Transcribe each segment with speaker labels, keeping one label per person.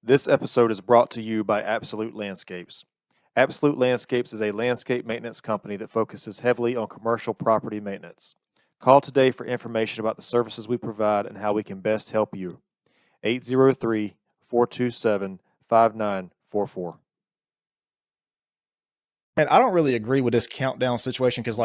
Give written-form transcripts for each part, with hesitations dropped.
Speaker 1: This episode is brought to you by Absolute Landscapes. Absolute Landscapes is a landscape maintenance company that focuses heavily on commercial property maintenance. Call today for information about the services we provide and how we can best help you. 803-427-5944.
Speaker 2: Man, I don't really agree with this countdown situation because,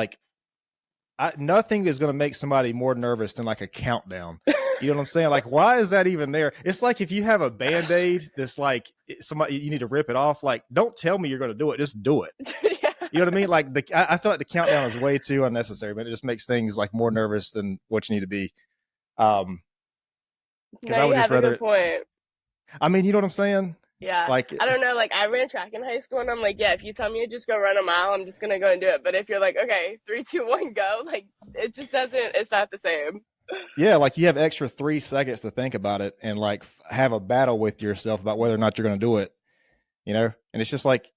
Speaker 2: nothing is going to make somebody more nervous than like a countdown. You know what I'm saying? Like, why is that even there? It's like if you have a Band-Aid that's like somebody you need to rip it off. Like, don't tell me you're going to do it. Just do it.
Speaker 3: Yeah.
Speaker 2: You know what I mean? Like, I feel like the countdown is way too unnecessary, but it just makes things like more nervous than what you need to be. Because
Speaker 3: No,
Speaker 2: I
Speaker 3: you
Speaker 2: would just
Speaker 3: have a
Speaker 2: rather.
Speaker 3: good point.
Speaker 2: I mean, you know what I'm saying?
Speaker 3: Yeah.
Speaker 2: Like,
Speaker 3: I don't know. Like, I ran track in high school, and I'm like, yeah, if you tell me to just go run a mile, I'm just going to go and do it. But if you're like, okay, 3, 2, 1, go, like, it just doesn't, it's not the same.
Speaker 2: yeah, like you have extra 3 seconds to think about it and like have a battle with yourself about whether or not you're going to do it. You know, and it's just like,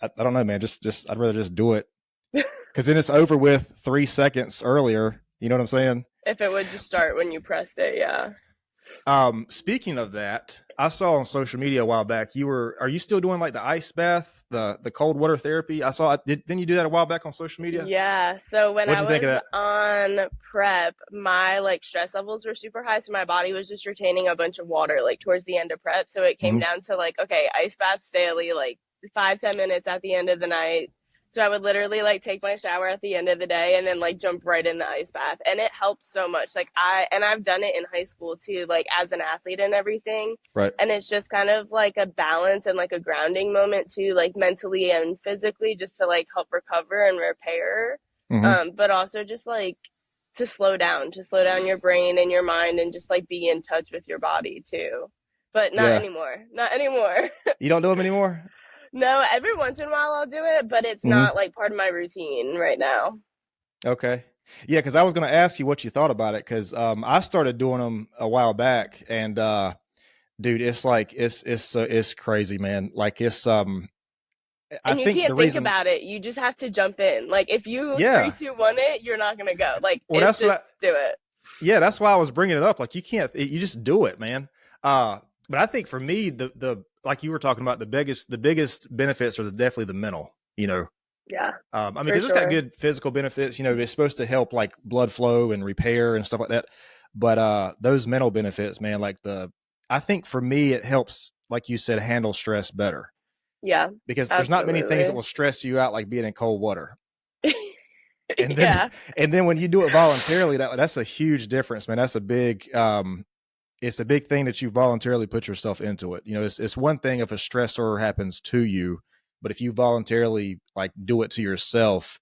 Speaker 2: I don't know, man. Just I'd rather just do it because then it's over with 3 seconds earlier. You know what I'm saying?
Speaker 3: If it would just start when you pressed it, yeah.
Speaker 2: Speaking of that, I saw on social media a while back are you still doing like the ice bath, the cold water therapy? I saw didn't you do that a while back on social media?
Speaker 3: Yeah. So when
Speaker 2: What'd
Speaker 3: I
Speaker 2: you think of
Speaker 3: was
Speaker 2: that?
Speaker 3: on prep, my like stress levels were super high, so my body was just retaining a bunch of water like towards the end of prep. So it came
Speaker 2: Mm-hmm.
Speaker 3: down to like, okay, ice baths daily, like 5, 10 minutes at the end of the night. So I would literally like take my shower at the end of the day and then like jump right in the ice bath. And it helped so much. Like I've done it in high school too, like as an athlete and everything.
Speaker 2: Right.
Speaker 3: And it's just kind of like a balance and like a grounding moment too, like mentally and physically, just to like help recover and repair.
Speaker 2: Mm-hmm.
Speaker 3: But also just like to slow down your brain and your mind and just like be in touch with your body too. But not
Speaker 2: Yeah.
Speaker 3: anymore. Not anymore.
Speaker 2: You don't do them anymore.
Speaker 3: No, every once in a while I'll do it, but it's
Speaker 2: Mm-hmm.
Speaker 3: not like part of my routine right now.
Speaker 2: Okay. Yeah, because I was going to ask you what you thought about it because I started doing them a while back and dude, it's like it's crazy, man. Like I
Speaker 3: And you
Speaker 2: think the
Speaker 3: can't think
Speaker 2: reason,
Speaker 3: about it. You just have to jump in. Like if you three,
Speaker 2: yeah.
Speaker 3: two, one it, you're not gonna go. Like
Speaker 2: Well,
Speaker 3: it's
Speaker 2: that's what
Speaker 3: just do it.
Speaker 2: yeah, that's why I was bringing it up. Like you can't, you just do it, man. But I think for me, like you were talking about, the biggest benefits are definitely the mental. You know,
Speaker 3: Yeah,
Speaker 2: I mean,
Speaker 3: for
Speaker 2: because it's got
Speaker 3: sure.
Speaker 2: good physical benefits. You know, it's supposed to help like blood flow and repair and stuff like that. But those mental benefits, man, I think for me, it helps, like you said, handle stress better
Speaker 3: Yeah,
Speaker 2: because there's not many things that
Speaker 3: absolutely.
Speaker 2: will stress you out like being in cold water. And then
Speaker 3: Yeah,
Speaker 2: and then when you do it voluntarily, that's a huge difference, man. That's a big it's a big thing that you voluntarily put yourself into it. You know, it's one thing if a stressor happens to you, but if you voluntarily like do it to yourself,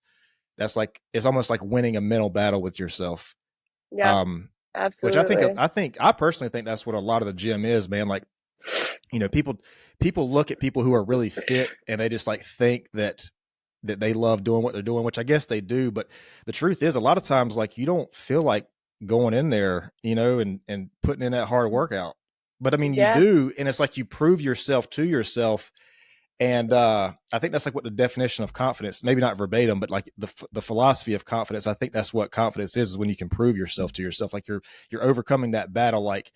Speaker 2: that's like it's almost like winning a mental battle with yourself.
Speaker 3: yeah,
Speaker 2: Um, which
Speaker 3: absolutely.
Speaker 2: I personally think that's what a lot of the gym is, man. Like, you know, people look at people who are really fit and they just like think that they love doing what they're doing, which I guess they do. But the truth is, a lot of times, like you don't feel like going in there, you know, and putting in that hard workout. But I mean, you
Speaker 3: Yeah,
Speaker 2: do, and it's like you prove yourself to yourself. And I think that's like what the definition of confidence, maybe not verbatim, but like the philosophy of confidence. I think that's what confidence is when you can prove yourself to yourself, like you're overcoming that battle. Like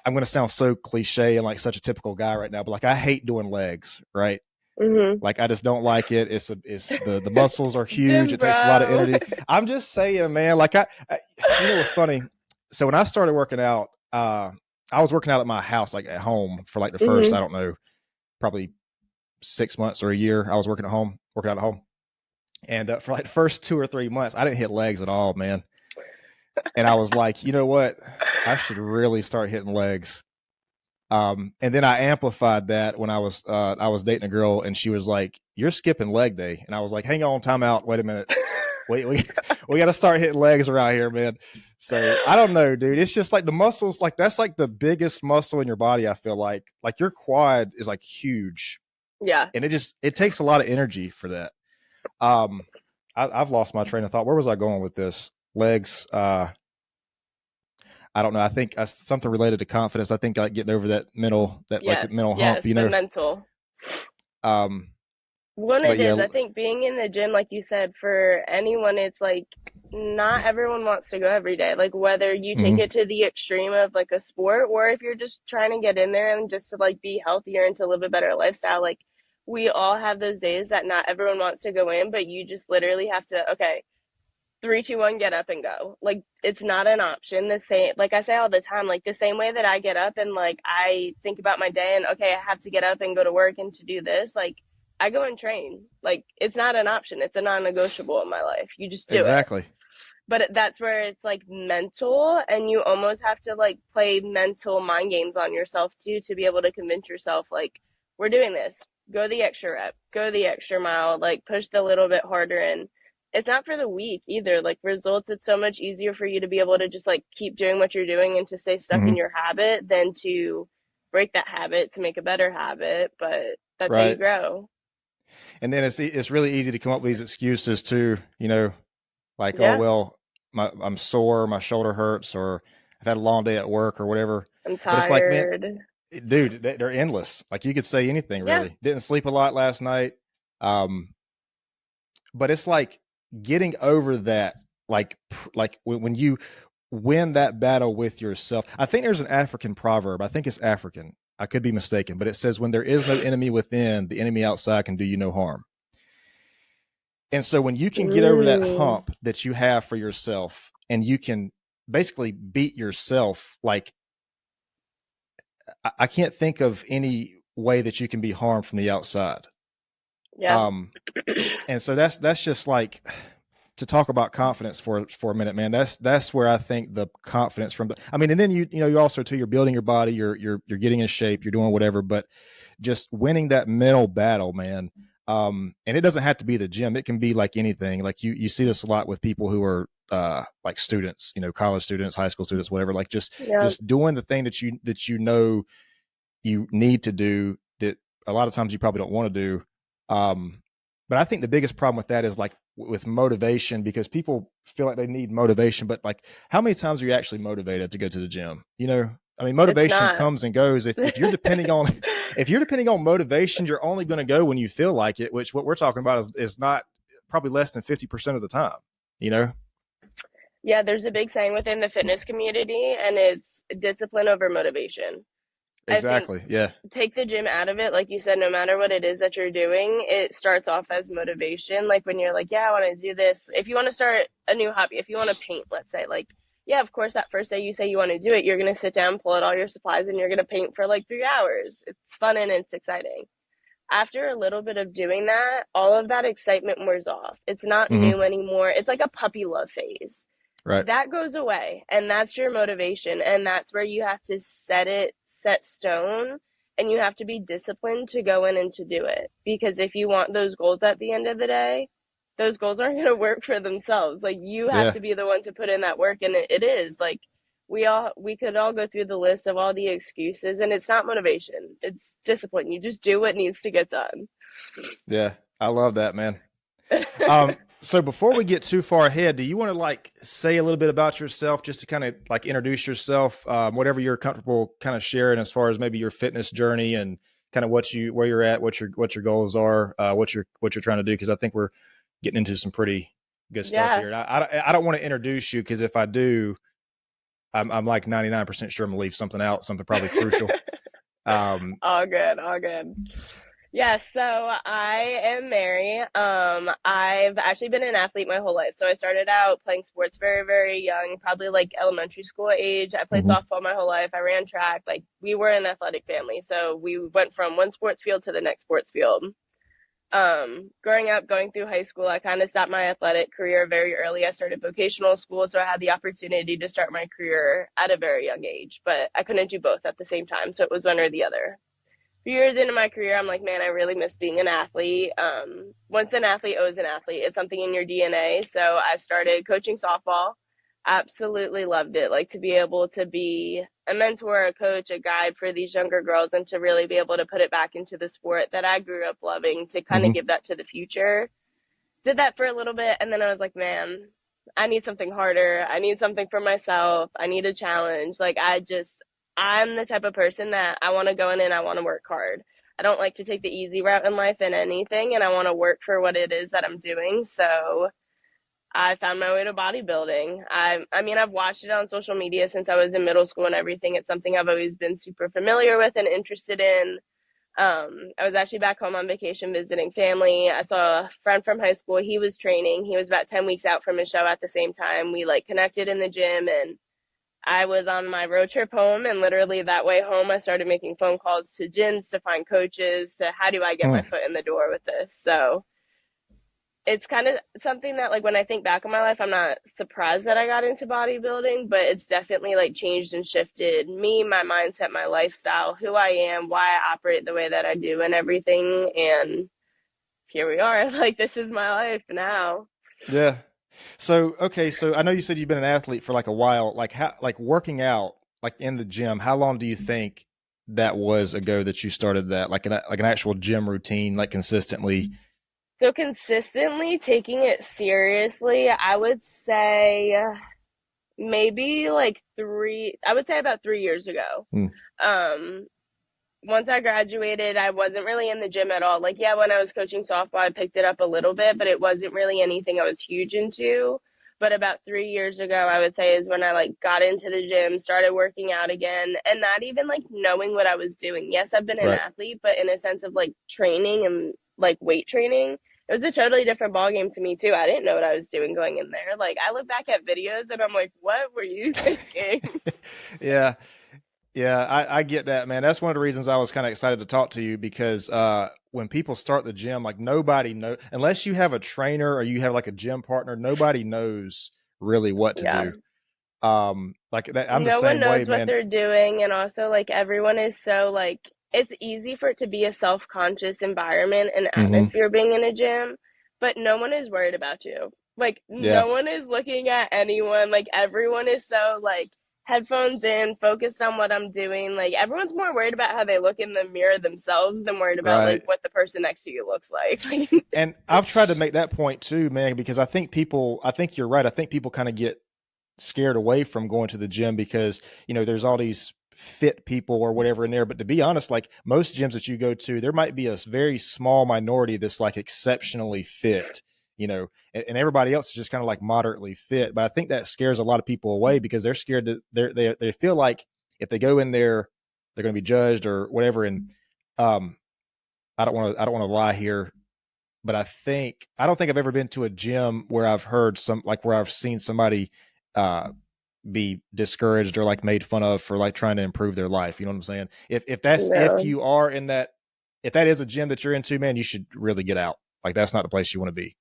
Speaker 2: I'm going to sound so cliche and like such a typical guy right now, but like I hate doing legs, right?
Speaker 3: hmm.
Speaker 2: Like I just don't like it. It's the muscles are huge.
Speaker 3: Gym
Speaker 2: It takes a lot of
Speaker 3: bro.
Speaker 2: energy. I'm just saying, man. Like you know what's funny? So when I started working out, I was working out at my house, like at home, for like the first, I
Speaker 3: Hmm.
Speaker 2: don't know, probably 6 months or a year. I was working at home, working out at home, and for like the first 2 or 3 months, I didn't hit legs at all, man. And I was like, you know what? I should really start hitting legs. And then I amplified that when I was dating a girl and she was like, "You're skipping leg day," and I was like, "Hang on, time out, wait a minute, wait, we got to start hitting legs around here, man." So I don't know, dude. It's just like the muscles, like that's like the biggest muscle in your body. I feel like your quad is like huge,
Speaker 3: Yeah.
Speaker 2: and it takes a lot of energy for that. Um, I've lost my train of thought. Where was I going with this? Legs. I don't know. I think something related to confidence. I think like getting over that mental
Speaker 3: Yes.
Speaker 2: mental hump,
Speaker 3: Yes.
Speaker 2: you
Speaker 3: The
Speaker 2: know.
Speaker 3: mental.
Speaker 2: Um,
Speaker 3: One,
Speaker 2: But
Speaker 3: it
Speaker 2: yeah,
Speaker 3: is. I think being in the gym, like you said, for anyone, it's like not everyone wants to go every day. Like whether you take
Speaker 2: mhm,
Speaker 3: it to the extreme of like a sport, or if you're just trying to get in there and just to like be healthier and to live a better lifestyle. Like we all have those days that not everyone wants to go in, but you just literally have to, okay, three, two, one, get up and go. Like it's not an option. The same, like I say all the time, like the same way that I get up and like I think about my day and okay, I have to get up and go to work and to do this. Like I go and train. Like it's not an option. It's a non-negotiable in my life. You just do it.
Speaker 2: exactly.
Speaker 3: But that's where it's like mental, and you almost have to like play mental mind games on yourself too to be able to convince yourself like we're doing this. Go the extra rep, go the extra mile, like push the little bit harder. And it's not for the weak either. Like results, it's so much easier for you to be able to just like keep doing what you're doing and to stay stuck in
Speaker 2: Hmm.
Speaker 3: your habit than to break that habit to make a better habit. But that's how you
Speaker 2: Right.
Speaker 3: grow.
Speaker 2: And then it's really easy to come up with these excuses too. Like, oh
Speaker 3: Yeah,
Speaker 2: well, I'm sore, my shoulder hurts, or I've had a long day at work or whatever.
Speaker 3: I'm
Speaker 2: But it's like, man,
Speaker 3: tired.
Speaker 2: dude, they're endless. Like you could say anything
Speaker 3: Yeah.
Speaker 2: really. Didn't sleep a lot last night. Um, but it's like getting over that, like when you win that battle with yourself. I think there's an African proverb. I think it's African. I could be mistaken, but it says, "When there is no enemy within, the enemy outside can do you no harm." And so when you can get over that
Speaker 3: Ooh.
Speaker 2: hump that you have for yourself, and you can basically beat yourself, like I can't think of any way that you can be harmed from the outside.
Speaker 3: Yeah.
Speaker 2: Um, and so that's just like, to talk about confidence for a minute, man. That's where I think the confidence from. I mean, and then you also too, you're building your body, you're getting in shape, you're doing whatever, but just winning that mental battle, man. And it doesn't have to be the gym. It can be like anything. Like you see this a lot with people who are like students, college students, high school students, whatever. Like
Speaker 3: Yeah.
Speaker 2: just doing the thing that you know you need to do, that a lot of times you probably don't want to do. But I think the biggest problem with that is like with motivation, because people feel like they need motivation, but like how many times are you actually motivated to go to the gym? I mean,
Speaker 3: It's
Speaker 2: motivation
Speaker 3: not.
Speaker 2: comes and goes. If you're depending on if you're depending on motivation, you're only going to go when you feel like it, which what we're talking about is not, probably less than 50% of the time, you know?
Speaker 3: Yeah, there's a big saying within the fitness community, and it's discipline over motivation. I think
Speaker 2: Exactly. Yeah.
Speaker 3: take the gym out of it, like you said, no matter what it is that you're doing, it starts off as motivation. Like when you're like, yeah, I want to do this. If you want to start a new hobby, if you want to paint, let's say, like, yeah, of course, that first day you say you want to do it, you're going to sit down, pull out all your supplies, and you're going to paint for like 3 hours. It's fun and it's exciting. After a little bit of doing that, all of that excitement wears off. It's not
Speaker 2: Hmm.
Speaker 3: new anymore. It's like a puppy love phase.
Speaker 2: Right.
Speaker 3: That goes away, and that's your motivation, and that's where you have to set stone, and you have to be disciplined to go in and to do it. Because if you want those goals at the end of the day, those goals aren't going to work for themselves. Like you have
Speaker 2: Yeah.
Speaker 3: to be the one to put in that work, and it is like we could all go through the list of all the excuses, and it's not motivation, it's discipline. You just do what needs to get done.
Speaker 2: Yeah. I love that, man. So before we get too far ahead, do you want to like say a little bit about yourself, just to kind of like introduce yourself, whatever you're comfortable kind of sharing, as far as maybe your fitness journey and kind of where you're at, what your goals are, what you're trying to do? Cause I think we're getting into some pretty good stuff
Speaker 3: Yeah.
Speaker 2: here. And I don't want to introduce you, cause if I do, I'm like 99% sure I'm gonna leave something out, something probably crucial. Um,
Speaker 3: All good, all good. Yeah, so I am Mary. I've actually been an athlete my whole life. So I started out playing sports very, very young, probably like elementary school age. I played
Speaker 2: mhm,
Speaker 3: softball my whole life. I ran track. Like we were an athletic family. So we went from one sports field to the next sports field. Growing up, going through high school, I kind of stopped my athletic career very early. I started vocational school, so I had the opportunity to start my career at a very young age, but I couldn't do both at the same time. So it was one or the other. Few years into my career, I'm like, man, I really miss being an athlete. Once an athlete, always an athlete. It's something in your DNA. So I started coaching softball. Absolutely loved it. Like to be able to be a mentor, a coach, a guide for these younger girls, and to really be able to put it back into the sport that I grew up loving, to kind of
Speaker 2: mhm,
Speaker 3: give that to the future. Did that for a little bit, and then I was like, man, I need something harder. I need something for myself. I need a challenge. I'm the type of person that I want to go in and I want to work hard. I don't like to take the easy route in life in anything, and I want to work for what it is that I'm doing. So I found my way to bodybuilding. I mean, I've watched it on social media since I was in middle school and everything. It's something I've always been super familiar with and interested in. I was actually back home on vacation visiting family. I saw a friend from high school. He was training. He was about 10 weeks out from his show at the same time. We like connected in the gym, and I was on my road trip home, and literally that way home, I started making phone calls to gyms to find coaches to how do I get my
Speaker 2: Hmm.
Speaker 3: foot in the door with this. So it's kind of something that like when I think back on my life, I'm not surprised that I got into bodybuilding, but it's definitely like changed and shifted me, my mindset, my lifestyle, who I am, why I operate the way that I do and everything. And here we are. Like this is my life now.
Speaker 2: Yeah. So, okay. So I know you said you've been an athlete for like a while, like how, like working out, like in the gym, how long do you think that was ago that you started that, like an actual gym routine, like consistently?
Speaker 3: So consistently taking it seriously, I would say maybe like I would say about 3 years ago.
Speaker 2: Hmm.
Speaker 3: Um, Once I graduated, I wasn't really in the gym at all. Like, yeah, when I was coaching softball, I picked it up a little bit, but it wasn't really anything I was huge into. But about 3 years ago, I would say is when I like got into the gym, started working out again, and not even like knowing what I was doing. Yes, I've been an
Speaker 2: Right.
Speaker 3: athlete, but in a sense of like training and like weight training, it was a totally different ballgame to me too. I didn't know what I was doing going in there. Like I look back at videos and I'm like, what were you thinking?
Speaker 2: Yeah. Yeah, I get that, man. That's one of the reasons I was kind of excited to talk to you because when people start the gym, like nobody knows unless you have a trainer or you have like a gym partner, nobody knows really what to
Speaker 3: Yeah.
Speaker 2: do. Like that, I'm the
Speaker 3: No one
Speaker 2: same way,
Speaker 3: knows what
Speaker 2: man.
Speaker 3: they're doing, and also like everyone is so like it's easy for it to be a self-conscious environment and
Speaker 2: Hmm.
Speaker 3: atmosphere being in a gym, but no one is worried about you. Like
Speaker 2: Yeah,
Speaker 3: no one is looking at anyone. Like everyone is so like headphones in, focused on what I'm doing. Like everyone's more worried about how they look in the mirror themselves than worried about like
Speaker 2: right.
Speaker 3: what the person next to you looks like.
Speaker 2: And I've tried to make that point too, man, because I think you're right. I think people kind of get scared away from going to the gym because there's all these fit people or whatever in there, but to be honest, like most gyms that you go to, there might be a very small minority that's like exceptionally fit, and everybody else is just kind of like moderately fit. But I think that scares a lot of people away because they're scared that they feel like if they go in there they're going to be judged or whatever. And um I don't want to lie here, but I don't think I've ever been to a gym where I've heard where I've seen somebody uh be discouraged or like made fun of for like trying to improve their life. You know what I'm saying? If
Speaker 3: No.
Speaker 2: you are in that, if that is a gym that you're into, man, you should really get out. Like that's not the place you want to be.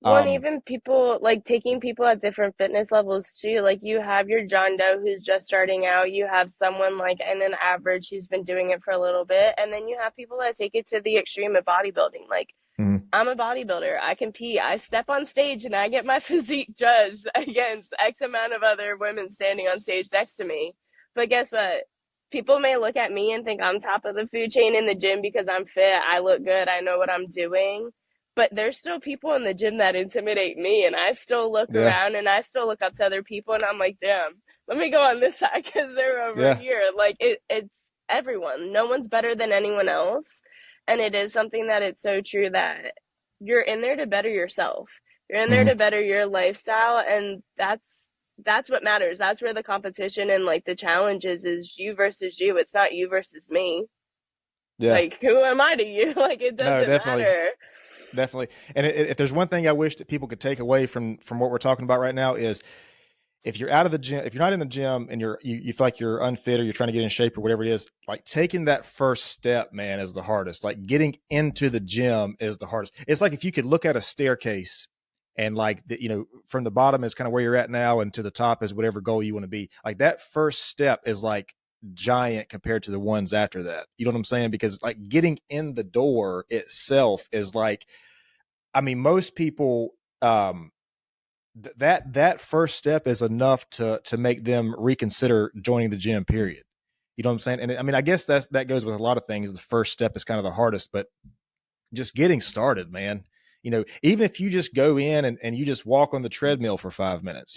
Speaker 3: Well, and
Speaker 2: Um,
Speaker 3: even people like taking people at different fitness levels too. Like you have your John Doe who's just starting out. You have someone like in an average who's been doing it for a little bit, and then you have people that take it to the extreme of bodybuilding. Like
Speaker 2: mhm.
Speaker 3: I'm a bodybuilder. I compete. I step on stage and I get my physique judged against X amount of other women standing on stage next to me. But guess what? People may look at me and think I'm top of the food chain in the gym because I'm fit. I look good. I know what I'm doing. But there's still people in the gym that intimidate me. And I still look
Speaker 2: Yeah,
Speaker 3: around and I still look up to other people. And I'm like, damn, let me go on this side because they're over
Speaker 2: yeah.
Speaker 3: here. Like it's everyone. No one's better than anyone else. And it is something that it's so true that you're in there to better yourself. You're in there
Speaker 2: Hmm.
Speaker 3: to better your lifestyle, and that's what matters. That's where the competition and like the challenge is you versus you. It's not you versus me.
Speaker 2: Yeah.
Speaker 3: Like who am I to you? Like it
Speaker 2: No,
Speaker 3: doesn't
Speaker 2: definitely.
Speaker 3: matter.
Speaker 2: Definitely. And if there's one thing I wish that people could take away from what we're talking about right now is if you're out of the gym, if you're not in the gym and you feel like you're unfit or you're trying to get in shape or whatever it is, like taking that first step, man, is the hardest. Like getting into the gym is the hardest. It's like if you could look at a staircase and like from the bottom is kind of where you're at now and to the top is whatever goal you want to be. Like that first step is like giant compared to the ones after that. You know what I'm saying? Because like getting in the door itself is like, I mean, most people that first step is enough to make them reconsider joining the gym, period. You know what I'm saying? And I mean, I guess that goes with a lot of things. The first step is kind of the hardest, but just getting started, man. Even if you just go in and you just walk on the treadmill for 5 minutes,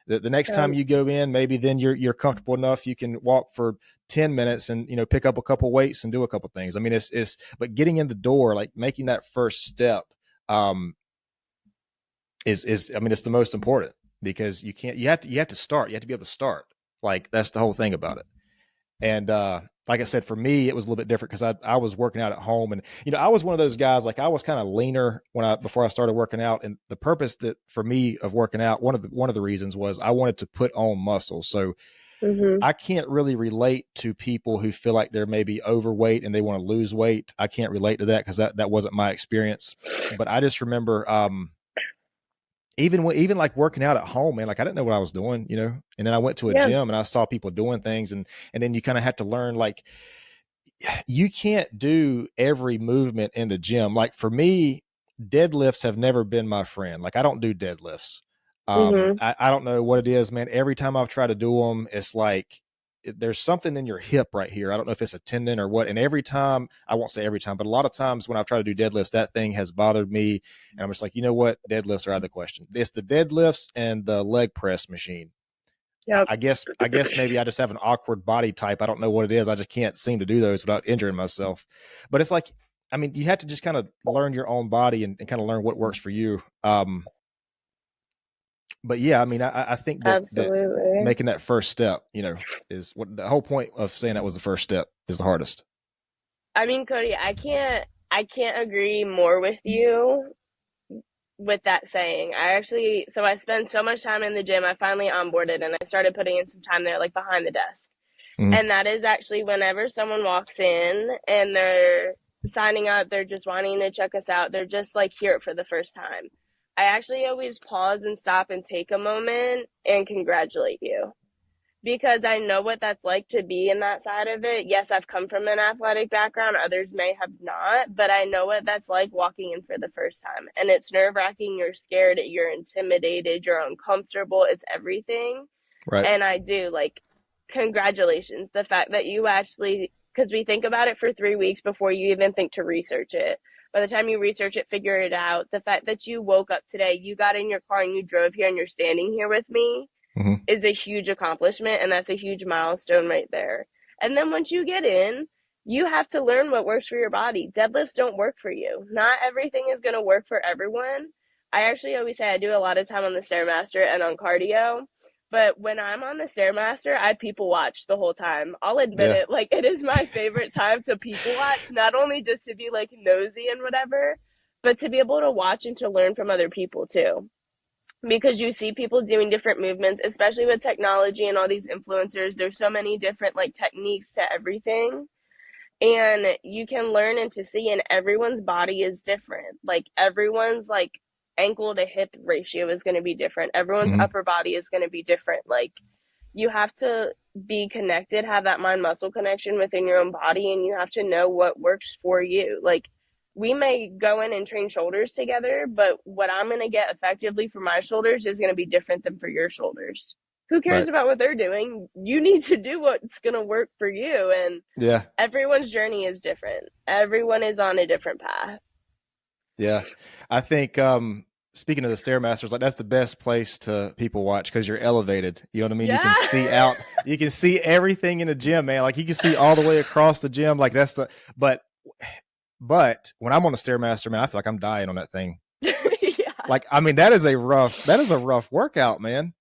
Speaker 2: The next time you go in, maybe then you're comfortable enough. You can walk for 10 minutes and, pick up a couple weights and do a couple things. I mean, but getting in the door, like making that first step, I mean, it's the most important, because you have to start. You have to be able to start. Like, that's the whole thing about it. And like I said, for me, it was a little bit different because I was working out at home, and I was one of those guys. Like, I was kind of leaner before I started working out, and the purpose that for me of working out, one of the reasons was I wanted to put on muscle. So I can't really relate to people who feel like they're maybe overweight and they want to lose weight. I can't relate to that because that wasn't my experience. But I just remember even like working out at home, man, like I didn't know what I was doing, and then I went to a gym and I saw people doing things, and then you kind of have to learn, like, you can't do every movement in the gym. Like, for me, deadlifts have never been my friend. Like, I don't do deadlifts. I don't know what it is, man. Every time I've tried to do them, it's like there's something in your hip right here. I don't know if it's a tendon or what. And every time, I won't say every time, but a lot of times when I've tried to do deadlifts, that thing has bothered me. And I'm just like, you know what? Deadlifts are out of the question. It's the deadlifts and the leg press machine.
Speaker 3: Yep.
Speaker 2: I guess maybe I just have an awkward body type. I don't know what it is. I just can't seem to do those without injuring myself. But it's like, I mean, you have to just kind of learn your own body and kind of learn what works for you. But yeah, I mean, I think that making that first step, is what the whole point of saying that was the first step is the hardest.
Speaker 3: I mean, Cody, I can't agree more with you with that saying. I spend so much time in the gym. I finally onboarded and I started putting in some time there, like behind the desk. And that is actually whenever someone walks in and they're signing up, they're just wanting to check us out. They're just like here for the first time. I actually always pause and stop and take a moment and congratulate you, because I know what that's like to be in that side of it. Yes, I've come from an athletic background. Others may have not, but I know what that's like walking in for the first time. And it's nerve-wracking. You're scared. You're intimidated. You're uncomfortable. It's everything.
Speaker 2: Right.
Speaker 3: And I do, like, congratulations. The fact that you actually, because we think about it for 3 weeks before you even think to research it. By the time you research it, figure it out. The fact that you woke up today, you got in your car and you drove here and you're standing here with me is a huge accomplishment, and that's a huge milestone right there. And then once you get in, you have to learn what works for your body. Deadlifts don't work for you. Not everything is going to work for everyone. I actually always say I do a lot of time on the Stairmaster and on cardio, but when I'm on the Stairmaster, I people watch the whole time. I'll admit it. Like, it is my favorite time to people watch, not only just to be like nosy and whatever, but to be able to watch and to learn from other people too. Because you see people doing different movements, especially with technology and all these influencers. There's so many different like techniques to everything, and you can learn and to see, and everyone's body is different. Like, everyone's like ankle to hip ratio is going to be different. Everyone's upper body is going to be different. Like, you have to be connected, have that mind muscle connection within your own body, and you have to know what works for you. Like, we may go in and train shoulders together, but what I'm going to get effectively for my shoulders is going to be different than for your shoulders. Who cares about what they're doing? You need to do what's going to work for you. And everyone's journey is different. Everyone is on a different path.
Speaker 2: Yeah. I think, speaking of the Stairmasters, like, that's the best place to people watch because you're elevated. You know what I mean? You can see out, you can see everything in the gym, man. Like, you can see all the way across the gym. Like, but when I'm on the Stairmaster, man, I feel like I'm dying on that thing. Like, I mean, that is a rough workout, man.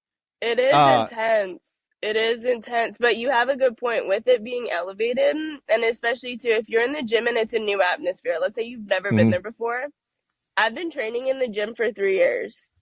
Speaker 3: It is intense. It is intense, but you have a good point with it being elevated, and especially too, if you're in the gym and it's a new atmosphere. Let's say you've never been there before. I've been training in the gym for 3 years.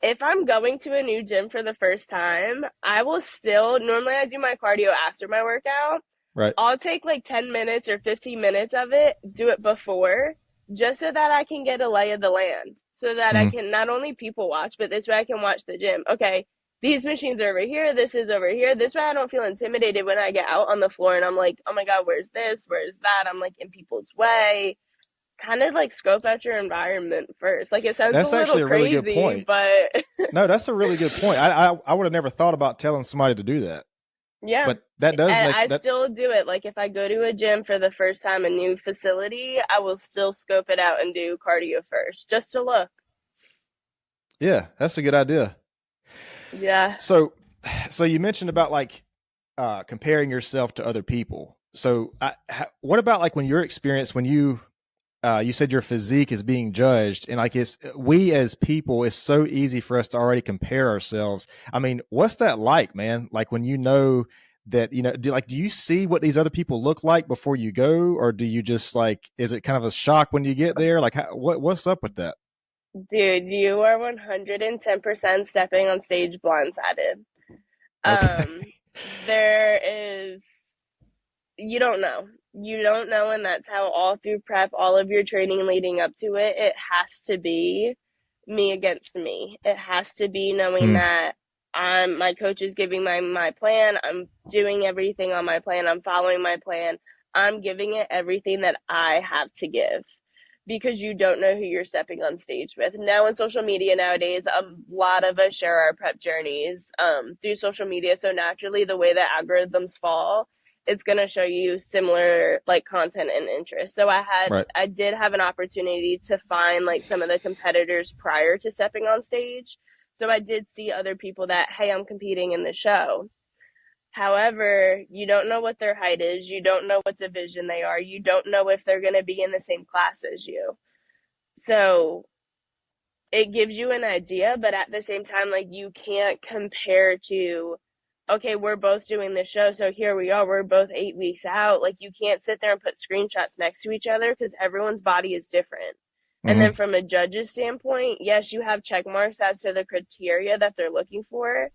Speaker 3: If I'm going to a new gym for the first time, I will still, normally I do my cardio after my workout.
Speaker 2: Right.
Speaker 3: I'll take like 10 minutes or 15 minutes of it, do it before, just so that I can get a lay of the land, so that I can not only people watch, but this way I can watch the gym. Okay, these machines are over here, this is over here. This way I don't feel intimidated when I get out on the floor and I'm like, oh my God, where's this? Where's that? I'm like in people's way. Kind of like scope out your environment first. Like, it sounds
Speaker 2: that's
Speaker 3: a little
Speaker 2: actually a
Speaker 3: crazy,
Speaker 2: really good point.
Speaker 3: But
Speaker 2: no, that's a really good point. I would have never thought about telling somebody to do that.
Speaker 3: Yeah.
Speaker 2: But that does make
Speaker 3: I still do it. Like, if I go to a gym for the first time, a new facility, I will still scope it out and do cardio first, just to look.
Speaker 2: Yeah, that's a good idea.
Speaker 3: Yeah.
Speaker 2: So, so you mentioned about like comparing yourself to other people. So, what about like when your experience when you said your physique is being judged, and like it's we as people, it's so easy for us to already compare ourselves. I mean, what's that like, man? Like when you know that do you see what these other people look like before you go, or do you just like is it kind of a shock when you get there? Like what's up with that?
Speaker 3: Dude, you are 110% stepping on stage blindsided.
Speaker 2: Okay.
Speaker 3: Um, there is, you don't know. You don't know, and that's how all through prep, all of your training leading up to it, it has to be me against me. It has to be knowing
Speaker 2: Hmm.
Speaker 3: that my coach is giving my plan. I'm doing everything on my plan. I'm following my plan. I'm giving it everything that I have to give because you don't know who you're stepping on stage with. Now in social media nowadays, a lot of us share our prep journeys through social media. So naturally, the way that algorithms fall, it's going to show you similar like content and interest. So
Speaker 2: Right.
Speaker 3: I did have an opportunity to find like some of the competitors prior to stepping on stage. So I did see other people that, hey, I'm competing in the show. However, you don't know what their height is. You don't know what division they are. You don't know if they're going to be in the same class as you. So it gives you an idea, but at the same time, like you can't compare to, okay, we're both doing this show, so here we are, we're both 8 weeks out. Like you can't sit there and put screenshots next to each other because everyone's body is different. And then
Speaker 2: Mm-hmm.
Speaker 3: from a judge's standpoint, yes, you have check marks as to the criteria that they're looking for,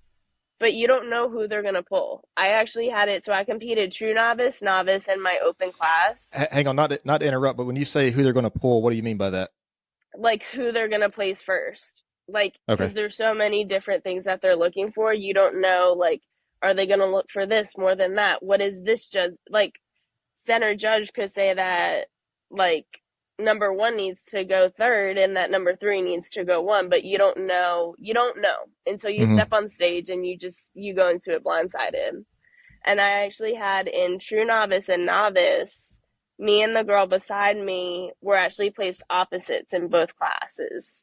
Speaker 3: but you don't know who they're going to pull. I actually had it, so I competed true novice, novice, and my open class,
Speaker 2: Hang on, not to interrupt, but when you say who they're going to pull, what do you mean by that?
Speaker 3: like who they're going to place first. Like, because
Speaker 2: Okay.
Speaker 3: there's so many different things that they're looking for. You don't know, like, are they going to look for this more than that? What is this judge? Like, center judge could say that, like, number one needs to go third and that number three needs to go one, but you don't know. You don't know until you step
Speaker 2: Mm-hmm.
Speaker 3: on stage and you go into it blindsided. And I actually had in true novice and novice, me and the girl beside me were actually placed opposites in both classes.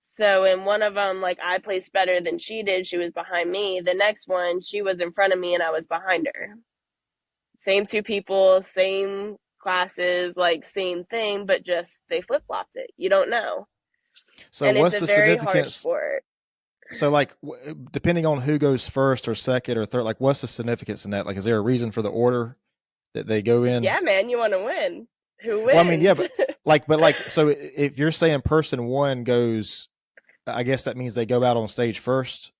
Speaker 3: So in one of them, like I placed better than she did. She was behind me. The next one, she was in front of me and I was behind her. Same two people, same classes, like same thing, but just they flip flopped it. You don't know.
Speaker 2: So
Speaker 3: And it's
Speaker 2: what's
Speaker 3: a
Speaker 2: the
Speaker 3: very hard
Speaker 2: significance?
Speaker 3: sport.
Speaker 2: So like depending on who goes first or second or third, like what's the significance in that? Like, is there a reason for the order that they go in?
Speaker 3: Yeah, man, you want to win. Who
Speaker 2: Well, I mean, yeah,
Speaker 3: wins?
Speaker 2: but so if you're saying person one goes, I guess that means they go out on stage first.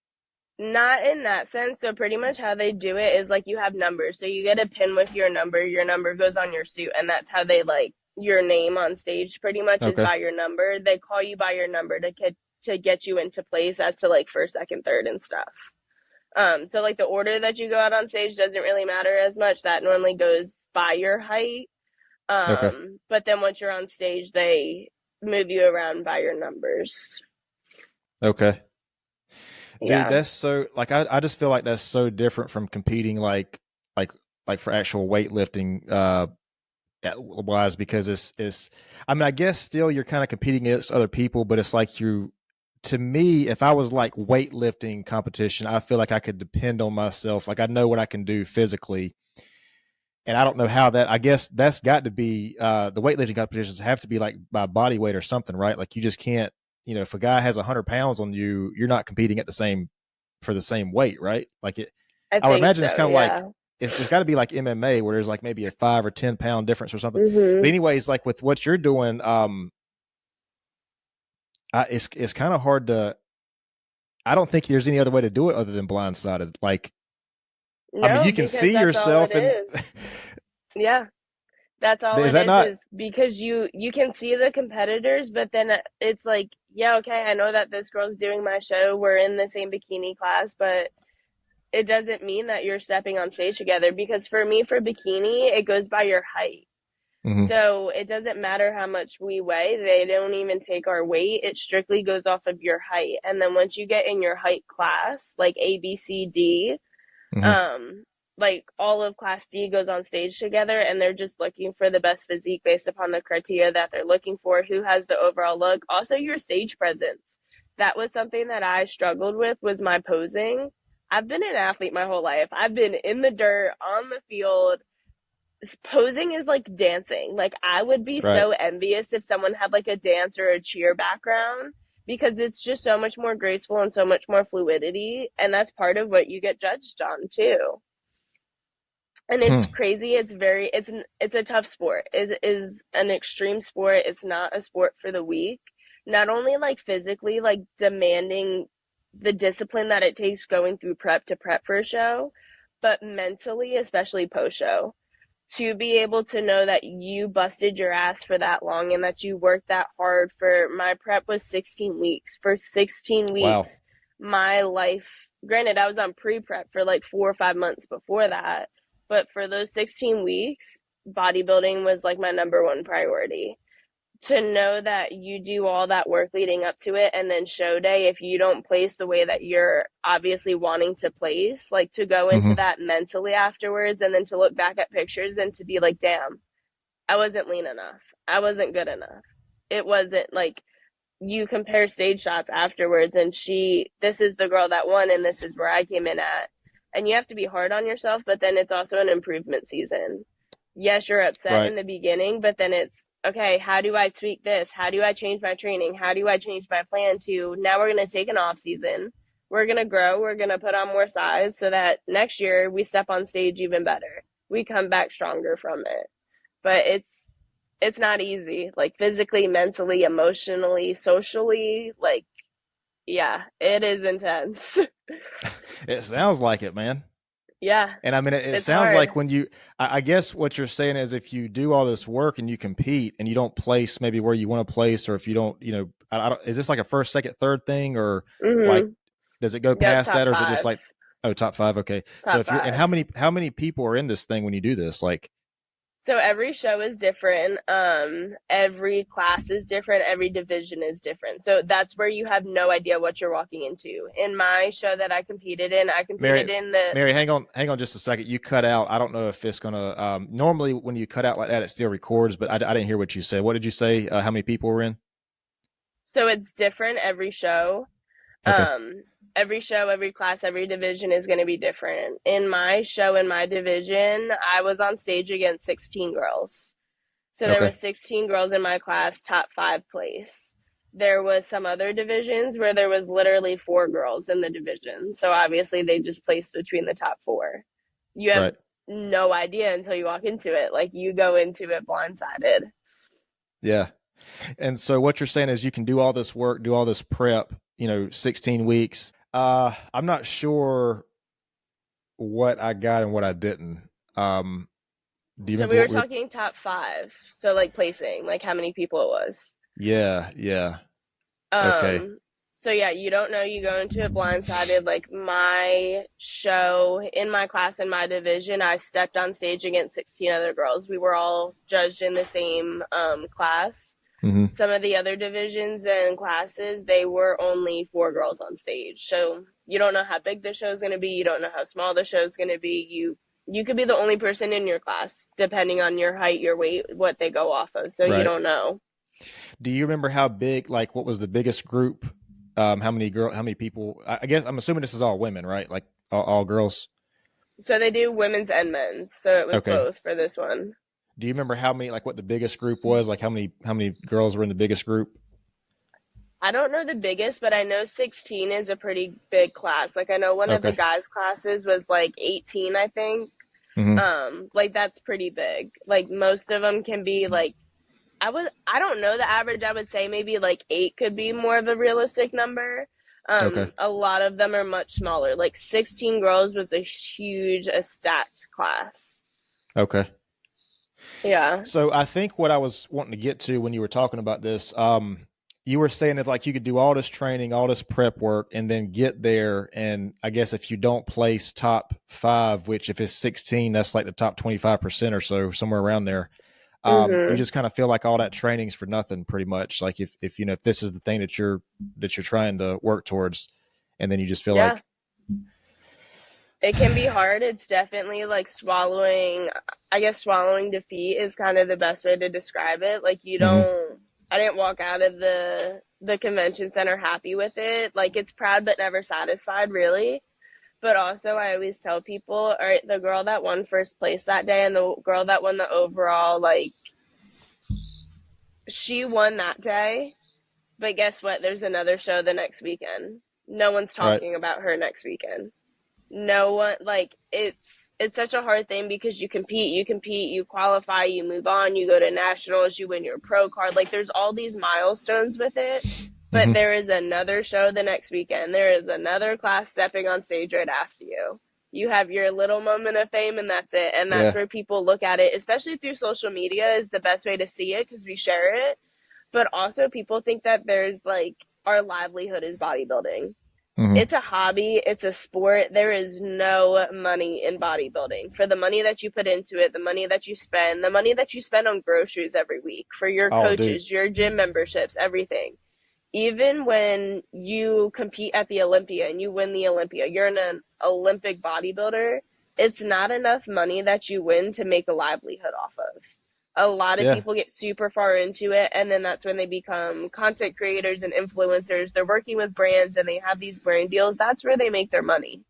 Speaker 3: Not in that sense. So pretty much how they do it is like you have numbers. So you get a pin with your number. Your number goes on your suit, and that's how they like your name on stage. Pretty much is
Speaker 2: Okay.
Speaker 3: by your number. They call you by your number to get you into place as to like first, second, third, and stuff. So like the order that you go out on stage doesn't really matter as much. That normally goes by your height.
Speaker 2: Okay.
Speaker 3: But then once you're on stage, they move you around by your numbers.
Speaker 2: Okay. Dude,
Speaker 3: Yeah.
Speaker 2: that's so like I just feel like that's so different from competing like like for actual weightlifting wise because it's I mean I guess still you're kind of competing against other people, but it's like you to me if I was like weightlifting competition, I feel like I could depend on myself. Like I know what I can do physically. And I don't know how that I guess that's got to be the weightlifting competitions have to be like by body weight or something, right? Like you just can't, if a guy has 100 pounds on you, you're not competing at the same for the same weight, right? Like it,
Speaker 3: I
Speaker 2: I would
Speaker 3: think
Speaker 2: imagine it's
Speaker 3: so.
Speaker 2: kind of like
Speaker 3: Yeah.
Speaker 2: it's got to be like MMA where there's like maybe a 5 or 10 pound difference or something. But
Speaker 3: Hmm.
Speaker 2: anyways, like with what you're doing, it's kind of hard to. I don't think there's any other way to do it other than blindsided. Like, I mean,
Speaker 3: No,
Speaker 2: you can
Speaker 3: because
Speaker 2: see
Speaker 3: that's all it
Speaker 2: yourself, and
Speaker 3: is. Yeah, that's all
Speaker 2: is
Speaker 3: it
Speaker 2: that not?
Speaker 3: is because you can see the competitors, but then it's like, yeah, okay, I know that this girl's doing my show. We're in the same bikini class, but it doesn't mean that you're stepping on stage together because for me, for bikini, it goes by your height.
Speaker 2: Mhm.
Speaker 3: So it doesn't matter how much we weigh. They don't even take our weight. It strictly goes off of your height. And then once you get in your height class, like A, B, C, D,
Speaker 2: Mhm.
Speaker 3: um like all of class D goes on stage together and they're just looking for the best physique based upon the criteria that they're looking for, who has the overall look, also your stage presence. that was something that I struggled with was my posing. I've been an athlete my whole life. I've been in the dirt, on the field. Posing is like dancing. Like I would be
Speaker 2: Right.
Speaker 3: so envious if someone had like a dance or a cheer background because it's just so much more graceful and so much more fluidity, and that's part of what you get judged on too. And it's
Speaker 2: Hmm.
Speaker 3: crazy. It's a tough sport. It is an extreme sport. It's not a sport for the weak. Not only like physically like demanding the discipline that it takes going through prep to prep for a show, but mentally, especially post show, to be able to know that you busted your ass for that long and that you worked that hard. For my prep was 16 weeks. For 16
Speaker 2: Wow.
Speaker 3: weeks, my life, granted I was on pre-prep for like 4 or 5 months before that, but for those 16 weeks, bodybuilding was like my number one priority. To know that you do all that work leading up to it, and then show day, if you don't place the way that you're obviously wanting to place, like to go into
Speaker 2: Hmm.
Speaker 3: that mentally afterwards, and then to look back at pictures and to be like, damn, I wasn't lean enough. I wasn't good enough. It wasn't like, you compare stage shots afterwards, and this is the girl that won and this is where I came in at. And you have to be hard on yourself, but then it's also an improvement season. Yes, you're upset
Speaker 2: Right.
Speaker 3: in the beginning, but then it's okay, how do I tweak this? How do I change my training? How do I change my plan to now we're going to take an off season. We're going to grow, we're going to put on more size so that next year we step on stage even better. We come back stronger from it. But it's not easy, like physically, mentally, emotionally, socially, like yeah, it is intense.
Speaker 2: It sounds like it, man.
Speaker 3: Yeah,
Speaker 2: And I mean, it
Speaker 3: it's
Speaker 2: sounds
Speaker 3: hard.
Speaker 2: like when I guess what you're saying is if you do all this work and you compete and you don't place maybe where you want to place, or if you don't, I don't, is this like a first, second, third thing, or like,
Speaker 3: Mhm.
Speaker 2: does it go
Speaker 3: Yep,
Speaker 2: past
Speaker 3: top
Speaker 2: that, or is it just
Speaker 3: 5.
Speaker 2: like, oh, top five? Okay. So
Speaker 3: Top
Speaker 2: if you're, and
Speaker 3: 5.
Speaker 2: how many people are in this thing when you do this? Like,
Speaker 3: So every show is different. Every class is different. Every division is different. So that's where you have no idea what you're walking into. In my show that I competed in, I
Speaker 2: Mary,
Speaker 3: competed in the.
Speaker 2: Mary, hang on just a second. You cut out. I don't know if it's gonna. Normally, when you cut out like that, it still records, but I didn't hear what you said. What did you say? How many people were in?
Speaker 3: So it's different every show.
Speaker 2: Okay.
Speaker 3: Um, every show, every class, every division is going to be different. In my show, in my division, I was on stage against 16 girls. So there
Speaker 2: Okay.
Speaker 3: was 16 girls in my class, top 5 place. There was some other divisions where there was literally 4 girls in the division. So obviously they just placed between the top 4. You have
Speaker 2: Right.
Speaker 3: no idea until you walk into it. Like you go into it blindsided.
Speaker 2: Yeah. And so what you're saying is you can do all this work, do all this prep, 16 weeks. I'm not sure what I got and what I didn't. Um, do you
Speaker 3: So
Speaker 2: remember
Speaker 3: we were
Speaker 2: what we were?
Speaker 3: talking top 5. So like placing, like how many people it was.
Speaker 2: Yeah. Yeah. Okay.
Speaker 3: Um, so yeah, you don't know, you go into it blindsided. Like my show in my class in my division, I stepped on stage against 16 other girls. We were all judged in the same class.
Speaker 2: Hmm.
Speaker 3: Some of the other divisions and classes, they were only 4 girls on stage. So you don't know how big the show is going to be. You don't know how small the show is going to be. You could be the only person in your class, depending on your height, your weight, what they go off of. So you
Speaker 2: Right.
Speaker 3: don't know.
Speaker 2: Do you remember how big, like, what was the biggest group? How many people? I guess I'm assuming this is all women, right? Like all girls.
Speaker 3: So they do women's and men's. So it was
Speaker 2: Okay.
Speaker 3: both for this one.
Speaker 2: Do you remember how many, like, what the biggest group was? Like, how many girls were in the biggest group?
Speaker 3: I don't know the biggest, but I know 16 is a pretty big class. Like I know one of the
Speaker 2: Okay.
Speaker 3: guys' classes was like 18, I think.
Speaker 2: Hmm.
Speaker 3: Like that's pretty big. Like most of them can be like I don't know the average. I would say maybe like 8 could be more of a realistic number.
Speaker 2: Okay.
Speaker 3: A lot of them are much smaller. Like 16 girls was a stacked class.
Speaker 2: Okay.
Speaker 3: Yeah.
Speaker 2: So I think what I was wanting to get to when you were talking about this, you were saying that like you could do all this training, all this prep work, and then get there. And I guess if you don't place top five, which if it's 16, that's like the top 25% or so, somewhere around there. You
Speaker 3: Mhm.
Speaker 2: just kind of feel like all that training's for nothing, pretty much. Like if this is the thing that you're trying to work towards, and then you just feel
Speaker 3: Yeah.
Speaker 2: like,
Speaker 3: It can be hard. It's definitely like swallowing, I guess swallowing defeat is kind of the best way to describe it. Like you
Speaker 2: mhm,
Speaker 3: don't. I didn't walk out of the convention center happy with it. Like it's proud but never satisfied, really. But also, I always tell people, all right, the girl that won first place that day and the girl that won the overall, like, she won that day. But guess what? There's another show the next weekend. No one's
Speaker 2: Right.
Speaker 3: talking about her next weekend. No one, like, it's such a hard thing because you compete, you qualify, you move on, you go to nationals, you win your pro card. Like, there's all these milestones with it. But
Speaker 2: Hmm.
Speaker 3: there is another show the next weekend. There is another class stepping on stage right after you. You have your little moment of fame, and that's it. And that's
Speaker 2: Yeah.
Speaker 3: where people look at it, especially through social media, is the best way to see it because we share it. But also, people think that there's like our livelihood is bodybuilding.
Speaker 2: Hmm.
Speaker 3: It's a hobby, it's a sport. There is no money in bodybuilding. For the money that you put into it, the money that you spend, the money that you spend on groceries every week, for your
Speaker 2: Oh, dude.
Speaker 3: coaches, your gym memberships, everything. Even when you compete at the Olympia and you win the Olympia, you're an Olympic bodybuilder, it's not enough money that you win to make a livelihood off of. A lot of
Speaker 2: Yeah.
Speaker 3: people get super far into it, and then that's when they become content creators and influencers. They're working with brands and they have these brand deals. That's where they make their money.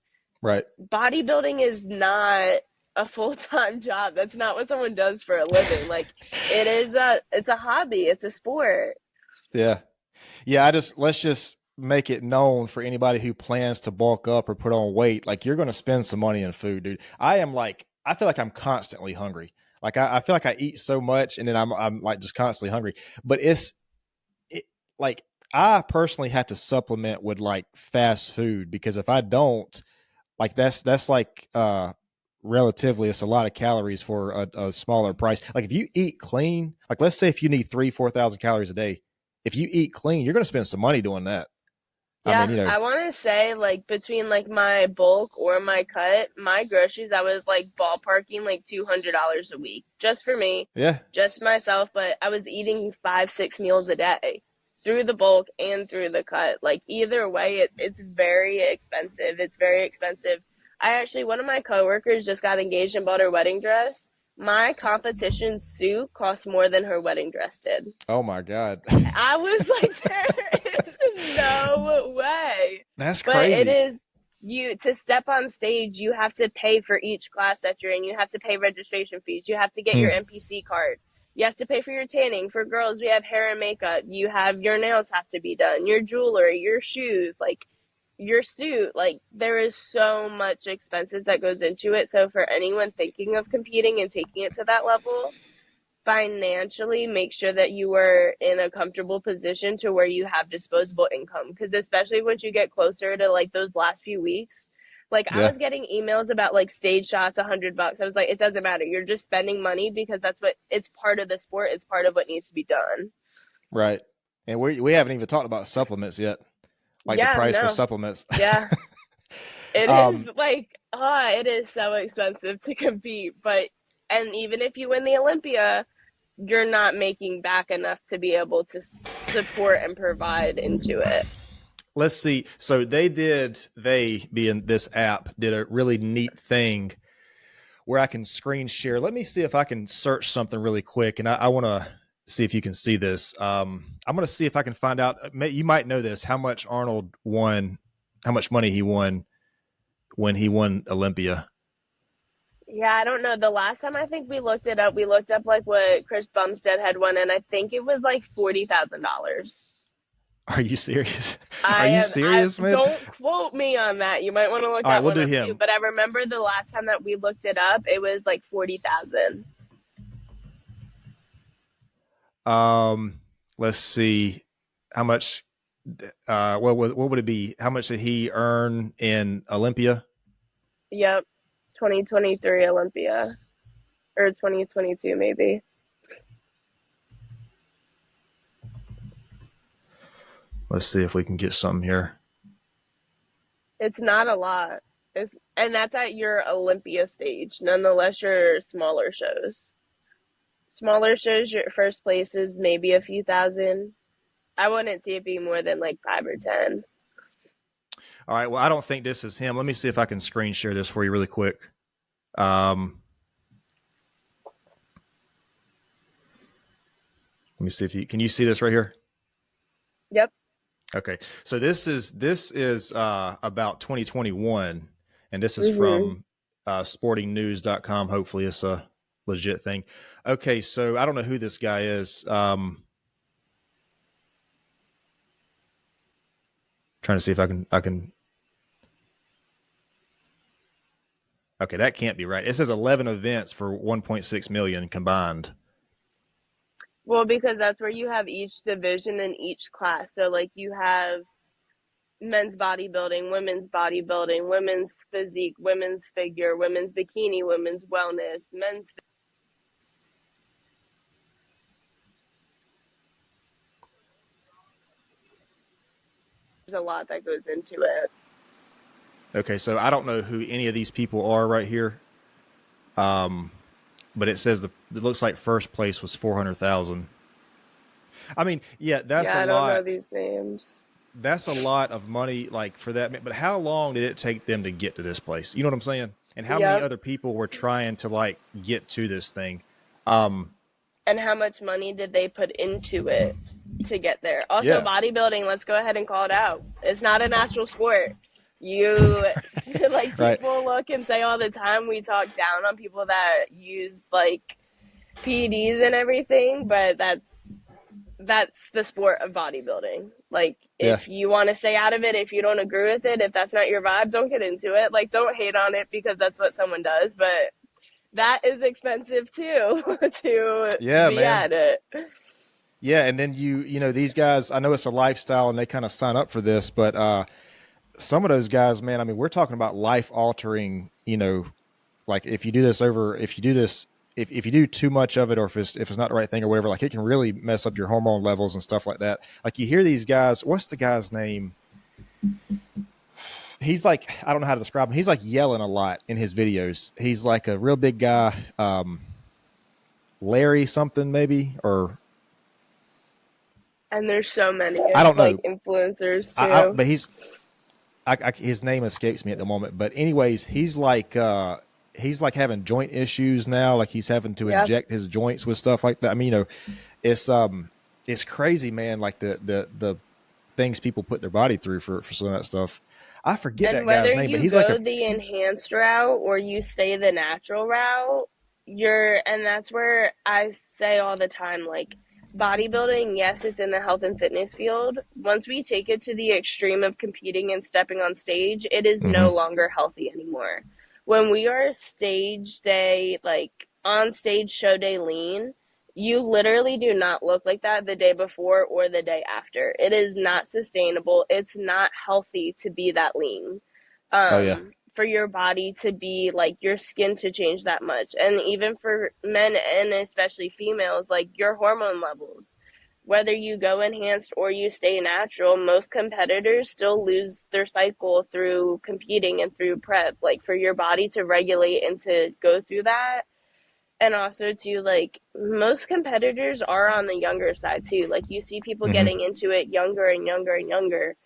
Speaker 2: Right.
Speaker 3: Bodybuilding is not a full-time job. That's not what someone does for a living. Like it's a hobby, it's a sport.
Speaker 2: Yeah. Yeah. Let's just make it known for anybody who plans to bulk up or put on weight. Like you're going to spend some money in food, dude. I feel like I'm constantly hungry. Like I feel like I eat so much and then I'm like just constantly hungry, but it, like I personally have to supplement with like fast food because if I don't, like that's like relatively it's a lot of calories for a smaller price. Like if you eat clean, like let's say if you need 3,000 4,000 calories a day, if you eat clean, you're going to spend some money doing that. I mean,
Speaker 3: Yeah,
Speaker 2: you know,
Speaker 3: I want to say like between like my bulk or my cut, my groceries, I was like ballparking like $200 a week just for me,
Speaker 2: yeah,
Speaker 3: just myself. But I was eating 5, 6 meals a day through the bulk and through the cut. Like either way, it's very expensive. It's very expensive. I actually, one of my coworkers just got engaged and bought her wedding dress. My competition suit cost more than her wedding dress did.
Speaker 2: oh my god,
Speaker 3: I was like, there is no way.
Speaker 2: that's
Speaker 3: But it
Speaker 2: crazy.
Speaker 3: is you to step on stage, you have to pay for each class that you're in. You have to pay registration fees. You have to get your
Speaker 2: Hmm.
Speaker 3: NPC card. You have to pay for your tanning. For girls, we have hair and makeup. You have your nails have to be done, your jewelry, your shoes, like your suit. Like there is so much expenses that goes into it. So for anyone thinking of competing and taking it to that level, financially make sure that you are in a comfortable position to where you have disposable income, because especially once you get closer to like those last few weeks, like I
Speaker 2: Yeah,
Speaker 3: was getting emails about like stage shots $100. I was like, it doesn't matter, you're just spending money because that's what it's part of the sport, it's part of what needs to be done.
Speaker 2: right. And we haven't even talked about supplements yet, like the
Speaker 3: Yeah,
Speaker 2: price for
Speaker 3: no,
Speaker 2: supplements.
Speaker 3: yeah, it is
Speaker 2: um,
Speaker 3: like it is so expensive to compete, but and even if you win the Olympia, you're not making back enough to be able to support and provide into it.
Speaker 2: let's see. So they being this app did a really neat thing where I can screen share. Let me see if I can search something really quick, and I want to see if you can see this. I'm going to see if I can find out. You might know this. How much Arnold won? How much money he won when he won Olympia?
Speaker 3: Yeah, I don't know. The last time I think we looked it up, we looked up like what Chris Bumstead had won, and I think it was like $40,000.
Speaker 2: Are you serious? Are
Speaker 3: I
Speaker 2: you
Speaker 3: am. I
Speaker 2: serious, man?
Speaker 3: don't quote me on that. You might want to look
Speaker 2: All right,
Speaker 3: that
Speaker 2: we'll
Speaker 3: one
Speaker 2: do
Speaker 3: up too.
Speaker 2: him.
Speaker 3: But I remember the last time that we looked it up, it was like 40,000.
Speaker 2: Um, let's see how much. What would it be? How much did he earn in Olympia?
Speaker 3: Yep, 2023 Olympia or 2022 maybe.
Speaker 2: Let's see if we can get something here.
Speaker 3: It's not a lot. And that's at your Olympia stage. Nonetheless, your smaller shows. Smaller shows, your first place is maybe a few thousand. I wouldn't see it being more than like 5 or 10.
Speaker 2: All right. Well, I don't think this is him. Let me see if I can screen share this for you really quick. Um, Let me see if can you see this right here?
Speaker 3: Yep.
Speaker 2: Okay. So this is about 2021, and this is
Speaker 3: Mm-hmm.
Speaker 2: from sportingnews.com. Hopefully it's a legit thing. Okay, so I don't know who this guy is. Trying to see if I can. Okay, that can't be right. It says 11 events for 1.6 million combined.
Speaker 3: Well, because that's where you have each division in each class. So, like, you have men's bodybuilding, women's physique, women's figure, women's bikini, women's wellness, men's. There's a lot that goes into it.
Speaker 2: Okay, so I don't know who any of these people are right here. But it says it looks like first place was 400,000. I mean, yeah, that's a
Speaker 3: Yeah, I don't know
Speaker 2: lot.
Speaker 3: these names.
Speaker 2: That's a lot of money, like for that. But how long did it take them to get to this place? You know what I'm saying? And how many
Speaker 3: Yep.
Speaker 2: other people were trying to like get to this thing?
Speaker 3: And how much money did they put into it to get there? Also,
Speaker 2: Yeah,
Speaker 3: bodybuilding, let's go ahead and call it out. It's not a natural sport. You like
Speaker 2: right.
Speaker 3: people look and say all the time we talk down on people that use like PEDs and everything, but that's the sport of bodybuilding. Like
Speaker 2: Yeah,
Speaker 3: if you want to stay out of it, if you don't agree with it, if that's not your vibe, don't get into it. Like don't hate on it because that's what someone does, but that is expensive too to
Speaker 2: yeah,
Speaker 3: be
Speaker 2: man.
Speaker 3: at it.
Speaker 2: Yeah, and then you know these guys. I know it's a lifestyle, and they kind of sign up for this, but some of those guys, man. I mean, we're talking about life altering. You know, like if you do this if you do too much of it, or if it's not the right thing or whatever, like it can really mess up your hormone levels and stuff like that. Like you hear these guys, what's the guy's name? He's like, I don't know how to describe him. He's like yelling a lot in his videos. He's like a real big guy, Larry something maybe, or
Speaker 3: And there's so many
Speaker 2: I don't
Speaker 3: like
Speaker 2: know.
Speaker 3: influencers too.
Speaker 2: But his name escapes me at the moment. But anyways, he's like having joint issues now. Like he's having to
Speaker 3: Yep.
Speaker 2: inject his joints with stuff like that. I mean, you know, it's it's crazy, man. Like the things people put their body through for some of that stuff. I forget
Speaker 3: And
Speaker 2: that guy's
Speaker 3: whether
Speaker 2: name, but
Speaker 3: you
Speaker 2: he's like
Speaker 3: go
Speaker 2: a
Speaker 3: the enhanced route or you stay the natural route, and that's where I say all the time, like, bodybuilding, yes, it's in the health and fitness field. Once we take it to the extreme of competing and stepping on stage, it is
Speaker 2: mm-hmm.
Speaker 3: no longer healthy anymore. When we are stage day, like on stage show day lean, you literally do not look like that the day before or the day after. It is not sustainable. It's not healthy to be that lean.
Speaker 2: Oh yeah,
Speaker 3: For your body to be like your skin to change that much. And even for men and especially females, like your hormone levels. Whether you go enhanced or you stay natural, most competitors still lose their cycle through competing and through prep. Like for your body to regulate and to go through that, and also to like most competitors are on the younger side too. Like you see people
Speaker 2: mm-hmm.
Speaker 3: getting into it younger and younger and younger.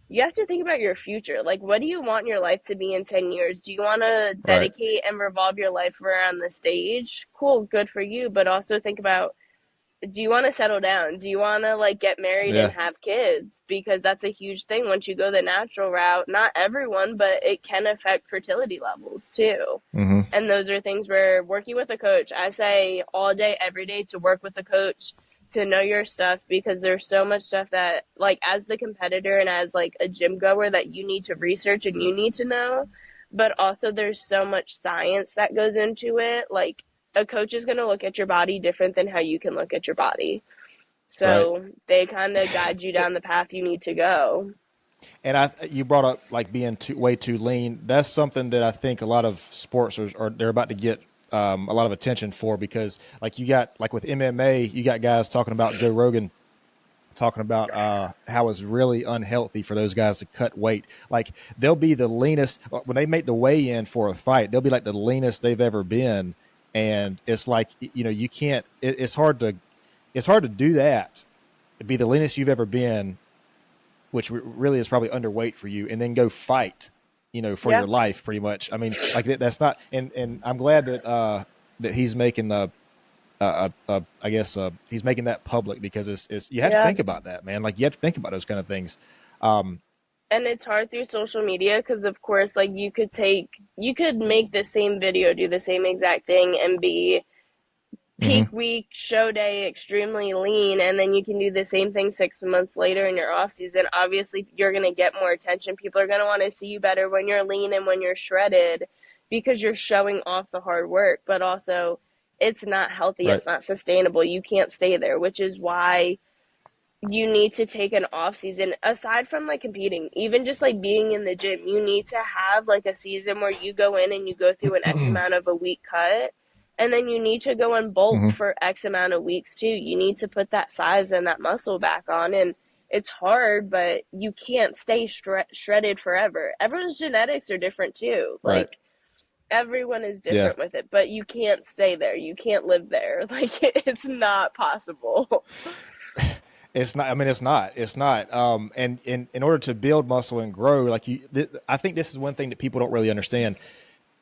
Speaker 3: You have to think about your future. Like what do you want your life to be in 10 years? Do you want to
Speaker 2: Right,
Speaker 3: dedicate and revolve your life around the stage? Cool, good for you, but also think about, do you want to settle down? Do you want to like get married and
Speaker 2: yeah,
Speaker 3: have kids? Because that's a huge thing once you go the natural route. Not everyone, but it can affect fertility levels too.
Speaker 2: mm-hmm.
Speaker 3: And those are things where working with a coach, I say all day, every day to work with a coach to know your stuff, because there's so much stuff that like as the competitor and as like a gym goer that you need to research and you need to know. But also there's so much science that goes into it. Like a coach is going to look at your body different than how you can look at your body.
Speaker 2: Right.
Speaker 3: So they kind of guide you down the path you need to go.
Speaker 2: And you brought up like being way too lean. That's something that I think a lot of sports are they're about to get a lot of attention for, because like you got like with MMA, you got guys talking about Joe Rogan talking about how it's really unhealthy for those guys to cut weight. Like they'll be the leanest when they make the weigh in for a fight. They'll be like the leanest they've ever been, and it's like you know you can't. It's hard to do that. To be the leanest you've ever been, which really is probably underweight for you, and then go fight, you know, for
Speaker 3: Yeah.
Speaker 2: your life pretty much. I mean, like that's not, and I'm glad that, that he's making I guess he's making that public because it's you have to
Speaker 3: Yeah.
Speaker 2: think about that, man. Like you have to think about those kind of things.
Speaker 3: And it's hard through social media because, of course, like you could make the same video, do the same exact thing, and be
Speaker 2: Mhm.
Speaker 3: peak week, show day, extremely lean, and then you can do the same thing 6 months later in your off season. Obviously, you're going to get more attention. People are going to want to see you better when you're lean and when you're shredded because you're showing off the hard work, but also it's not healthy,
Speaker 2: Right.
Speaker 3: it's not sustainable. You can't stay there, which is why you need to take an off season aside from like competing, even just like being in the gym. You need to have like a season where you go in and you go through an X amount of a week cut, and then you need to go and bulk
Speaker 2: Hmm.
Speaker 3: for X amount of weeks too. You need to put that size and that muscle back on, and it's hard, but you can't stay shredded forever. Everyone's genetics are different too.
Speaker 2: Right.
Speaker 3: Like everyone is
Speaker 2: Yeah.
Speaker 3: different with it, but you can't stay there. You can't live there. Like it's not possible.
Speaker 2: It's not. I mean, it's not. It's not. And in order to build muscle and grow, like I think this is one thing that people don't really understand.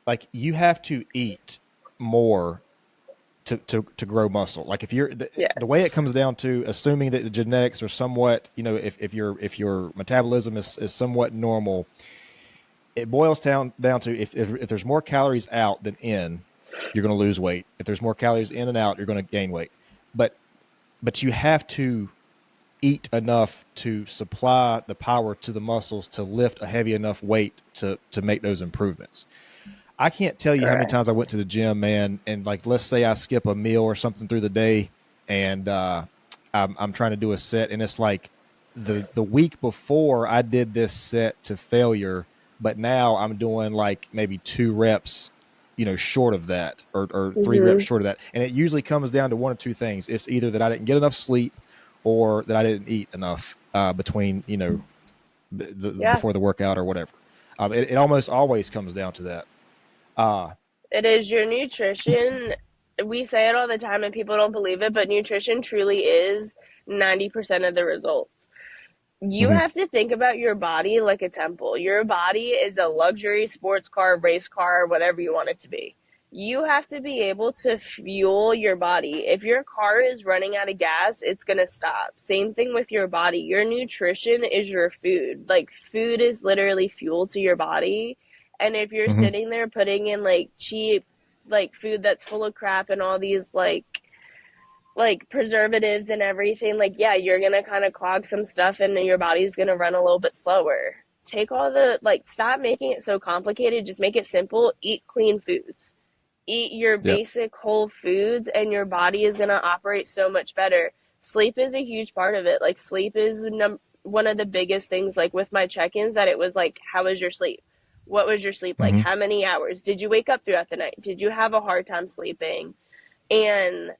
Speaker 2: Like you have to eat more to grow muscle. Like if you're the way it
Speaker 3: Yes.
Speaker 2: comes down to assuming that the genetics are somewhat, if your metabolism is somewhat normal, it boils down to if there's more calories out than in, you're going to lose weight. If there's more calories in and out, you're going to gain weight. But you have to eat enough to supply the power to the muscles to lift a heavy enough weight to make those improvements. I can't tell you how many times I
Speaker 3: Correct.
Speaker 2: went to the gym, man, and like let's say I skip a meal or something through the day, and I'm trying to do a set, and it's like the week before I did this set to failure, but now I'm doing like maybe 2 reps, short of that, or 3 reps
Speaker 3: Hmm.
Speaker 2: short of that, and it usually comes down to one of two things. It's either that I didn't get enough sleep, or that I didn't eat enough between
Speaker 3: Yeah,
Speaker 2: before the workout or whatever. It almost always comes down to that. Uh,
Speaker 3: it is your nutrition. We say it all the time and people don't believe it, but nutrition truly is 90% of the results. You
Speaker 2: mhm.
Speaker 3: have to think about your body like a temple. Your body is a luxury sports car, race car, whatever you want it to be. You have to be able to fuel your body. If your car is running out of gas, it's going to stop. Same thing with your body. Your nutrition is your food. Like, food is literally fuel to your body. And if you're
Speaker 2: Mhm.
Speaker 3: sitting there putting in like cheap, like food that's full of crap and all these like preservatives and everything, like yeah, you're gonna kind of clog some stuff and your body's gonna run a little bit slower. Take all the like stop making it so complicated, just make it simple. Eat clean foods. Eat your
Speaker 2: Yep.
Speaker 3: basic whole foods and your body is gonna operate so much better. Sleep is a huge part of it. Like sleep is one of the biggest things like with my check-ins that it was like how was your sleep? What was your sleep like?
Speaker 2: Mhm.
Speaker 3: How many hours? Did you wake up throughout the night? Did you have a hard time sleeping? And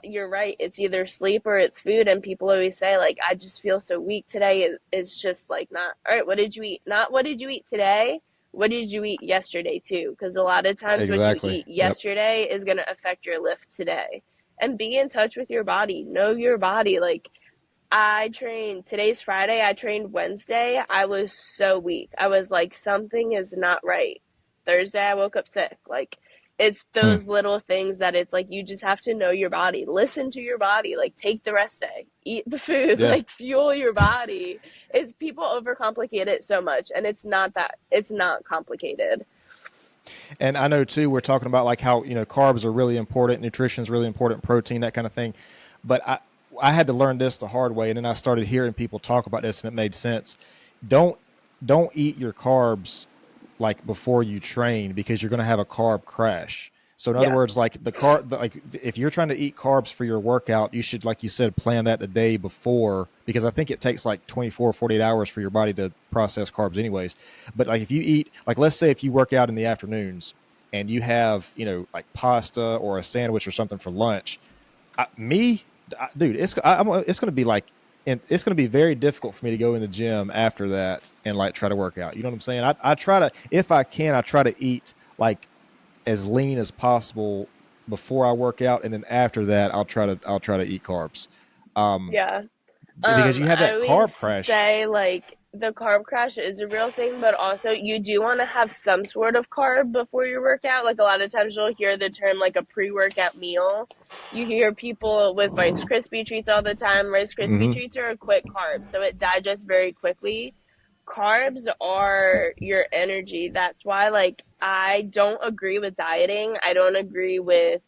Speaker 3: you're right. It's either sleep or it's food. And people always say, like, I just feel so weak today. It's just like, not, all right, what did you eat? Not what did you eat today? What did you eat yesterday, too? Because a lot of times what you
Speaker 2: Exactly.
Speaker 3: eat
Speaker 2: Yep.
Speaker 3: yesterday is going to affect your lift today. And be in touch with your body. Know your body. Like, I trained, today's Friday. I trained Wednesday. I was so weak. I was like, something is not right. Thursday, I woke up sick. Like, it's
Speaker 2: Hmm.
Speaker 3: those little things that it's like you just have to know your body. Listen to your body. Like, take the rest day. Eat the food.
Speaker 2: Yeah.
Speaker 3: Like, fuel your body. It's people overcomplicate it so much, and it's not complicated.
Speaker 2: And I know too, we're talking about like how, carbs are really important, nutrition is really important, protein, that kind of thing. But I had to learn this the hard way. And then I started hearing people talk about this and it made sense. Don't, don't eat your carbs like before you train because you're going to have a carb crash. So in other
Speaker 3: Yeah.
Speaker 2: words, like like if you're trying to eat carbs for your workout, you should, like you said, plan that the day before, because I think it takes like 24, 48 hours for your body to process carbs anyways. But like if you eat, like let's say if you work out in the afternoons and you have, like pasta or a sandwich or something for lunch, dude, it's going to be like, and it's going to be very difficult for me to go in the gym after that and like try to work out. You know what I'm saying? I try to, if I can, I try to eat like as lean as possible before I work out, and then after that, I'll try to eat carbs, um,
Speaker 3: Yeah.
Speaker 2: because you have
Speaker 3: I
Speaker 2: that
Speaker 3: always
Speaker 2: carb crash.
Speaker 3: say like the carb crash is a real thing, but also you do want to have some sort of carb before your workout. Like a lot of times you'll hear the term like a pre-workout meal. You hear people with Rice Krispie treats all the time. Rice Krispie
Speaker 2: Mm-hmm.
Speaker 3: treats are a quick carb, so it digests very quickly. Carbs are your energy. That's why like I don't agree with dieting. I don't agree with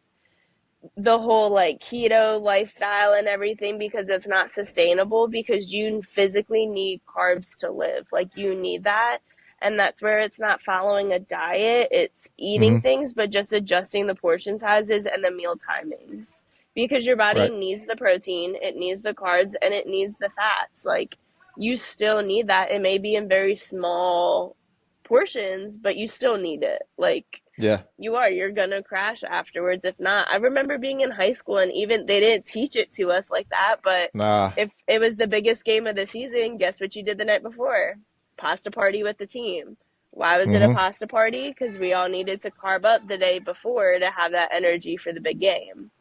Speaker 3: the whole like keto lifestyle and everything because it's not sustainable because you physically need carbs to live. Like you need that. And that's where it's not following a diet, it's eating
Speaker 2: Mm-hmm.
Speaker 3: things, but just adjusting the portion sizes and the meal timings. Because your body
Speaker 2: Right.
Speaker 3: needs the protein, it needs the carbs, and it needs the fats. Like you still need that. It may be in very small portions, but you still need it. Like
Speaker 2: Yeah.
Speaker 3: you're gonna crash afterwards if not. I remember being in high school and even they didn't teach it to us like that, but
Speaker 2: Nah.
Speaker 3: if it was the biggest game of the season, guess what you did the night before? Pasta party with the team. Why was it a
Speaker 2: Mm-hmm.
Speaker 3: pasta party? Because we all needed to carb up the day before to have that energy for the big game.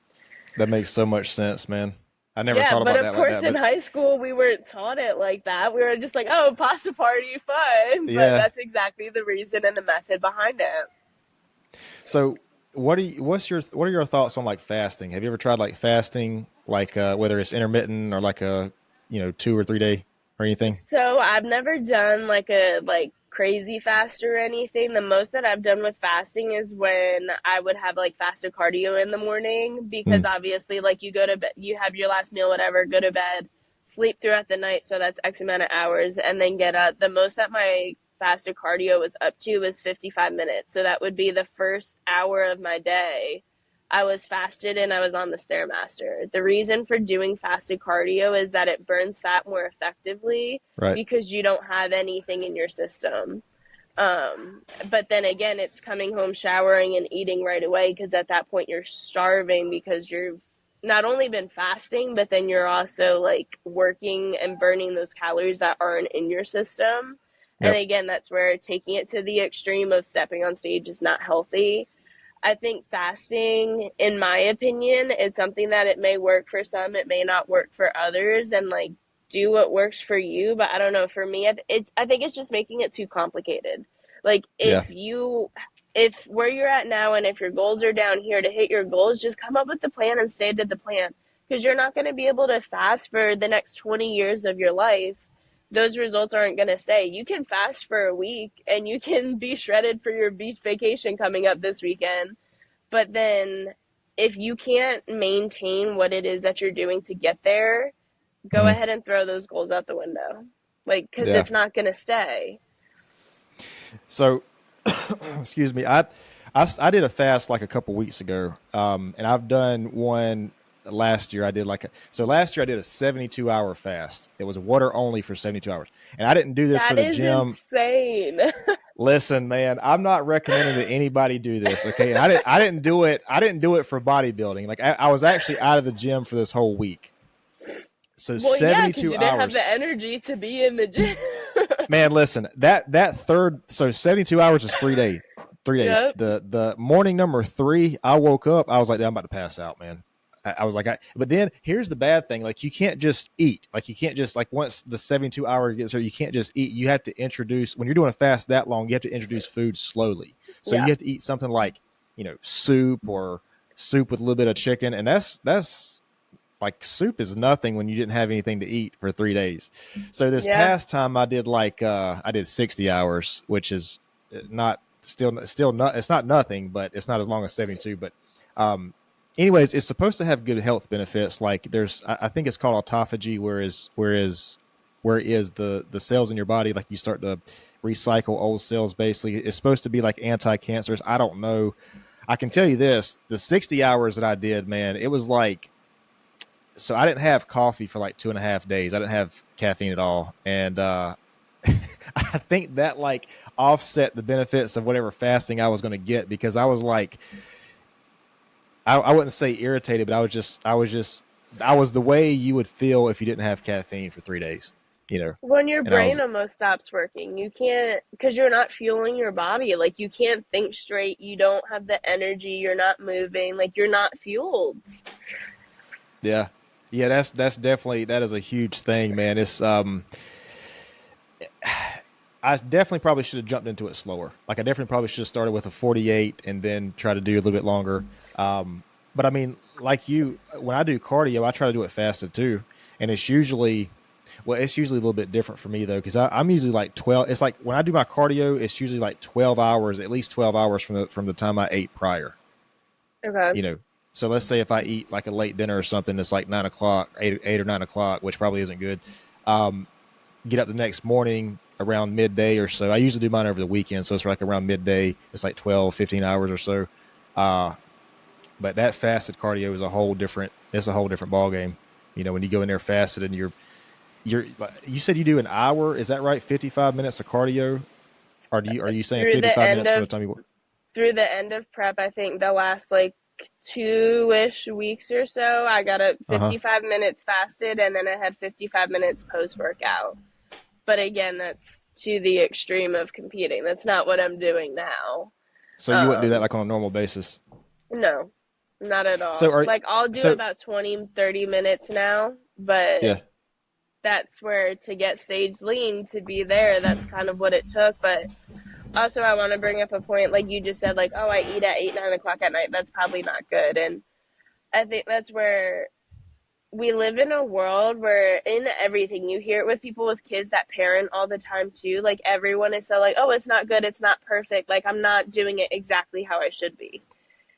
Speaker 2: That makes so much sense, man. I never
Speaker 3: Yeah,
Speaker 2: thought
Speaker 3: but
Speaker 2: about
Speaker 3: of
Speaker 2: that like
Speaker 3: course
Speaker 2: that,
Speaker 3: in
Speaker 2: but
Speaker 3: high school we weren't taught it like that. We were just like, oh, pasta party, fun. But
Speaker 2: yeah.
Speaker 3: that's exactly the reason and the method behind it.
Speaker 2: So what are your thoughts on like fasting? Have you ever tried like fasting, like whether it's intermittent or like a 2 or 3 day or anything?
Speaker 3: So I've never done like a like crazy fast or anything. The most that I've done with fasting is when I would have like fasted cardio in the morning because
Speaker 2: Mm.
Speaker 3: obviously like you go to bed, you have your last meal, whatever, go to bed, sleep throughout the night, so that's X amount of hours, and then get up. The most that my fasted cardio was up to was 55 minutes. So that would be the first hour of my day I was fasted and I was on the Stairmaster. The reason for doing fasted cardio is that it burns fat more effectively
Speaker 2: Right.
Speaker 3: because you don't have anything in your system. But then again, it's coming home, showering, and eating right away because at that point you're starving because you've not only been fasting, but then you're also like working and burning those calories that aren't in your system. And
Speaker 2: Yep.
Speaker 3: again, that's where taking it to the extreme of stepping on stage is not healthy. I think fasting, in my opinion, it's something that it may work for some, it may not work for others, and like do what works for you. But I don't know. For me, I think it's just making it too complicated. Like
Speaker 2: Yeah.
Speaker 3: if where you're at now, and if your goals are down here to hit your goals, just come up with the plan and stay to the plan because you're not going to be able to fast for the next 20 years of your life. Those results aren't going to stay. You can fast for a week and you can be shredded for your beach vacation coming up this weekend. But then if you can't maintain what it is that you're doing to get there, go
Speaker 2: Hmm.
Speaker 3: ahead and throw those goals out the window. Like, because
Speaker 2: Yeah.
Speaker 3: it's not going to stay.
Speaker 2: So, excuse me. I did a fast like a couple weeks ago, and I've done one last year. I did so last year I did a 72-hour fast. It was water only for 72 hours, and I didn't do this for
Speaker 3: That
Speaker 2: the
Speaker 3: is
Speaker 2: gym.
Speaker 3: insane.
Speaker 2: Listen, man, I'm not recommending that anybody do this. Okay, and I didn't do it. I didn't do it for bodybuilding. Like I was actually out of the gym for this whole week. So
Speaker 3: Well, yeah, because
Speaker 2: 72
Speaker 3: you didn't have
Speaker 2: hours.
Speaker 3: the energy to be in the gym.
Speaker 2: Man, listen, that third, so 72 hours is 3 days. 3 days.
Speaker 3: Yep.
Speaker 2: The morning number three, I woke up, I was like, I'm about to pass out, man. I was like, but then here's the bad thing. Like, you can't just eat. Like, you can't just, like, once the 72-hour gets there, you can't just eat. You have to introduce, when you're doing a fast that long, you have to introduce food slowly. So
Speaker 3: Yeah.
Speaker 2: you have to eat something like, soup or soup with a little bit of chicken. And that's like soup is nothing when you didn't have anything to eat for 3 days. So this
Speaker 3: Yeah.
Speaker 2: past time I did I did 60 hours, which is not still not, it's not nothing, but it's not as long as 72. But anyways, it's supposed to have good health benefits. Like I think it's called autophagy, where is the cells in your body, like you start to recycle old cells. Basically, it's supposed to be like anti-cancerous. I don't know. I can tell you this: the 60 hours that I did, man, it was like, so I didn't have coffee for like 2.5 days. I didn't have caffeine at all. And I think that like offset the benefits of whatever fasting I was going to get, because I was like, I wouldn't say irritated, but I was the way you would feel if you didn't have caffeine for 3 days,
Speaker 3: When your
Speaker 2: and I
Speaker 3: brain
Speaker 2: was,
Speaker 3: almost stops working, you can't, because you're not fueling your body. Like, you can't think straight. You don't have the energy. You're not moving. Like, you're not fueled.
Speaker 2: yeah, that's definitely, that is a huge thing, man. It's, I definitely probably should have jumped into it slower. Like I definitely probably should have started with a 48 and then try to do a little bit longer. But I mean, like you, when I do cardio, I try to do it fasted too, and it's usually a little bit different for me though, because I'm usually like 12. It's like when I do my cardio, it's usually like 12 hours, at least 12 hours from the time I ate prior.
Speaker 3: Okay.
Speaker 2: You know, so let's say if I eat like a late dinner or something, it's like 9 o'clock, 8 or 9 o'clock, which probably isn't good. Um, get up the next morning around midday or so. I usually do mine over the weekend, so it's like around midday. It's like 12, 15 hours or so. Uh, but that fasted cardio is a whole different. It's a whole different ball game. You know, when you go in there fasted and you said you do an hour. Is that right? 55 minutes of cardio, or are you saying
Speaker 3: Through the
Speaker 2: 55 minutes
Speaker 3: end
Speaker 2: from the
Speaker 3: of
Speaker 2: time you?
Speaker 3: through the end of prep, I think the last like 2-ish weeks or so, I got up
Speaker 2: Uh huh.
Speaker 3: 55 minutes fasted, and then I had 55 minutes post workout. But again, that's to the extreme of competing. That's not what I'm doing now.
Speaker 2: So you wouldn't do that
Speaker 3: Um,
Speaker 2: like on a normal basis.
Speaker 3: no, not at
Speaker 2: So
Speaker 3: all.
Speaker 2: are
Speaker 3: Like I'll do
Speaker 2: so
Speaker 3: about 20, 30 minutes now, but
Speaker 2: yeah.
Speaker 3: that's where to get stage lean to be there, that's kind of what it took. But also I want to bring up a point like you just said, like, oh, I eat at 8, 9 o'clock at night. That's probably not good. And I think that's where we live in a world where in everything you hear it with people with kids that parent all the time too. Like everyone is so like, oh, it's not good, it's not perfect, like I'm not doing it exactly how I should be.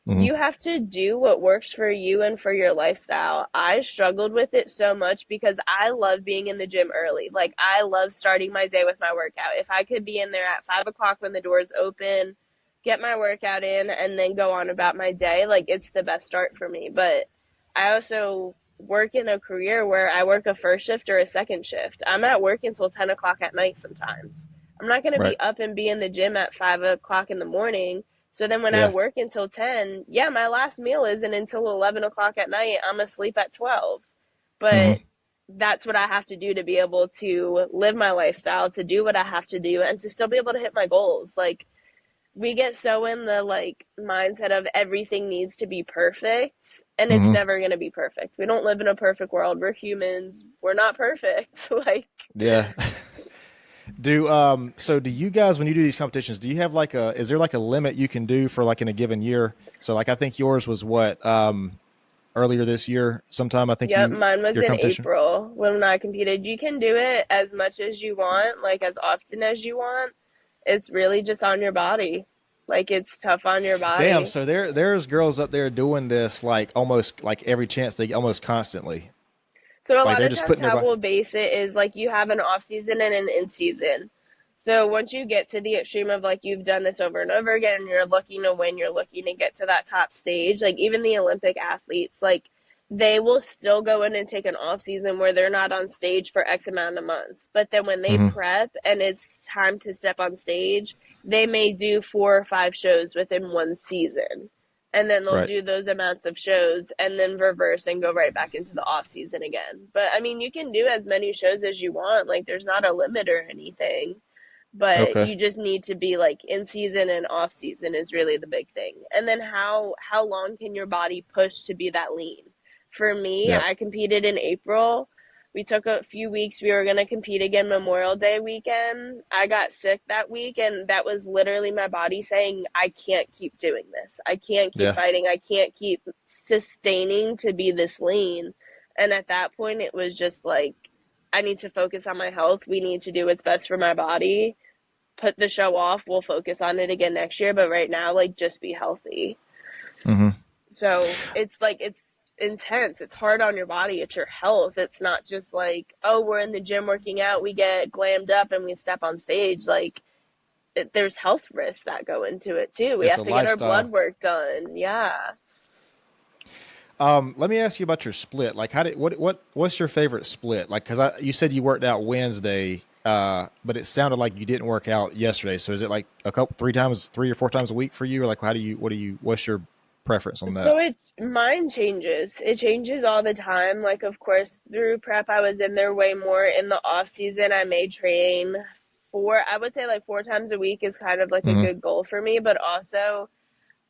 Speaker 2: Mm-hmm.
Speaker 3: You have to do what works for you and for your lifestyle. I struggled with it so much because I love being in the gym early. Like I love starting my day with my workout. If I could be in there at 5 o'clock when the doors open, get my workout in, and then go on about my day, like it's the best start for me. But I also work in a career where I work a first shift or a second shift. I'm at work until 10 o'clock at night sometimes. I'm not going to
Speaker 2: Right.
Speaker 3: be up and be in the gym at 5 o'clock in the morning. So then when I
Speaker 2: Yeah.
Speaker 3: work until 10, yeah, my last meal isn't until 11 o'clock at night. I'm asleep at 12. But
Speaker 2: Mm-hmm.
Speaker 3: that's what I have to do to be able to live my lifestyle, to do what I have to do, and to still be able to hit my goals. Like, we get so in the like mindset of everything needs to be perfect, and it's
Speaker 2: Mm-hmm.
Speaker 3: never going to be perfect. We don't live in a perfect world. We're humans. We're not perfect. Like,
Speaker 2: Yeah. Do so do you guys, when you do these competitions, do you have like a, is there like a limit you can do for like in a given year? So like I think yours was what, earlier this year sometime, I think
Speaker 3: yep,
Speaker 2: you,
Speaker 3: mine was
Speaker 2: your
Speaker 3: in
Speaker 2: competition.
Speaker 3: April when I competed. You can do it as much as you want, like as often as you want. It's really just on your body. Like it's tough on your
Speaker 2: Damn,
Speaker 3: body.
Speaker 2: so there's girls up there doing this like almost like every chance they, almost constantly.
Speaker 3: So a
Speaker 2: Like
Speaker 3: lot
Speaker 2: they're
Speaker 3: of
Speaker 2: just
Speaker 3: times
Speaker 2: putting their
Speaker 3: how
Speaker 2: body.
Speaker 3: we'll base it is like you have an off season and an in season. So once you get to the extreme of like you've done this over and over again and you're looking to win, you're looking to get to that top stage, like even the Olympic athletes, like they will still go in and take an off season where they're not on stage for X amount of months. But then when they
Speaker 2: Mm-hmm.
Speaker 3: prep and it's time to step on stage, they may do 4 or 5 shows within one season. And then they'll
Speaker 2: Right.
Speaker 3: do those amounts of shows and then reverse and go right back into the off season again. But I mean, you can do as many shows as you want. Like there's not a limit or anything. But
Speaker 2: Okay.
Speaker 3: you just need to be like in season and off season is really the big thing. And then how long can your body push to be that lean? For me,
Speaker 2: Yep.
Speaker 3: I competed in April. We took a few weeks. We were going to compete again Memorial Day weekend. I got sick that week, and that was literally my body saying, I can't keep doing this. I can't keep
Speaker 2: Yeah.
Speaker 3: fighting. I can't keep sustaining to be this lean. And at that point, it was just like, I need to focus on my health. We need to do what's best for my body. Put the show off. We'll focus on it again next year. But right now, like, just be healthy.
Speaker 2: Mm-hmm.
Speaker 3: So it's like it's intense. It's hard on your body. It's your health. It's not just like, oh, we're in the gym working out, we get glammed up and we step on stage. Like there's health risks that go into it too. We
Speaker 2: It's
Speaker 3: have
Speaker 2: a
Speaker 3: to get our blood
Speaker 2: lifestyle.
Speaker 3: work done. Yeah.
Speaker 2: Let me ask you about your split. Like, how did what's your favorite split? Like, because you said you worked out Wednesday, but it sounded like you didn't work out yesterday. So is it like a couple, 3 or 4 times a week for you, or like how do you, what's your preference on that?
Speaker 3: So it mine changes. It changes all the time. Like of course through prep I was in there way more. In the off season I may train I would say like 4 times a week is kind of like a
Speaker 2: Mm-hmm.
Speaker 3: good goal for me, but also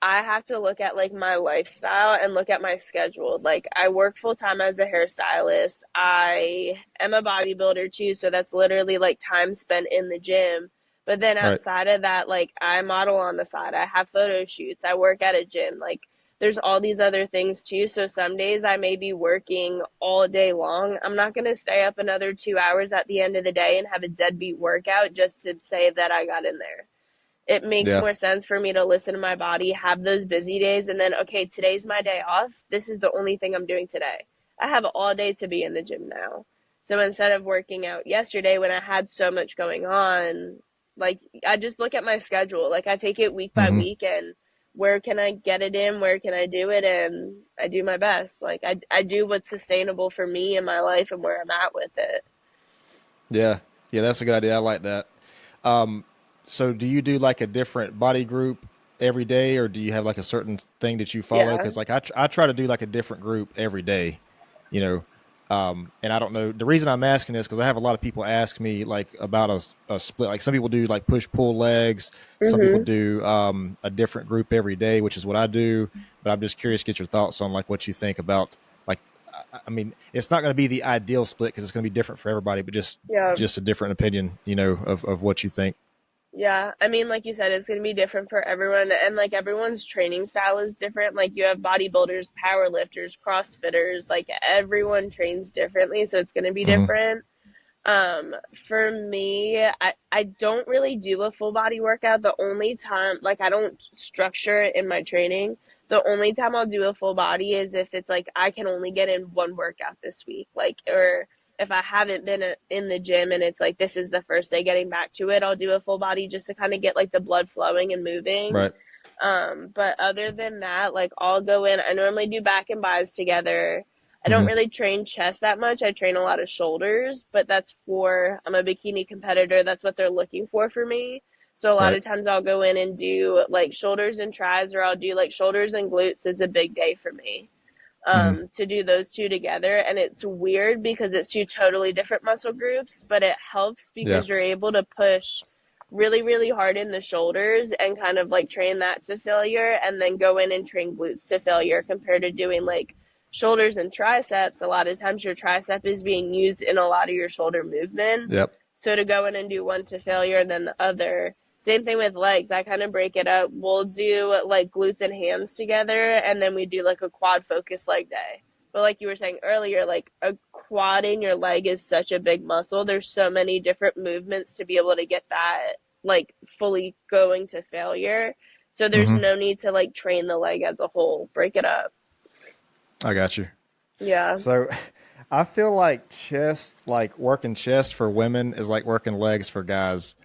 Speaker 3: I have to look at like my lifestyle and look at my schedule. Like I work full time as a hairstylist. I am a bodybuilder too, so that's literally like time spent in the gym. But then
Speaker 2: Right.
Speaker 3: outside of that, like I model on the side, I have photo shoots, I work at a gym. Like there's all these other things too. So some days I may be working all day long. I'm not going to stay up another 2 hours at the end of the day and have a deadbeat workout just to say that I got in there. It makes
Speaker 2: Yeah.
Speaker 3: more sense for me to listen to my body, have those busy days, and then, okay, today's my day off. This is the only thing I'm doing today. I have all day to be in the gym now. So instead of working out yesterday when I had so much going on, like I just look at my schedule. Like I take it week by
Speaker 2: Hmm.
Speaker 3: week and where can I get it in? Where can I do it? And I do my best. Like I do what's sustainable for me in my life and where I'm at with it.
Speaker 2: Yeah. Yeah, that's a good idea. I like that. Um, so do you do like a different body group every day, or do you have like a certain thing that you follow?
Speaker 3: Yeah.
Speaker 2: Because like I try to do like a different group every day, you know. And I don't know the reason I'm asking this because I have a lot of people ask me like about a split. Like some people do like push pull legs, some people
Speaker 3: Mhm.
Speaker 2: do a different group every day, which is what I do. But I'm just curious to get your thoughts on like what you think about like. I mean, it's not going to be the ideal split because it's going to be different for everybody, but
Speaker 3: Yeah.
Speaker 2: just a different opinion, you know, of what you think.
Speaker 3: Yeah, I mean, like you said, it's going to be different for everyone, and like everyone's training style is different. Like you have bodybuilders, power lifters, CrossFitters, like everyone trains differently, so it's going to be
Speaker 2: Hmm.
Speaker 3: different. For me, I don't really do a full body workout. The only time, like, I don't structure it in my training. The only time I'll do a full body is if it's like I can only get in one workout this week, like, or if I haven't been in the gym and it's like this is the first day getting back to it, I'll do a full body just to kind of get like the blood flowing and moving.
Speaker 2: Right.
Speaker 3: But other than that, like I'll go in. I normally do back and buys together. I don't
Speaker 2: Hmm.
Speaker 3: really train chest that much. I train a lot of shoulders, but that's for, I'm a bikini competitor. That's what they're looking for me. So a lot
Speaker 2: Right.
Speaker 3: of times I'll go in and do like shoulders and tries, or I'll do like shoulders and glutes. It's a big day for me
Speaker 2: Hmm.
Speaker 3: to do those two together. And it's weird because it's two totally different muscle groups, but it helps
Speaker 2: Yeah.
Speaker 3: because you're able to push really, really hard in the shoulders and kind of like train that to failure and then go in and train glutes to failure compared to doing like shoulders and triceps. A lot of times your tricep is being used in a lot of your shoulder movement.
Speaker 2: Yep.
Speaker 3: So to go in and do one to failure and then the other, same thing with legs. I kind of break it up. We'll do like glutes and hams together, and then we do like a quad focused leg day. But like you were saying earlier, like a quad in your leg is such a big muscle. There's so many different movements to be able to get that like fully going to failure. So there's
Speaker 2: Hmm.
Speaker 3: no need to like train the leg as a whole. Break it up.
Speaker 2: I got you.
Speaker 3: Yeah.
Speaker 2: So I feel like chest, like working chest for women is like working legs for guys.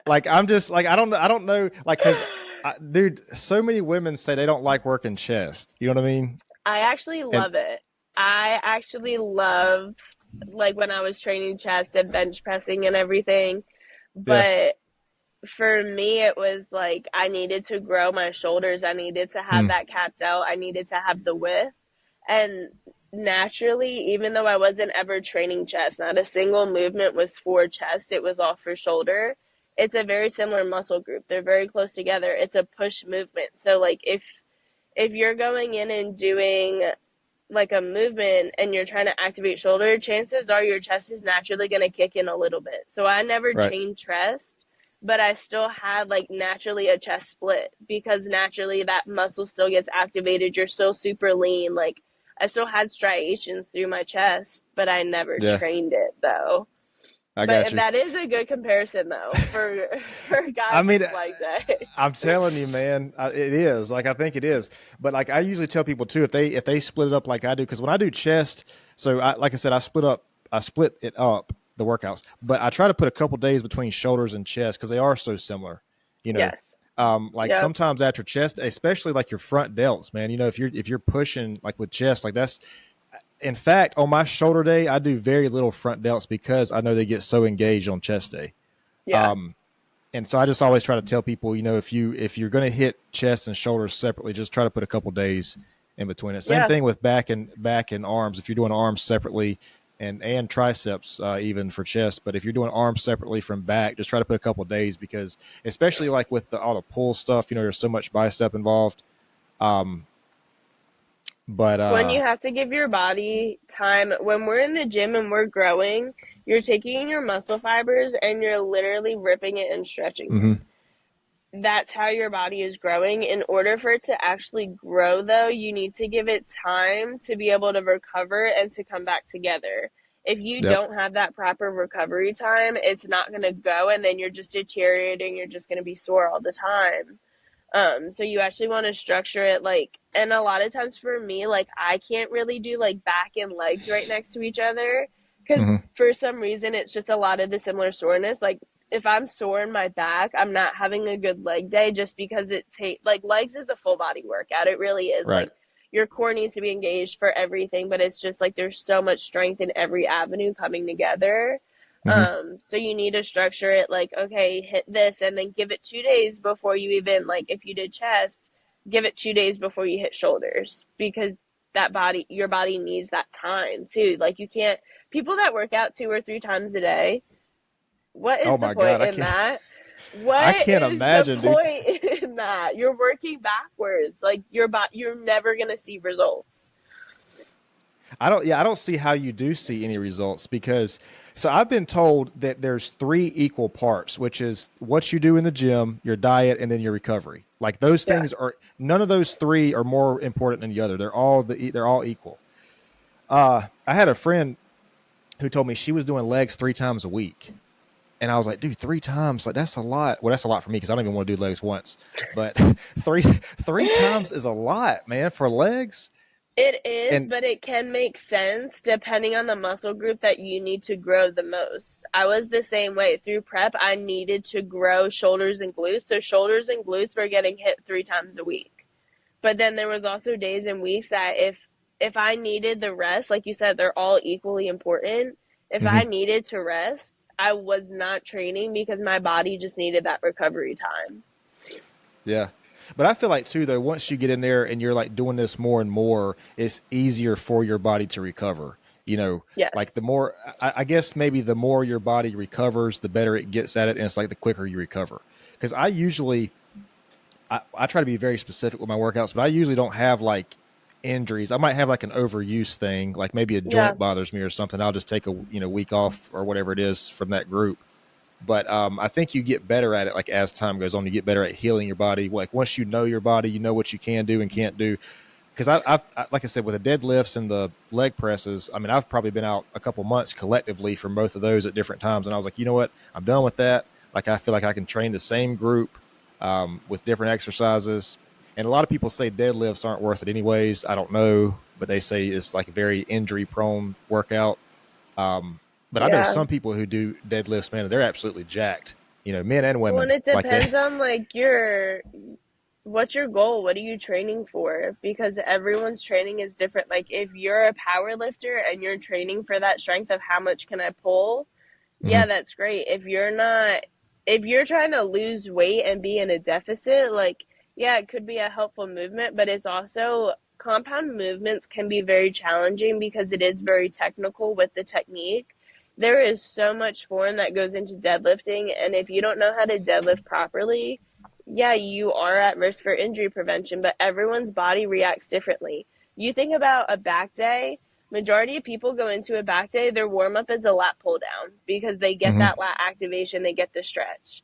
Speaker 2: Like I'm just like I don't know like because dude, so many women say they don't like working chest. You know what I mean?
Speaker 3: I actually
Speaker 2: And
Speaker 3: love it. I actually love like when I was training chest and bench pressing and everything.
Speaker 2: yeah.
Speaker 3: But for me, it was like I needed to grow my shoulders. I needed to have
Speaker 2: Mm,
Speaker 3: that capped out. I needed to have the width. And naturally, even though I wasn't ever training chest, not a single movement was for chest, it was all for shoulder. It's a very similar muscle group. They're very close together. It's a push movement. So like if you're going in and doing like a movement and you're trying to activate shoulder, chances are your chest is naturally going to kick in a little bit. So I never
Speaker 2: right.
Speaker 3: chained chest, but I still had like naturally a chest split because naturally that muscle still gets activated. You're still super lean. Like I still had striations through my chest, but I never
Speaker 2: Yeah.
Speaker 3: trained it though.
Speaker 2: I got
Speaker 3: But
Speaker 2: you.
Speaker 3: that is a good comparison though for for
Speaker 2: I
Speaker 3: guys
Speaker 2: mean,
Speaker 3: with leg day.
Speaker 2: I'm telling you, man, it is. Like I think it is. But like I usually tell people too, if they split it up like I do, because when I do chest, so like I said, I split it up the workouts, but I try to put a couple days between shoulders and chest because they are so similar. You know,
Speaker 3: Yes.
Speaker 2: like
Speaker 3: Yep.
Speaker 2: sometimes after chest, especially like your front delts, man. You know, if you're pushing like with chest, like that's. In fact, on my shoulder day, I do very little front delts because I know they get so engaged on chest day.
Speaker 3: Yeah.
Speaker 2: Um, and so I just always try to tell people, you know, if you're going to hit chest and shoulders separately, just try to put a couple days in between it. Same
Speaker 3: Yeah.
Speaker 2: thing with back and arms. If you're doing arms separately, and triceps even for chest, but if you're doing arms separately from back, just try to put a couple days because especially like with all the pull stuff, you know, there's so much bicep involved. Um, but
Speaker 3: When you have to give your body time, when we're in the gym and we're growing, You're taking your muscle fibers and you're literally ripping it and stretching it.
Speaker 2: Mm-hmm.
Speaker 3: That's how your body is growing. In order for it to actually grow, though, you need to give it time to be able to recover and to come back together. If you
Speaker 2: Yep.
Speaker 3: don't have that proper recovery time, it's not going to go, and then you're just deteriorating. You're just going to be sore all the time. So you actually want to structure it like, and a lot of times for me, like I can't really do like back and legs right next to each other because
Speaker 2: Mm-hmm.
Speaker 3: for some reason it's just a lot of the similar soreness. Like if I'm sore in my back, I'm not having a good leg day just because like legs is a full body workout. It really is.
Speaker 2: Right.
Speaker 3: Like your core needs to be engaged for everything, but it's just like there's so much strength in every avenue coming together.
Speaker 2: Mm-hmm.
Speaker 3: So you need to structure it like, okay, hit this and then give it 2 days before you even, like, if you did chest, give it 2 days before you hit shoulders because your body needs that time too. Like, you can't, people that work out 2 or 3 times a day, what
Speaker 2: Oh
Speaker 3: is the
Speaker 2: my
Speaker 3: point
Speaker 2: God.
Speaker 3: in that?
Speaker 2: I
Speaker 3: What
Speaker 2: can't
Speaker 3: is the
Speaker 2: imagine, dude.
Speaker 3: point in that? You're working backwards. Like, you're never going to see results.
Speaker 2: I don't see how you do see any results because so I've been told that there's 3 equal parts, which is what you do in the gym, your diet, and then your recovery. Like those
Speaker 3: Yeah.
Speaker 2: things are none of those 3 are more important than the other. They're all equal. I had a friend who told me she was doing legs 3 times a week. And I was like, dude, 3 times, like that's a lot. Well, that's a lot for me because I don't even want to do legs once. But three times is a lot, man, for legs.
Speaker 3: It is,
Speaker 2: And
Speaker 3: but it can make sense depending on the muscle group that you need to grow the most. I was the same way. Through prep, I needed to grow shoulders and glutes. So shoulders and glutes were getting hit 3 times a week. But then there was also days and weeks that if I needed the rest, like you said, they're all equally important. If I
Speaker 2: mhm,
Speaker 3: needed to rest, I was not training because my body just needed that recovery time.
Speaker 2: yeah. But I feel like too, though, once you get in there and you're like doing this more and more, it's easier for your body to recover. You know, like the
Speaker 3: Yes.
Speaker 2: more, I guess maybe the more your body recovers, the better it gets at it. And it's like the quicker you recover. Because I try to be very specific with my workouts, but I usually don't have like injuries. I might have like an overuse thing, like maybe a
Speaker 3: Yeah.
Speaker 2: joint bothers me or something. I'll just take a week off or whatever it is from that group. But I think you get better at it. Like as time goes on, you get better at healing your body. Like once you know your body, you know what you can do and can't do. Because like I said, with the deadlifts and the leg presses, I mean, I've probably been out a couple months collectively from both of those at different times. And I was like, you know what? I'm done with that. Like, I feel like I can train the same group with different exercises. And a lot of people say deadlifts aren't worth it anyways. I don't know, but they say it's like a very injury prone workout. But I know
Speaker 3: Yeah.
Speaker 2: some people who do deadlifts, man, they're absolutely jacked, men and
Speaker 3: Well, and
Speaker 2: women
Speaker 3: it
Speaker 2: like
Speaker 3: depends
Speaker 2: that.
Speaker 3: on like what's your goal? What are you training for? Because everyone's training is different. Like if you're a power lifter and you're training for that strength of how much can I pull,
Speaker 2: Hmm.
Speaker 3: yeah, that's great. If you're trying to lose weight and be in a deficit, like yeah, it could be a helpful movement, but it's also compound movements can be very challenging because it is very technical with the technique. There is so much form that goes into deadlifting, and if you don't know how to deadlift properly, yeah, you are at risk for injury prevention, but everyone's body reacts differently. You think about a back day, majority of people go into a back day, their warm up is a lat pull down because they get
Speaker 2: Hmm.
Speaker 3: that lat activation, they get the stretch.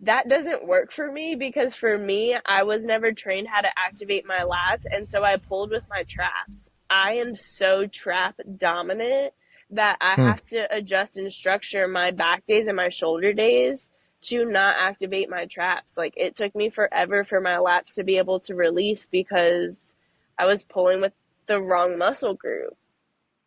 Speaker 3: That doesn't work for me because for me, I was never trained how to activate my lats, and so I pulled with my traps. I am so trap dominant that I
Speaker 2: Hmm.
Speaker 3: have to adjust and structure my back days and my shoulder days to not activate my traps. Like it took me forever for my lats to be able to release because I was pulling with the wrong muscle group.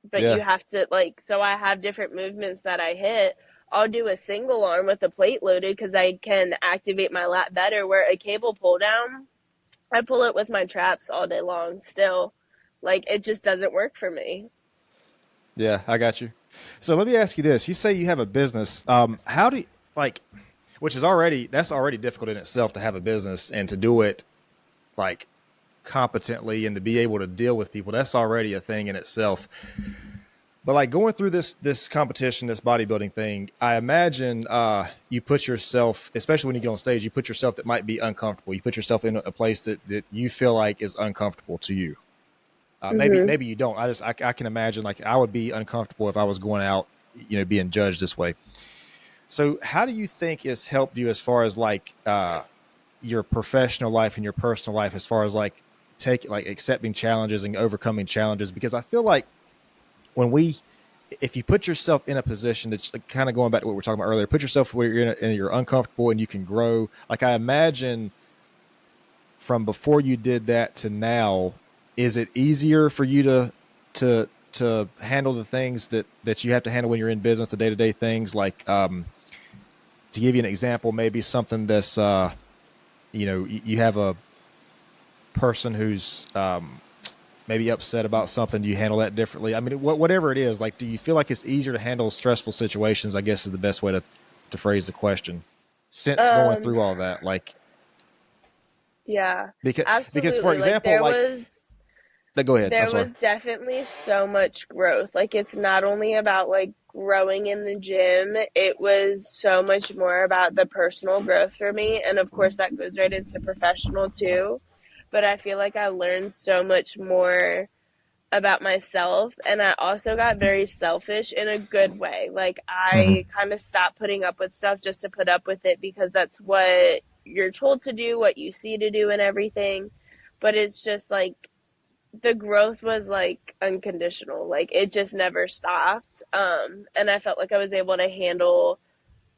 Speaker 3: But you
Speaker 2: Yeah.
Speaker 3: have to like, so I have different movements that I hit. I'll do a single arm with a plate loaded because I can activate my lat better. Where a cable pull down, I pull it with my traps all day long still. Like it just doesn't work for me.
Speaker 2: Yeah. I got you. So let me ask you this. You say you have a business. How do you, like, which is that's already difficult in itself to have a business and to do it like competently and to be able to deal with people. That's already a thing in itself. But like going through this competition, this bodybuilding thing, I imagine you put yourself, especially when you get on stage, you put yourself that might be uncomfortable. You put yourself in a place that you feel like is uncomfortable to you. Maybe
Speaker 3: Mm-hmm.
Speaker 2: maybe you don't. I can imagine like I would be uncomfortable if I was going out being judged this way. So how do you think it's helped you as far as like your professional life and your personal life, as far as like accepting challenges and overcoming challenges? Because I feel like if you put yourself in a position that's like, kind of going back to what we were talking about earlier, put yourself where you're uncomfortable and you can grow. Like I imagine from before you did that to now, is it easier for you to handle the things that you have to handle when you're in business, the day-to-day things? Like, to give you an example, maybe something that's, you have a person who's, maybe upset about something, you handle that differently. I mean, whatever it is, like, do you feel like it's easier to handle stressful situations, I guess is the best way to phrase the question, since going through all that? Like,
Speaker 3: Yeah,
Speaker 2: because for
Speaker 3: absolutely. Like
Speaker 2: example, like, go ahead. I'm
Speaker 3: there
Speaker 2: sorry.
Speaker 3: was definitely so much growth. Like it's not only about like growing in the gym, it was so much more about the personal growth for me. And of course that goes right into professional too. But I feel like I learned so much more about myself, and I also got very selfish in a good way. Like
Speaker 2: Mm-hmm.
Speaker 3: I kind of stopped putting up with stuff just to put up with it because that's what you're told to do, what you see to do and everything. But it's just like the growth was like unconditional. Like it just never stopped. And I felt like I was able to handle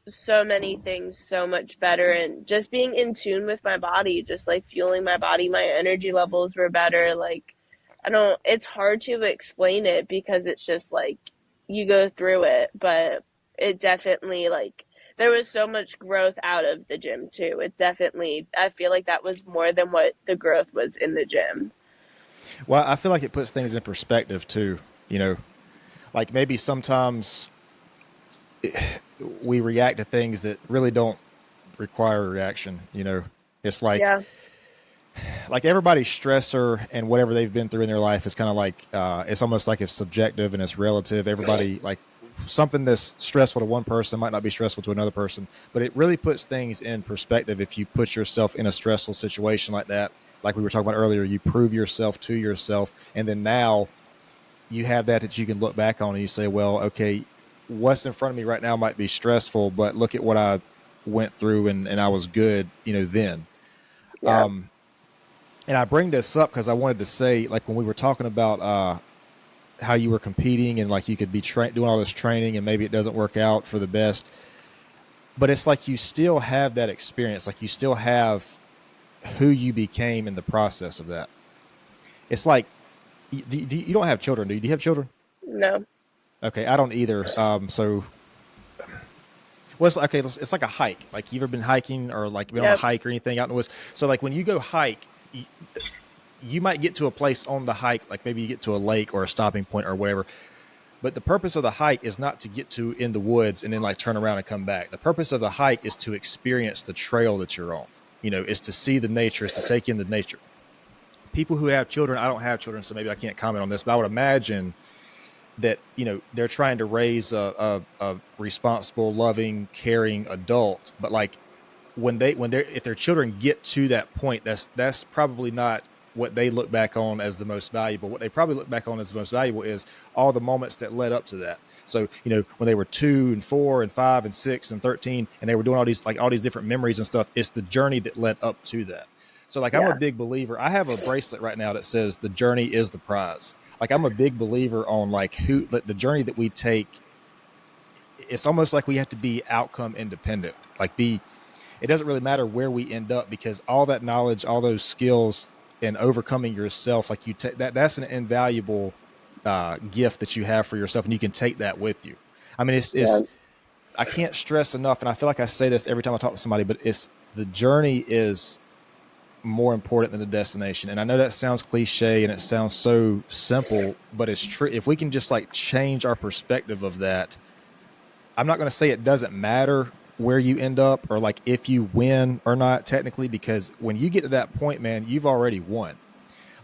Speaker 3: so many things so much better, and just being in tune with my body, just like fueling my body, my energy levels were better. Like I don't, it's hard to explain it because it's just like you go through it, but it definitely like there was so much growth out of the gym too. It definitely, I feel like that was more than what the growth was in the gym.
Speaker 2: Well, I feel like it puts things in perspective too. Like maybe sometimes we react to things that really don't require a reaction. It's
Speaker 3: Yeah.
Speaker 2: like everybody's stressor and whatever they've been through in their life is kind of like, it's almost like it's subjective and it's relative. Everybody, like, something that's stressful to one person might not be stressful to another person, but it really puts things in perspective if you put yourself in a stressful situation like that. Like we were talking about earlier, you prove yourself to yourself, and then now you have that you can look back on and you say, well, okay, what's in front of me right now might be stressful, but look at what I went through, and I was good, then.
Speaker 3: Yeah.
Speaker 2: And I bring this up because I wanted to say, like, when we were talking about how you were competing and like you could be doing all this training and maybe it doesn't work out for the best, but it's like you still have that experience. Like you still have who you became in the process of that. It's like, you don't have children, do you? Do you have children?
Speaker 3: No.
Speaker 2: Okay, I don't either. So, well, it's like a hike. Like, you ever been hiking or like been on a
Speaker 3: Yep.
Speaker 2: hike or anything out in the woods? So, like, when you go hike, you might get to a place on the hike, like maybe you get to a lake or a stopping point or whatever. But the purpose of the hike is not to get to in the woods and then like turn around and come back. The purpose of the hike is to experience the trail that you're on. Is to see the nature, is to take in the nature. People who have children, I don't have children, so maybe I can't comment on this, but I would imagine that, they're trying to raise a responsible, loving, caring adult. But like if their children get to that point, that's probably not what they look back on as the most valuable. What they probably look back on as the most valuable is all the moments that led up to that. So, when they were 2 and 4 and 5 and 6 and 13, and they were doing all these different memories and stuff, it's the journey that led up to that. So like, I'm a
Speaker 3: Yeah.
Speaker 2: big believer. I have a bracelet right now that says the journey is the prize. Like, I'm a big believer on like the journey that we take. It's almost like we have to be outcome independent. It doesn't really matter where we end up, because all that knowledge, all those skills, and overcoming yourself, like that's an invaluable gift that you have for yourself, and you can take that with you. I mean,
Speaker 3: Yeah.
Speaker 2: I can't stress enough, and I feel like I say this every time I talk to somebody, but the journey is more important than the destination. And I know that sounds cliche and it sounds so simple, but it's true. If we can just like change our perspective of that, I'm not going to say it doesn't matter where you end up or like if you win or not technically, because when you get to that point, man, you've already won.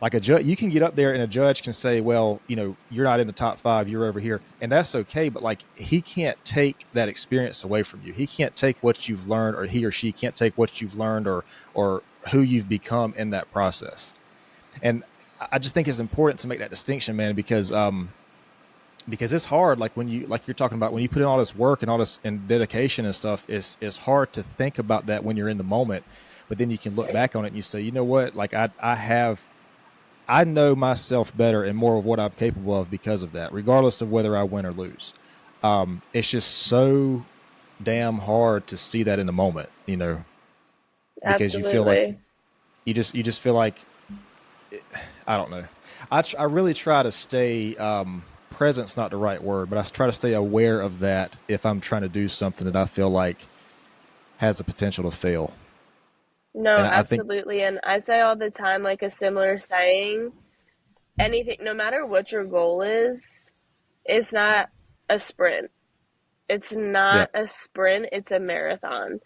Speaker 2: Like a judge, you can get up there and a judge can say, well, you're not in the top 5, you're over here. And that's okay. But like, he can't take that experience away from you. He can't take what you've learned, or he or she can't take what you've learned or who you've become in that process. And I just think it's important to make that distinction, man, because, because it's hard. Like when you, like you're talking about, when you put in all this work and all this and dedication and stuff, it's hard to think about that when you're in the moment. But then you can look back on it and you say, you know what? Like I know myself better and more of what I'm capable of because of that, regardless of whether I win or lose. It's just so damn hard to see that in the moment, you know, because you feel like
Speaker 3: Absolutely.
Speaker 2: you just feel like, I don't know. I really try to stay, present's not the right word, but I try to stay aware of that if I'm trying to do something that I feel like has the potential to fail.
Speaker 3: No,
Speaker 2: And I think,
Speaker 3: absolutely. And I say all the time, like a similar saying, anything, no matter what your goal is, it's not a sprint. It's
Speaker 2: yeah,
Speaker 3: not a sprint, it's a marathon.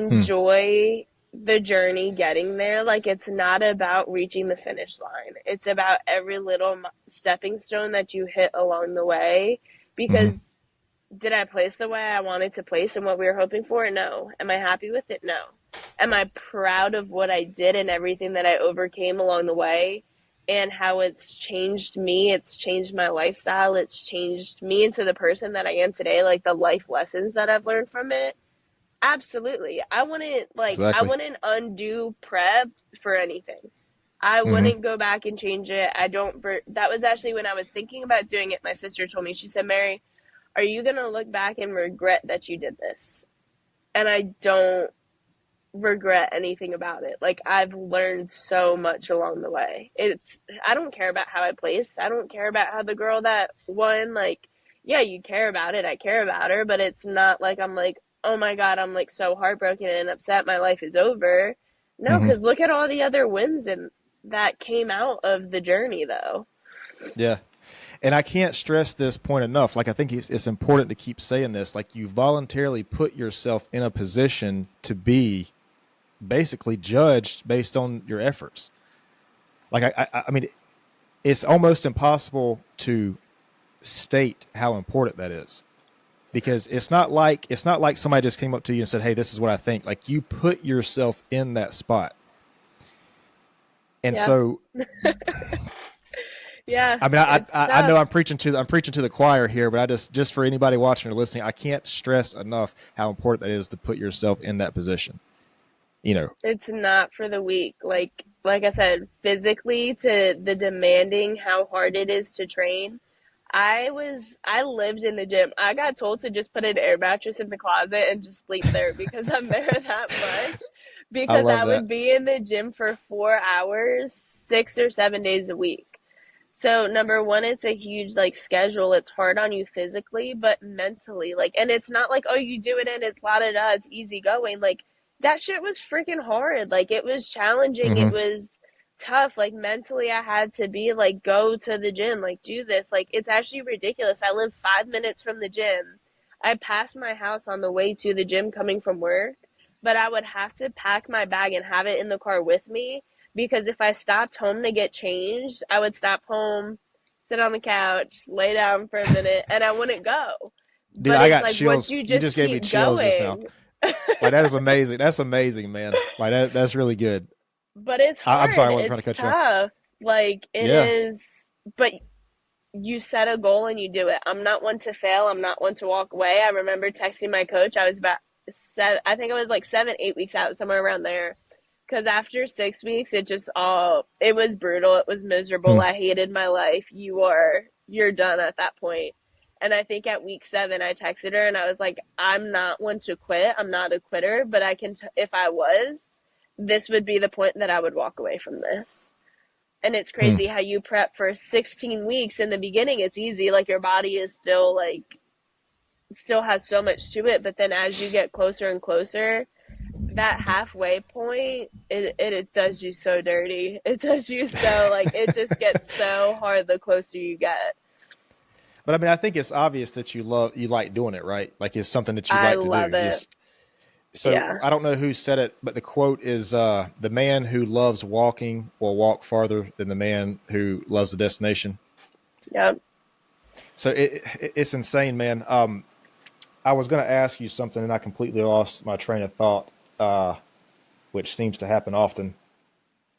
Speaker 2: hmm,
Speaker 3: Enjoy the journey getting there. Like, it's not about reaching the finish line, it's about every little stepping stone that you hit along the way.
Speaker 2: hmm,
Speaker 3: Because did I place the way I wanted to place and what we were hoping for? No. Am I happy with it? No. Am I proud of what I did and everything that I overcame along the way and how it's changed me? It's changed my lifestyle. It's changed me into the person that I am today, like the life lessons that I've learned from it. Absolutely. I
Speaker 2: exactly.
Speaker 3: wouldn't undo prep for anything. I
Speaker 2: Hmm.
Speaker 3: wouldn't go back and change it. I don't that was actually when I was thinking about doing it. My sister told me, she said, "Mary, are you going to look back and regret that you did this?" And I don't regret anything about it. Like, I've learned so much along the way. I don't care about how I placed. I don't care about how the girl that won, like, yeah, you care about it. I care about her, but it's not like I'm like, "Oh my god, I'm like so heartbroken and upset my life is over." No,
Speaker 2: Hmm.
Speaker 3: cuz look at all the other wins and that came out of the journey though.
Speaker 2: Yeah. And I can't stress this point enough. Like, I think it's important to keep saying this. Like, you voluntarily put yourself in a position to be basically judged based on your efforts. Like, I mean, it's almost impossible to state how important that is, because it's not like somebody just came up to you and said, "Hey, this is what I think." Like, you put yourself in that spot, and
Speaker 3: Yeah.
Speaker 2: so
Speaker 3: Yeah,
Speaker 2: I mean,
Speaker 3: it's
Speaker 2: I know
Speaker 3: tough.
Speaker 2: I'm preaching to the choir here, but I just for anybody watching or listening, I can't stress enough how important that is to put yourself in that position. You know,
Speaker 3: It's not for the weak. Like I said, physically to the demanding how hard it is to train. I lived in the gym. I got told to just put an air mattress in the closet and just sleep there because I'm there that much.
Speaker 2: I
Speaker 3: Because
Speaker 2: love
Speaker 3: I
Speaker 2: that.
Speaker 3: would be in the gym for 4 hours, 6 or 7 days a week. So number one, it's a huge like schedule. It's hard on you physically, but mentally, like, and it's not like, oh, you do it and it's la da da, it's easy going. Like, that shit was freaking hard. Like, it was challenging. It
Speaker 2: Hmm.
Speaker 3: was tough. Like, mentally, I had to be like, go to the gym, like, do this. Like, it's actually ridiculous. I live 5 minutes from the gym. I passed my house on the way to the gym coming from work, but I would have to pack my bag and have it in the car with me because if I stopped home to get changed, I would stop home, sit on the couch, lay down for a minute, and I wouldn't go.
Speaker 2: Dude,
Speaker 3: But
Speaker 2: I
Speaker 3: it's
Speaker 2: got
Speaker 3: like once
Speaker 2: chills.
Speaker 3: you
Speaker 2: You
Speaker 3: just
Speaker 2: just gave me
Speaker 3: keep
Speaker 2: chills just now.
Speaker 3: going,
Speaker 2: Like, that is amazing. That's amazing, man. Like, that's really good.
Speaker 3: but it's
Speaker 2: I'm sorry,
Speaker 3: hard.
Speaker 2: I wasn't trying to
Speaker 3: It's
Speaker 2: cut you off.
Speaker 3: tough. Like it
Speaker 2: Yeah.
Speaker 3: is, but you set a goal and you do it. I'm not one to fail. I'm not one to walk away. I remember texting my coach. I was about I think I was like 7, 8 weeks out, somewhere around there. Because after 6 weeks, it was brutal. It was miserable.
Speaker 2: Hmm.
Speaker 3: I hated my life. You're done at that point. And I think at week 7, I texted her and I was like, I'm not one to quit. I'm not a quitter, but if I was, this would be the point that I would walk away from this. And it's
Speaker 2: Hmm.
Speaker 3: crazy how you prep for 16 weeks. In the beginning, it's easy. Like, your body is still still has so much to it. But then as you get closer and closer, that halfway point, it does you so dirty. It does you so, like, it just gets so hard the closer you get.
Speaker 2: But I mean, I think it's obvious that you like doing it, right? Like, it's something that you
Speaker 3: I
Speaker 2: like to do.
Speaker 3: love it.
Speaker 2: Is So
Speaker 3: Yeah.
Speaker 2: I don't know who said it, but the quote is, "The man who loves walking will walk farther than the man who loves the destination."
Speaker 3: Yep.
Speaker 2: So it's insane, man. I was going to ask you something, and I completely lost my train of thought, which seems to happen often.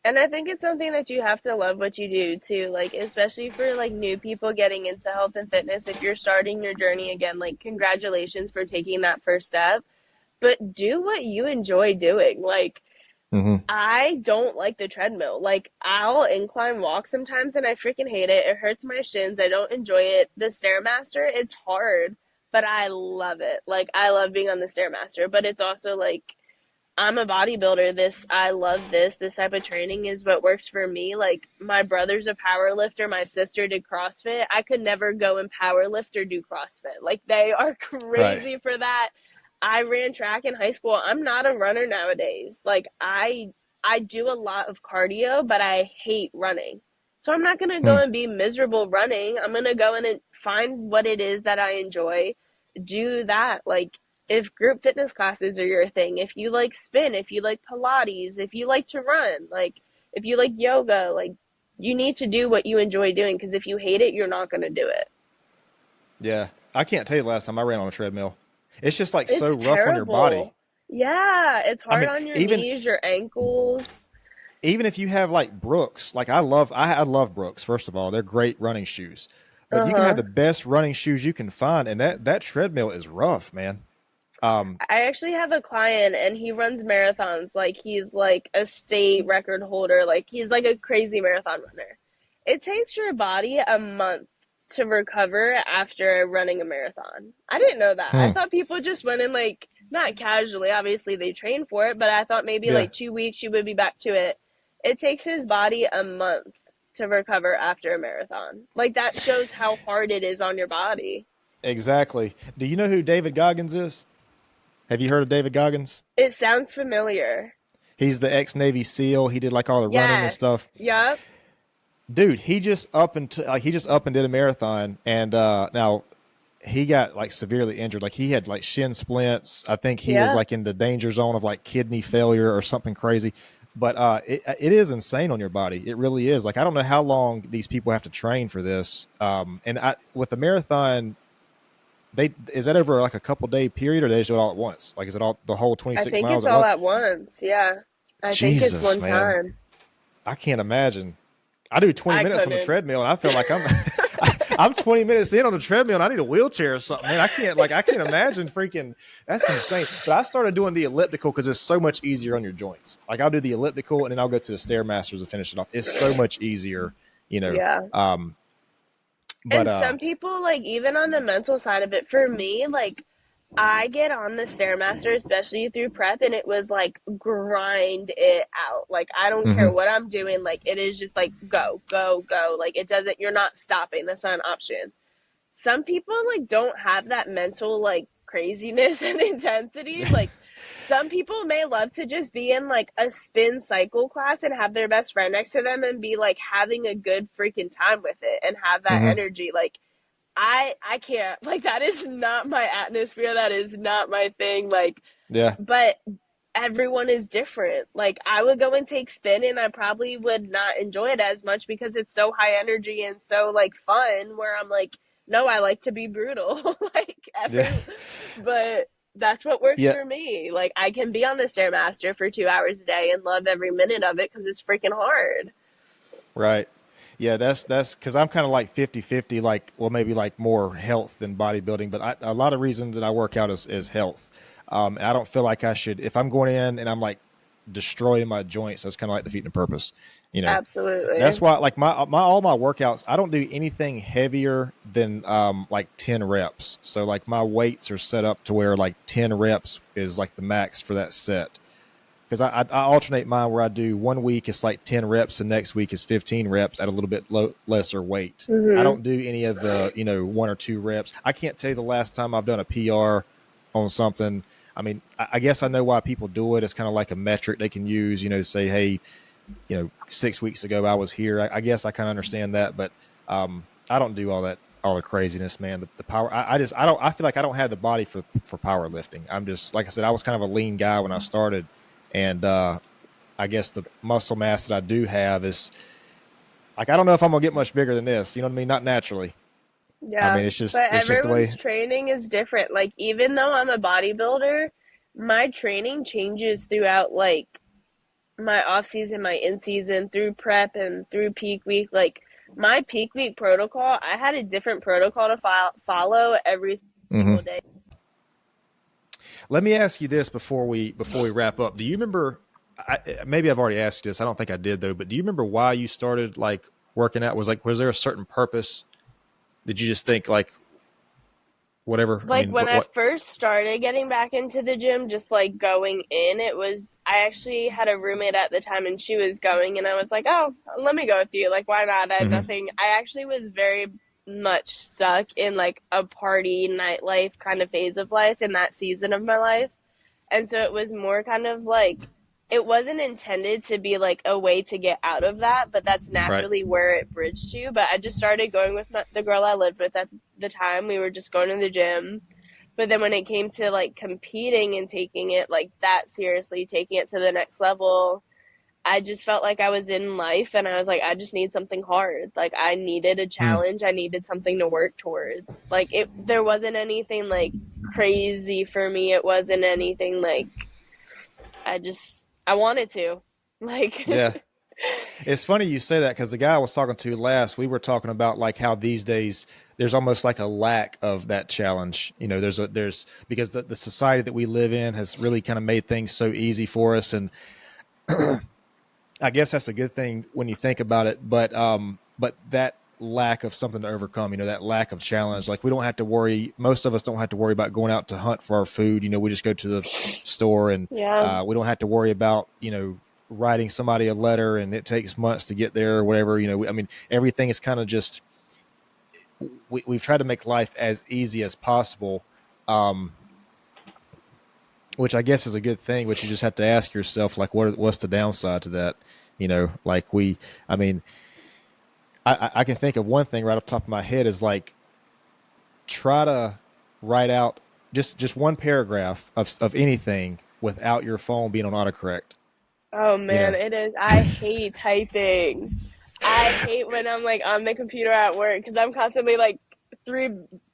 Speaker 3: And I think it's something that you have to love what you do too. Like, especially for like new people getting into health and fitness, if you're starting your journey again, like, congratulations for taking that first step. But do what you enjoy doing. Like,
Speaker 2: Mm-hmm.
Speaker 3: I don't like the treadmill. Like, I'll incline walk sometimes and I freaking hate it. It hurts my shins. I don't enjoy it. The Stairmaster, it's hard, but I love it. Like, I love being on the Stairmaster, but it's also like, I'm a bodybuilder. I love this. This type of training is what works for me. Like, my brother's a power lifter. My sister did CrossFit. I could never go and power lift or do CrossFit. Like, they are
Speaker 2: Right.
Speaker 3: crazy for that. I ran track in high school. I'm not a runner nowadays. Like, I do a lot of cardio, but I hate running. So I'm not going to go
Speaker 2: Hmm.
Speaker 3: and be miserable running. I'm going to go in and find what it is that I enjoy, do that. Like, if group fitness classes are your thing, if you like spin, if you like Pilates, if you like to run, like if you like yoga, like you need to do what you enjoy doing, because if you hate it, you're not going to do it.
Speaker 2: Yeah. I can't tell you the last time I ran on a treadmill. It's just like so
Speaker 3: It's
Speaker 2: rough on your body.
Speaker 3: terrible. Yeah, it's
Speaker 2: I
Speaker 3: hard
Speaker 2: mean,
Speaker 3: on your
Speaker 2: even
Speaker 3: knees, your ankles.
Speaker 2: even if you have like Brooks, like I love Brooks. First of all, they're great running shoes. But you can have
Speaker 3: Uh-huh.
Speaker 2: the best running shoes you can find, and that treadmill is rough, man. Um,
Speaker 3: I actually have a client and he runs marathons. Like, he's like a state record holder. Like, he's like a crazy marathon runner. It takes your body a month to recover after running a marathon. I didn't know that. I
Speaker 2: hmm,
Speaker 3: thought people just went in, like, not casually. Obviously, they train for it, but I thought maybe
Speaker 2: yeah,
Speaker 3: like 2 weeks you would be back to it. It takes his body a month to recover after a marathon. Like, that shows how hard it is on your body.
Speaker 2: exactly. Do you know who David Goggins is? Have you heard of David Goggins?
Speaker 3: It sounds familiar.
Speaker 2: He's the ex Navy SEAL. He did like all the running and
Speaker 3: Yes.
Speaker 2: stuff.
Speaker 3: Yep.
Speaker 2: Dude, he just up and did a marathon, and now he got like severely injured. Like he had like shin splints. I think he was
Speaker 3: Yeah.
Speaker 2: like in the danger zone of like kidney failure or something crazy. But it is insane on your body. It really is. Like I don't know how long these people have to train for this. And with the marathon, they is that over like a couple day period, or they just do it all at once? Like is it all the whole
Speaker 3: I
Speaker 2: 26
Speaker 3: think
Speaker 2: miles
Speaker 3: it's
Speaker 2: at
Speaker 3: all
Speaker 2: once?
Speaker 3: at once. Yeah. I think it's
Speaker 2: Jesus,
Speaker 3: one
Speaker 2: man,
Speaker 3: time.
Speaker 2: I can't imagine. I do 20
Speaker 3: I
Speaker 2: minutes on the
Speaker 3: couldn't.
Speaker 2: treadmill, and I feel like I'm I'm 20 minutes in on the treadmill, and I need a wheelchair or something. Man, I can't imagine freaking. That's insane. But I started doing the elliptical because it's so much easier on your joints. Like I'll do the elliptical, and then I'll go to the stairmasters and finish it off. It's so much easier, you know.
Speaker 3: Yeah.
Speaker 2: Um, but
Speaker 3: And some people, like, even on the mental side of it, for me, like, I get on the Stairmaster, especially through prep, and it was like grind it out. Like, I don't care
Speaker 2: mhm.
Speaker 3: what I'm doing. Like, it is just like go, go, go. Like, it doesn't, you're not stopping. That's not an option. Some people like don't have that mental like craziness and intensity. Like, some people may love to just be in like a spin cycle class and have their best friend next to them and be like having a good freaking time with it and have that
Speaker 2: Mhm.
Speaker 3: energy. Like, I can't. Like, that is not my atmosphere. That is not my thing. Like,
Speaker 2: Yeah.
Speaker 3: but everyone is different. Like, I would go and take spin and I probably would not enjoy it as much because it's so high energy and so like fun, where I'm like, no, I like to be brutal. Like,
Speaker 2: Yeah.
Speaker 3: but that's what works
Speaker 2: Yeah.
Speaker 3: for me. Like, I can be on the Stairmaster for 2 hours a day and love every minute of it because it's freaking hard.
Speaker 2: Right. Yeah, that's because I'm kind of like 50-50, like, well, maybe like more health than bodybuilding, but a lot of reasons that I work out is health. And I don't feel like I should, if I'm going in and I'm like destroying my joints, that's kind of like defeating the purpose, you know. That's
Speaker 3: Absolutely.
Speaker 2: why, like my all my workouts, I don't do anything heavier than like 10 reps. So like my weights are set up to where like 10 reps is like the max for that set, because I alternate mine where I do 1 week it's like 10 reps, and next week is 15 reps at a little bit lesser weight. I
Speaker 3: Hmm.
Speaker 2: don't do any of the, 1 or 2 reps. I can't tell you the last time I've done a PR on something. I mean, I guess I know why people do it. It's kind of like a metric they can use, to say, hey, 6 weeks ago I was here. I guess I kind of understand that, but I don't do all the craziness, man. The power, I feel like I don't have the body for powerlifting. I'm just, like I said, I was kind of a lean guy when I started, and I guess the muscle mass that I do have is like, I don't know if I'm gonna get much bigger than this. You know what I mean? Not naturally. I
Speaker 3: Yeah.
Speaker 2: mean,
Speaker 3: But
Speaker 2: it's just the
Speaker 3: everyone's
Speaker 2: way.
Speaker 3: training is different. Like, even though I'm a bodybuilder, my training changes throughout like my off season, my in season, through prep and through peak week. Like my peak week protocol, I had a different protocol to follow every
Speaker 2: Hmm.
Speaker 3: single day.
Speaker 2: Let me ask you this before we wrap up. Do you remember? Maybe I've already asked you this. I don't think I did though. But do you remember why you started like working out? Was there a certain purpose? Did you just think like whatever? I
Speaker 3: Like
Speaker 2: mean,
Speaker 3: when I
Speaker 2: what?
Speaker 3: first started getting back into the gym, just like going in, I actually had a roommate at the time and she was going, and I was like, oh, let me go with you. Like, why not? I had
Speaker 2: Hmm.
Speaker 3: nothing. I actually was very much stuck in like a party nightlife kind of phase of life in that season of my life. And so it was more kind of like, it wasn't intended to be like a way to get out of that, but that's
Speaker 2: Right.
Speaker 3: naturally where it bridged to. But I just started going with the girl I lived with at the time. We were just going to the gym. But then when it came to like competing and taking it like that seriously, taking it to the next level, I just felt like I was in life and I was like, I just need something hard. Like I needed a
Speaker 2: Mm.
Speaker 3: challenge. I needed something to work towards. Like there wasn't anything like crazy for me. It wasn't anything like I wanted to. Like,
Speaker 2: Yeah. It's funny you say that because the guy I was talking to last, we were talking about like how these days there's almost like a lack of that challenge. You know, there's because the society that we live in has really kind of made things so easy for us, and I guess that's a good thing when you think about it. But that lack of something to overcome, you know, that lack of challenge, like we don't have to worry. Most of us don't have to worry about going out to hunt for our food. You know, we just go to the store and
Speaker 3: yeah,
Speaker 2: we don't have to worry about, you know, writing somebody a letter and it takes months to get there or whatever. You know, I mean, everything is kind of just we've tried to make life as easy as possible. Um, which I guess is a good thing, but you just have to ask yourself, like, what's the downside to that? You know, like I mean, I can think of one thing right off the top of my head is like try to write out just one paragraph of anything without your phone being on autocorrect.
Speaker 3: oh
Speaker 2: You
Speaker 3: man,
Speaker 2: know,
Speaker 3: it is. I hate typing. I hate when I'm like on the computer at work because I'm constantly like three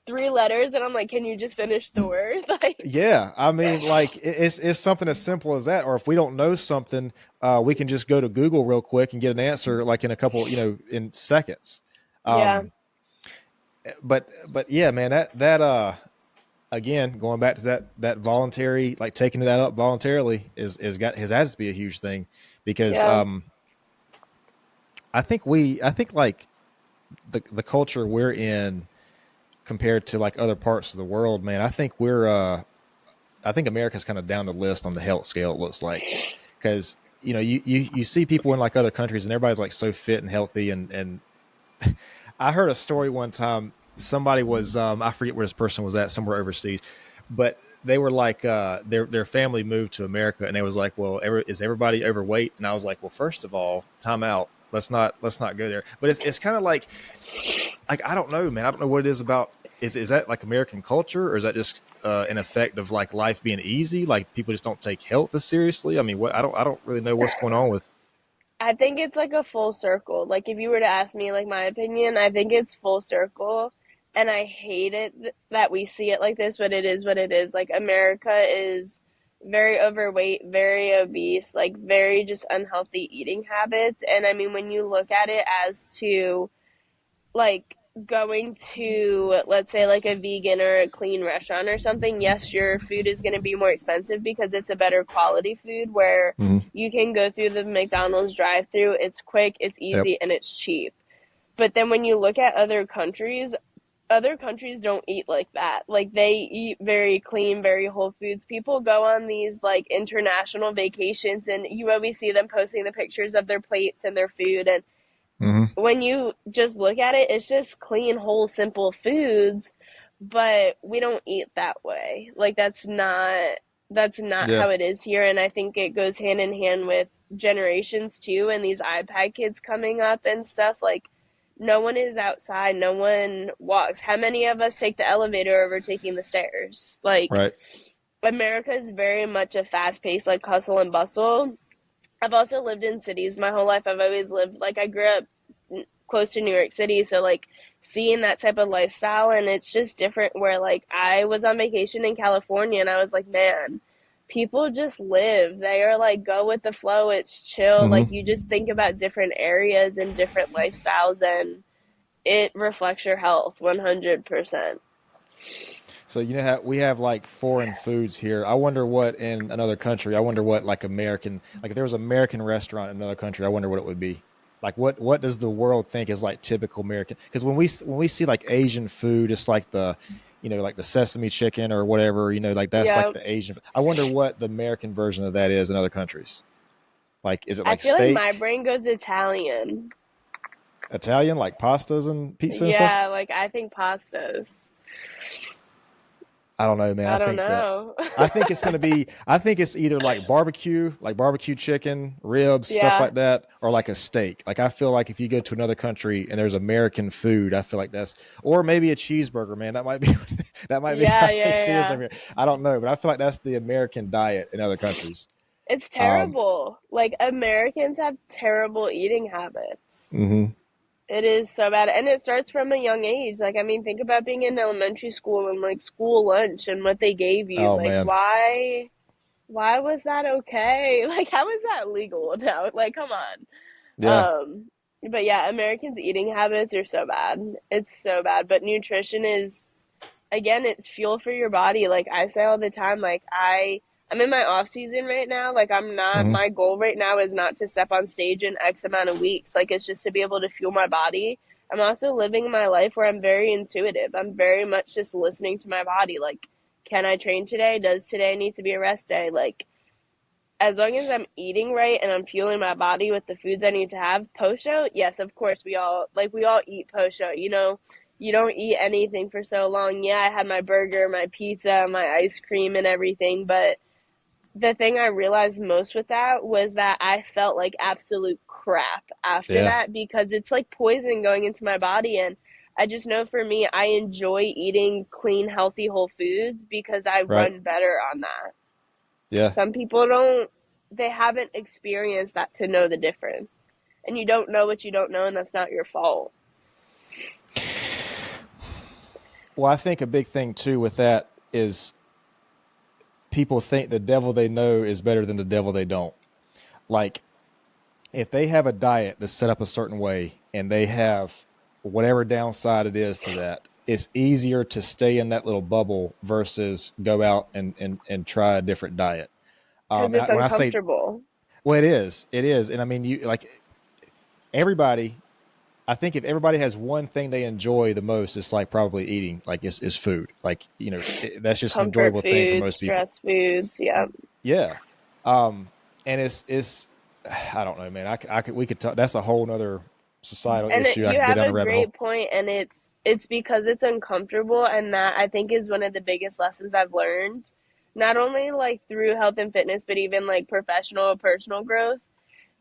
Speaker 3: three letters and I'm like, can you just finish the word? Like,
Speaker 2: yeah. I mean, like it's something as simple as that. Or if we don't know something, we can just go to Google real quick and get an answer like in a couple, you know, in seconds.
Speaker 3: yeah,
Speaker 2: Um, but yeah, man, that again, going back to that voluntary, like taking that up voluntarily has to be a huge thing because
Speaker 3: yeah.
Speaker 2: I think like the culture we're in compared to like other parts of the world, man, I think America's kind of down the list on the health scale. It looks like because you know you see people in like other countries and everybody's like so fit and healthy and I heard a story one time. Somebody was I forget where this person was at, somewhere overseas, but they were like their family moved to America, and they was like, well, is everybody overweight? And I was like, well, first of all, time out. Let's not go there. But it's kind of like I don't know, man. I don't know what it is about. Is that like American culture, or is that just an effect of like life being easy? Like people just don't take health as seriously. I mean, what I don't really know what's going on with.
Speaker 3: I think it's like a full circle. Like if you were to ask me like my opinion, I think it's full circle. And I hate it that we see it like this, but it is what it is. Like America is very overweight, very obese, like very just unhealthy eating habits. And I mean, when you look at it as to like going to, let's say, like a vegan or a clean restaurant or something, yes, your food is going to be more expensive because it's a better quality food where
Speaker 2: Mm-hmm.
Speaker 3: you can go through the McDonald's drive through, it's quick, it's
Speaker 2: Yep.
Speaker 3: easy, and it's cheap. But then when you look at other countries don't eat like that. Like they eat very clean, very whole foods. People go on these like international vacations and you always see them posting the pictures of their plates and their food, and
Speaker 2: Mm-hmm.
Speaker 3: when you just look at it, it's just clean, whole, simple foods, but we don't eat that way. Like that's not
Speaker 2: Yeah.
Speaker 3: how it is here, and I think it goes hand in hand with generations too, and these iPad kids coming up and stuff. Like no one is outside, no one walks. How many of us take the elevator over taking the stairs? Like
Speaker 2: Right.
Speaker 3: America is very much a fast paced, like hustle and bustle. I've also lived in cities my whole life. I've always lived, like, I grew up close to New York City, so like seeing that type of lifestyle, and it's just different where like I was on vacation in California and I was like, man, people just live. They are like, go with the flow. It's chill. Like,
Speaker 2: Hmm.
Speaker 3: you just think about different areas and different lifestyles, and it reflects your health 100%.
Speaker 2: So you know how we have like foreign foods here. I wonder what in another country. I wonder what like American, like if there was an American restaurant in another country, I wonder what it would be. Like what does the world think is like typical American? Because when we see like Asian food, it's like the, like the sesame chicken or whatever. Like that's like
Speaker 3: Yeah.
Speaker 2: the Asian. I wonder what the American version of that is in other countries. Like is it
Speaker 3: I
Speaker 2: like
Speaker 3: feel like my
Speaker 2: steak,
Speaker 3: brain goes Italian.
Speaker 2: Italian, like pastas and pizza and stuff?
Speaker 3: Yeah, like I think pastas.
Speaker 2: I don't know, man.
Speaker 3: I don't know.
Speaker 2: I think it's going to be, I think it's either like barbecue chicken, ribs, stuff
Speaker 3: Yeah.
Speaker 2: like that, or like a steak. Like I feel like if you go to another country and there's American food, I feel like or maybe a cheeseburger, man. That might be, that might be how
Speaker 3: Yeah,
Speaker 2: they
Speaker 3: yeah,
Speaker 2: see us
Speaker 3: yeah.
Speaker 2: over here. I don't know, but I feel like that's the American diet in other countries.
Speaker 3: It's
Speaker 2: Um,
Speaker 3: terrible. Like, Americans have terrible eating habits.
Speaker 2: hmm.
Speaker 3: It is so bad. And it starts from a young age. Like, I mean, think about being in elementary school and like school lunch and what they gave you.
Speaker 2: Oh
Speaker 3: Like,
Speaker 2: man.
Speaker 3: why was that okay? Like, how is that legal now? Like, come on.
Speaker 2: Yeah.
Speaker 3: But yeah, Americans' eating habits are so bad. It's so bad. But nutrition is, again, it's fuel for your body. Like I say all the time, like I'm in my off season right now. Like, I'm not,
Speaker 2: Hmm.
Speaker 3: my goal right now is not to step on stage in X amount of weeks. Like, it's just to be able to fuel my body. I'm also living my life where I'm very intuitive. I'm very much just listening to my body. Like, can I train today? Does today need to be a rest day? Like, as long as I'm eating right and I'm fueling my body with the foods I need to have post show, yes, of course we all eat post show. You don't eat anything for so long. Yeah, I had my burger, my pizza, my ice cream and everything, but the thing I realized most with that was that I felt like absolute crap after
Speaker 2: Yeah.
Speaker 3: that because it's like poison going into my body. And I just know for me, I enjoy eating clean, healthy, whole foods because I
Speaker 2: Right.
Speaker 3: run better on that.
Speaker 2: Yeah.
Speaker 3: Some people don't, they haven't experienced that to know the difference. And you don't know what you don't know, and that's not your fault.
Speaker 2: Well, I think a big thing too with that is people think the devil they know is better than the devil they don't. Like if they have a diet that's set up a certain way and they have whatever downside it is to that, it's easier to stay in that little bubble versus go out and try a different diet.
Speaker 3: Because it's
Speaker 2: When I say,
Speaker 3: uncomfortable.
Speaker 2: well, it is. And I mean, you like everybody, I think if everybody has one thing they enjoy the most, it's like probably eating, like is food. Like, that's just an
Speaker 3: Comfort
Speaker 2: enjoyable thing for
Speaker 3: foods,
Speaker 2: most people.
Speaker 3: stress foods, yeah.
Speaker 2: Yeah. And it's, I don't know, man. We could talk. That's a whole nother societal
Speaker 3: And
Speaker 2: issue. I
Speaker 3: you
Speaker 2: could go
Speaker 3: have
Speaker 2: down
Speaker 3: a
Speaker 2: a rabbit hole.
Speaker 3: great point, and it's because it's uncomfortable, and that I think is one of the biggest lessons I've learned, not only like through health and fitness, but even like professional, personal growth,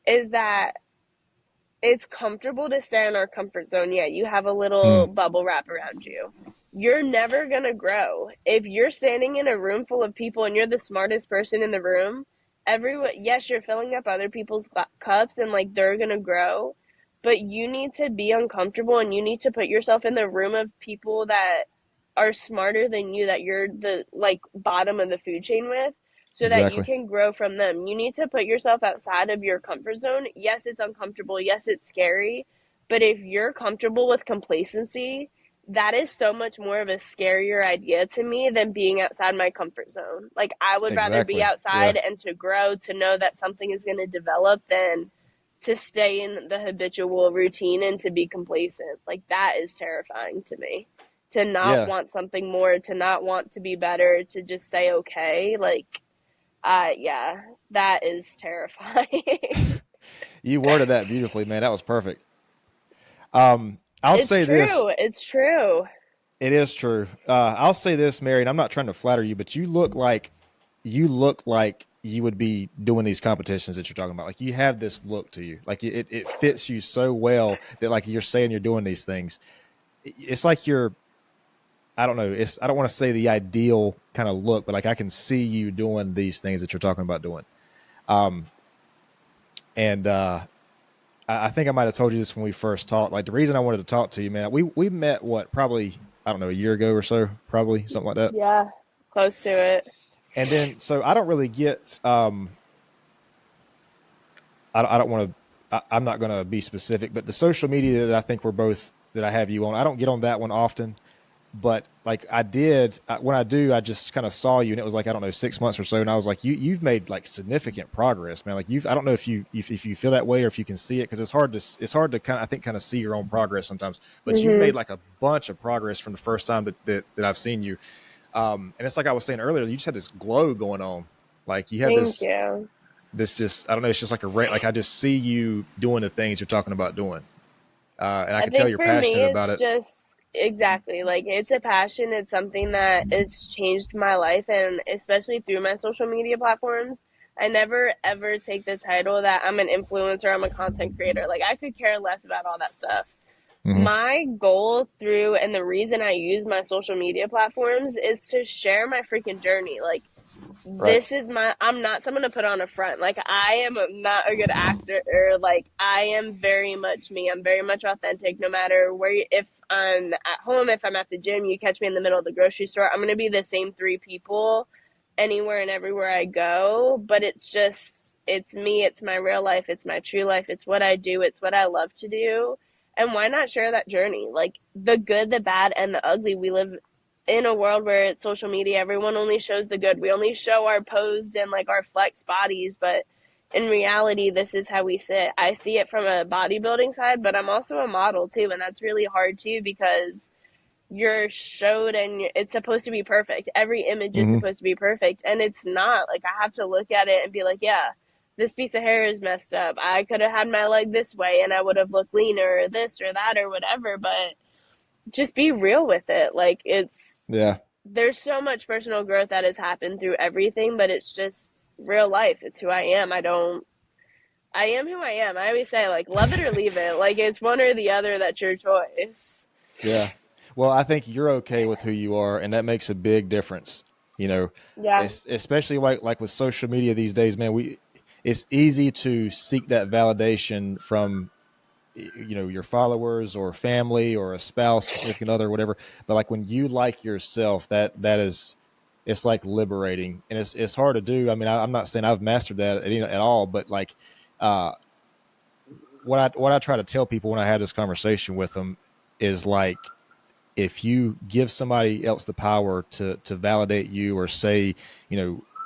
Speaker 3: is that it's comfortable to stay in our comfort zone. Yeah, you have a
Speaker 2: Hmm.
Speaker 3: little bubble wrap around you. You're never going to grow. If you're standing in a room full of people and you're the smartest person in the room, everyone, yes, you're filling up other people's cups and like they're going to grow, but you need to be uncomfortable and you need to put yourself in the room of people that are smarter than you, that you're the like bottom of the food chain with, so that you
Speaker 2: Exactly.
Speaker 3: can grow from them. You need to put yourself outside of your comfort zone. Yes, it's uncomfortable. Yes, it's scary. But if you're comfortable with complacency, that is so much more of a scarier idea to me than being outside my comfort zone. Like, I would rather be
Speaker 2: Exactly. Yeah.
Speaker 3: outside and to grow, to know that something is going to develop than to stay in the habitual routine and to be complacent. Like, that is terrifying to me. To not
Speaker 2: Yeah.
Speaker 3: want something more, to not want to be better, to just say okay. Like, yeah, that is terrifying.
Speaker 2: You worded that beautifully, man. That was perfect. I'll
Speaker 3: It's
Speaker 2: say this.
Speaker 3: true. It's true.
Speaker 2: It is true. I'll say this, Mary, and I'm not trying to flatter you, but you look like you would be doing these competitions that you're talking about. Like you have this look to you. Like it fits you so well that like you're saying you're doing these things. It's like you're, I don't know. I don't want to say the ideal kind of look, but like I can see you doing these things that you're talking about doing. Um, and I think I might have told you this when we first talked. Like the reason I wanted to talk to you, man, we met what, probably, I don't know, a year ago or so, probably something like that.
Speaker 3: Yeah, close to it.
Speaker 2: And then, so I don't really get, I don't want to, I'm not going to be specific, but the social media that I think that I have you on, I don't get on that one often. But like I did when I do, I just kind of saw you, and it was like, I don't know, 6 months or so, and I was like, you've made like significant progress, man. Like I don't know if you feel that way or if you can see it, because it's hard to kind of, I think, kind of see your own progress sometimes. But you've
Speaker 3: Hmm.
Speaker 2: made like a bunch of progress from the first time that I've seen you. And it's like I was saying earlier, you just had this glow going on, like you had
Speaker 3: Thank you.
Speaker 2: this just, I don't know, it's just like like I just see you doing the things you're talking about doing, and I
Speaker 3: I
Speaker 2: can tell
Speaker 3: think
Speaker 2: you're
Speaker 3: for me,
Speaker 2: passionate about
Speaker 3: it's
Speaker 2: it.
Speaker 3: just exactly like it's a passion. It's something that it's changed my life, and especially through my social media platforms. I never ever take the title that I'm an influencer, I'm a content creator. Like, I could care less about all that stuff.
Speaker 2: Hmm.
Speaker 3: My goal through and the reason I use my social media platforms is to share my freaking journey. Like,
Speaker 2: Right.
Speaker 3: this is my, I'm not someone to put on a front. Like, I am not a good actor, or like, I am very much me. I'm very much authentic, no matter where if I'm at home, if I'm at the gym, you catch me in the middle of the grocery store, I'm going to be the same three people anywhere and everywhere I go. But it's just, it's me, it's my real life, it's my true life, it's what I do, it's what I love to do. And why not share that journey? Like, the good, the bad, and the ugly. We live in a world where it's social media, everyone only shows the good. We only show our posed and like our flex bodies, but in reality, this is how we sit. I see it from a bodybuilding side, but I'm also a model too, and that's really hard too because you're showed and it's supposed to be perfect. Every image is
Speaker 2: Hmm.
Speaker 3: supposed to be perfect, and it's not. Like, I have to look at it and be like, yeah, this piece of hair is messed up. I could have had my leg this way and I would have looked leaner or this or that or whatever, but just be real with it. Like, it's,
Speaker 2: Yeah.
Speaker 3: there's so much personal growth that has happened through everything, but it's just real life. It's who I am. I am who I am. I always say, like, love it or leave it. Like, it's one or the other, that's your choice.
Speaker 2: Yeah. Well, I think you're okay with who you are, and that makes a big difference. You know,
Speaker 3: Yeah.
Speaker 2: especially like with social media these days, man. It's easy to seek that validation from your followers or family or a spouse, significant other, whatever. But like when you like yourself, that is, it's like liberating, and it's hard to do. I mean, I'm not saying I've mastered that at all, but like, uh, what I try to tell people when I have this conversation with them is like, if you give somebody else the power to validate you or say,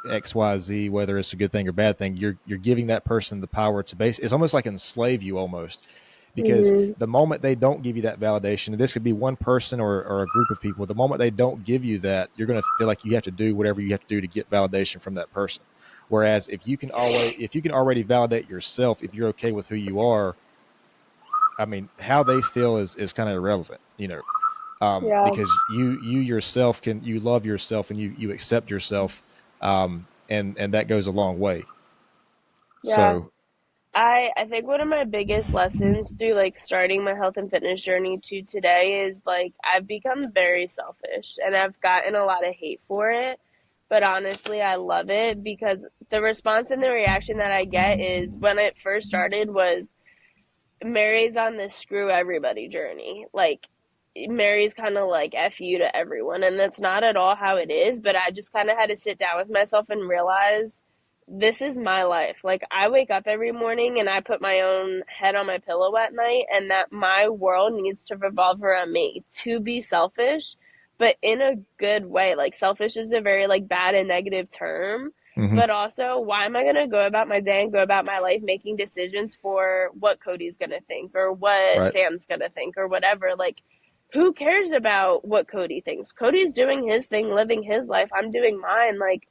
Speaker 2: XYZ, whether it's a good thing or bad thing, you're giving that person the power to it's almost like enslave you almost, because
Speaker 3: Hmm.
Speaker 2: the moment they don't give you that validation, and this could be one person or a group of people, the moment they don't give you that, you're going to feel like you have to do whatever you have to do to get validation from that person. Whereas if you can already validate yourself, if you're okay with who you are, I mean, how they feel is kind of irrelevant,
Speaker 3: Yeah.
Speaker 2: because you yourself you love yourself and you accept yourself, and that goes a long way.
Speaker 3: Yeah.
Speaker 2: So.
Speaker 3: I think one of my biggest lessons through like starting my health and fitness journey to today is like I've become very selfish and I've gotten a lot of hate for it. But honestly, I love it because the response and the reaction that I get is when it first started was Mary's on this screw everybody journey. Like, Mary's kind of like F you to everyone. And that's not at all how it is. But I just kind of had to sit down with myself and realize this is my life. Like, I wake up every morning and I put my own head on my pillow at night, and that my world needs to revolve around me to be selfish, but in a good way. Like, selfish is a very like bad and negative term,
Speaker 2: Hmm.
Speaker 3: but also, why am I going to go about my day and go about my life making decisions for what Cody's going to think or what
Speaker 2: Right.
Speaker 3: Sam's going to think or whatever? Like, who cares about what Cody thinks? Cody's doing his thing, living his life. I'm doing mine. Like,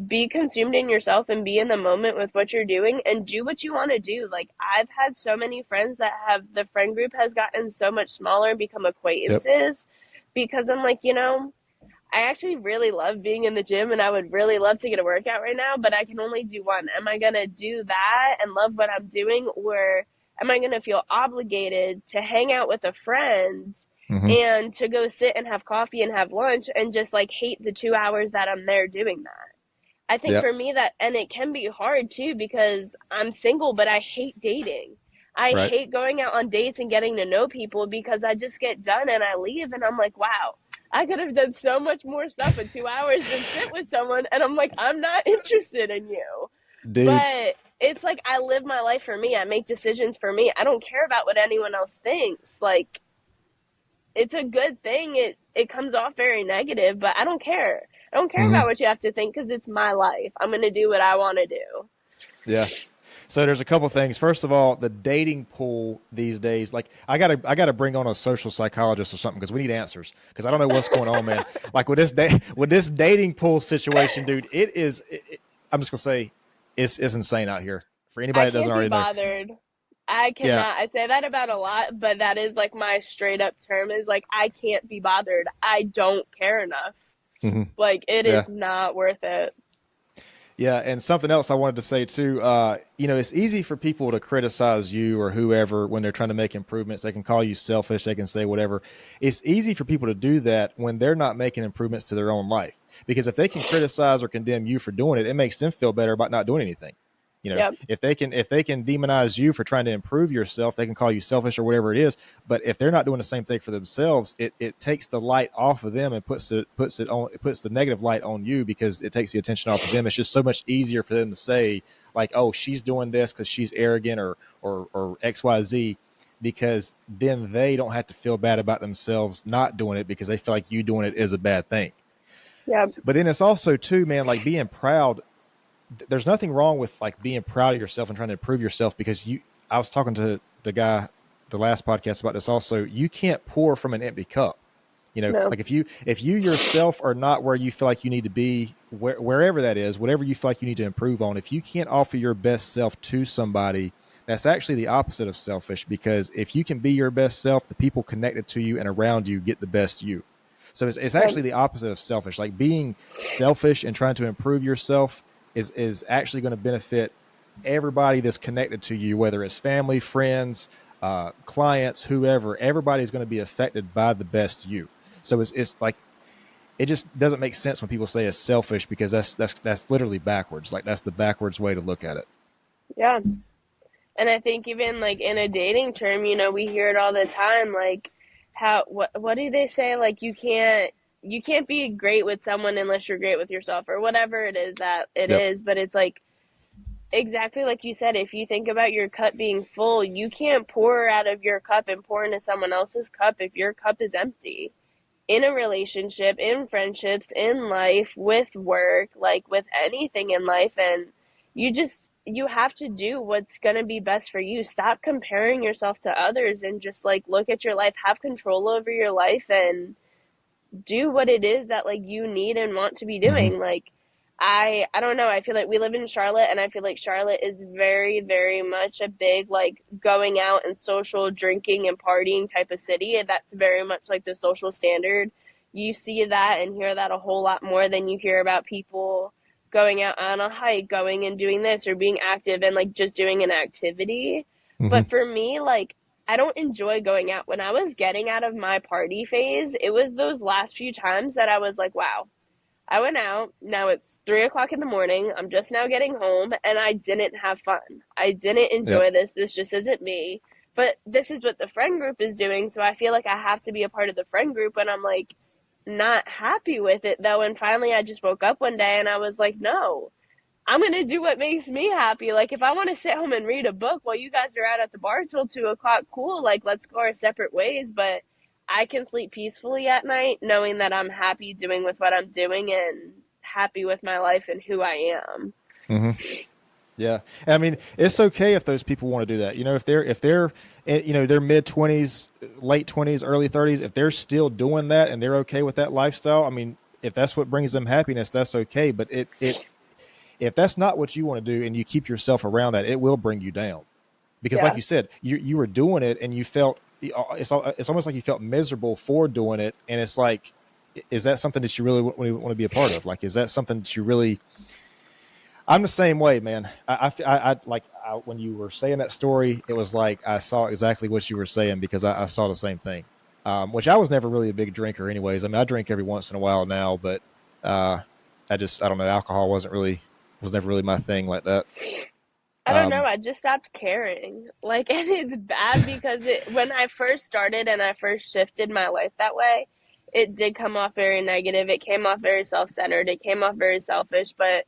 Speaker 3: be consumed in yourself and be in the moment with what you're doing and do what you want to do. Like, I've had so many friends that have, the friend group has gotten so much smaller and become
Speaker 2: Yep.
Speaker 3: acquaintances because I'm like, I actually really love being in the gym and I would really love to get a workout right now, but I can only do one. Am I going to do that and love what I'm doing, or am I going to feel obligated to hang out with a friend
Speaker 2: Hmm.
Speaker 3: and to go sit and have coffee and have lunch and just like hate the 2 hours that I'm there doing that? I think
Speaker 2: Yep.
Speaker 3: for me that, and it can be hard too because I'm single, but I hate dating. I
Speaker 2: Right.
Speaker 3: hate going out on dates and getting to know people because I just get done and I leave and I'm like, wow, I could have done so much more stuff in 2 hours than sit with someone. And I'm like, I'm not interested in you.
Speaker 2: Dude.
Speaker 3: But it's like, I live my life for me. I make decisions for me. I don't care about what anyone else thinks. Like, it's a good thing. It comes off very negative, but I don't care. I don't care
Speaker 2: Mm-hmm.
Speaker 3: about what you have to think because it's my life. I'm going to do what I want to do.
Speaker 2: Yeah. So there's a couple things. First of all, the dating pool these days, like I gotta bring on a social psychologist or something because we need answers because I don't know what's going on, man. Like with this dating pool situation, dude, I'm just gonna say it's insane out here for
Speaker 3: I
Speaker 2: anybody that doesn't
Speaker 3: can't be
Speaker 2: already know.
Speaker 3: bothered. I
Speaker 2: Yeah.
Speaker 3: cannot. I say that about a lot, but that is like my straight up term is like, I can't be bothered. I don't care enough.
Speaker 2: Mm-hmm.
Speaker 3: Like, it
Speaker 2: Yeah.
Speaker 3: is not worth it.
Speaker 2: Yeah, and something else I wanted to say too, it's easy for people to criticize you or whoever when they're trying to make improvements. They can call you selfish, they can say whatever. It's easy for people to do that when they're not making improvements to their own life. Because if they can criticize or condemn you for doing it, it makes them feel better about not doing anything.
Speaker 3: Yep.
Speaker 2: If they can demonize you for trying to improve yourself, they can call you selfish or whatever it is. But if they're not doing the same thing for themselves, it takes the light off of them and puts the negative light on you because it takes the attention off of them. It's just so much easier for them to say like, oh, she's doing this because she's arrogant or XYZ, because then they don't have to feel bad about themselves not doing it because they feel like you doing it is a bad thing.
Speaker 3: Yep.
Speaker 2: But then it's also too, man, like being proud. There's nothing wrong with like being proud of yourself and trying to improve yourself because I was talking to the guy, the last podcast about this also, you can't pour from an empty cup.
Speaker 3: No.
Speaker 2: Like if you yourself are not where you feel like you need to be, wherever that is, whatever you feel like you need to improve on, if you can't offer your best self to somebody, that's actually the opposite of selfish, because if you can be your best self, the people connected to you and around you get the best you. So it's actually the opposite of selfish. Like being selfish and trying to improve yourself is actually going to benefit everybody that's connected to you, whether it's family, friends, clients, whoever. Everybody's going to be affected by the best you. So it's like, it just doesn't make sense when people say it's selfish, because that's literally backwards. Like that's the backwards way to look at it.
Speaker 3: Yeah. And I think even like in a dating term, we hear it all the time. Like, what do they say? Like, you can't be great with someone unless you're great with yourself, or whatever it is that it
Speaker 2: Yep.
Speaker 3: is. But it's like, exactly like you said, if you think about your cup being full, you can't pour out of your cup and pour into someone else's cup if your cup is empty. In a relationship, in friendships, in life, with work, like with anything in life. And you have to do what's going to be best for you. Stop comparing yourself to others and just like look at your life, have control over your life, and do what it is that like you need and want to be doing.
Speaker 2: Mm-hmm.
Speaker 3: Like, I don't know, I feel like we live in Charlotte, and I feel like Charlotte is very, very much a big like going out and social drinking and partying type of city. And that's very much like the social standard. You see that and hear that a whole lot more than you hear about people going out on a hike, going and doing this, or being active and like just doing an activity.
Speaker 2: Mm-hmm.
Speaker 3: But for me, like, I don't enjoy going out. When I was getting out of my party phase, it was those last few times that I was like, wow, I went out. Now it's 3 o'clock in the morning. I'm just now getting home, and I didn't have fun. I didn't enjoy this. This just isn't me. But this is what the friend group is doing, so I feel like I have to be a part of the friend group, and I'm like not happy with it though. And finally, I just woke up one day and I was like, no, I'm gonna do what makes me happy. Like, if I want to sit home and read a book while you guys are out at the bar till 2 o'clock, cool. Like, let's go our separate ways. But I can sleep peacefully at night knowing that I'm happy doing with what I'm doing and happy with my life and who I am.
Speaker 2: Mm-hmm. Yeah. I mean, it's okay if those people want to do that. If they're their mid-20s, late 20s, early 30s, if they're still doing that and they're okay with that lifestyle, I mean, if that's what brings them happipiness, that's okay. But if that's not what you want to do and you keep yourself around that, it will bring you down. Because like you said, you were doing it and you felt, it's almost like you felt miserable for doing it. And it's like, is that something that you really want to be a part of? Like, is that something that you really, I'm the same way, man. When you were saying that story, it was like, I saw exactly what you were saying, because I saw the same thing. Which I was never really a big drinker anyways. I mean, I drink every once in a while now, but I don't know. Alcohol was never really my thing like that.
Speaker 3: I don't know. I just stopped caring. Like, and it's bad because when I first started and I first shifted my life that way, it did come off very negative. It came off very self-centered. It came off very selfish, but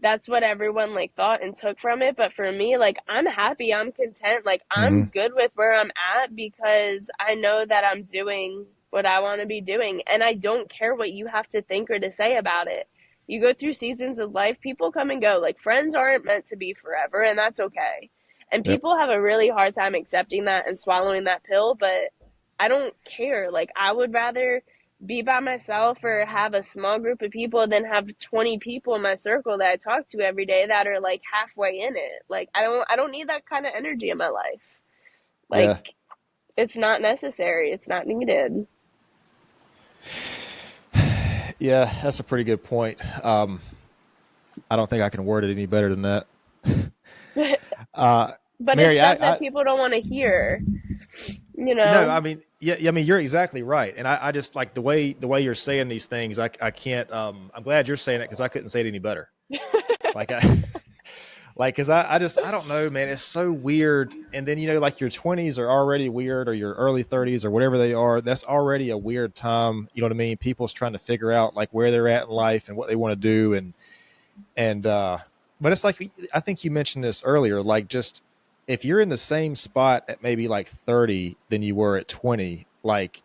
Speaker 3: that's what everyone like thought and took from it. But for me, like, I'm happy, I'm content, like, I'm
Speaker 2: Hmm.
Speaker 3: good with where I'm at because I know that I'm doing what I want to be doing, and I don't care what you have to think or to say about it. You go through seasons of life, people come and go. Like, friends aren't meant to be forever, and that's okay. And
Speaker 2: Yep.
Speaker 3: people have a really hard time accepting that and swallowing that pill, but I don't care. Like, I would rather be by myself or have a small group of people than have 20 people in my circle that I talk to every day that are like halfway in it. Like, I don't need that kind of energy in my life. Like,
Speaker 2: Yeah.
Speaker 3: it's not necessary. It's not needed.
Speaker 2: Yeah, that's a pretty good point. I don't think I can word it any better than that. Uh,
Speaker 3: But it's
Speaker 2: Mary,
Speaker 3: stuff that people don't want to hear, you
Speaker 2: no,
Speaker 3: know?
Speaker 2: I mean, yeah, I mean, you're exactly right. And I just like the way you're saying these things. I can't, I'm glad you're saying it because I couldn't say it any better. Like cause I don't know, man, it's so weird. And then, like your 20s are already weird, or your early 30s or whatever they are. That's already a weird time. You know what I mean? People's trying to figure out like where they're at in life and what they want to do. And but it's like, I think you mentioned this earlier, like just if you're in the same spot at maybe like 30 than you were at 20, like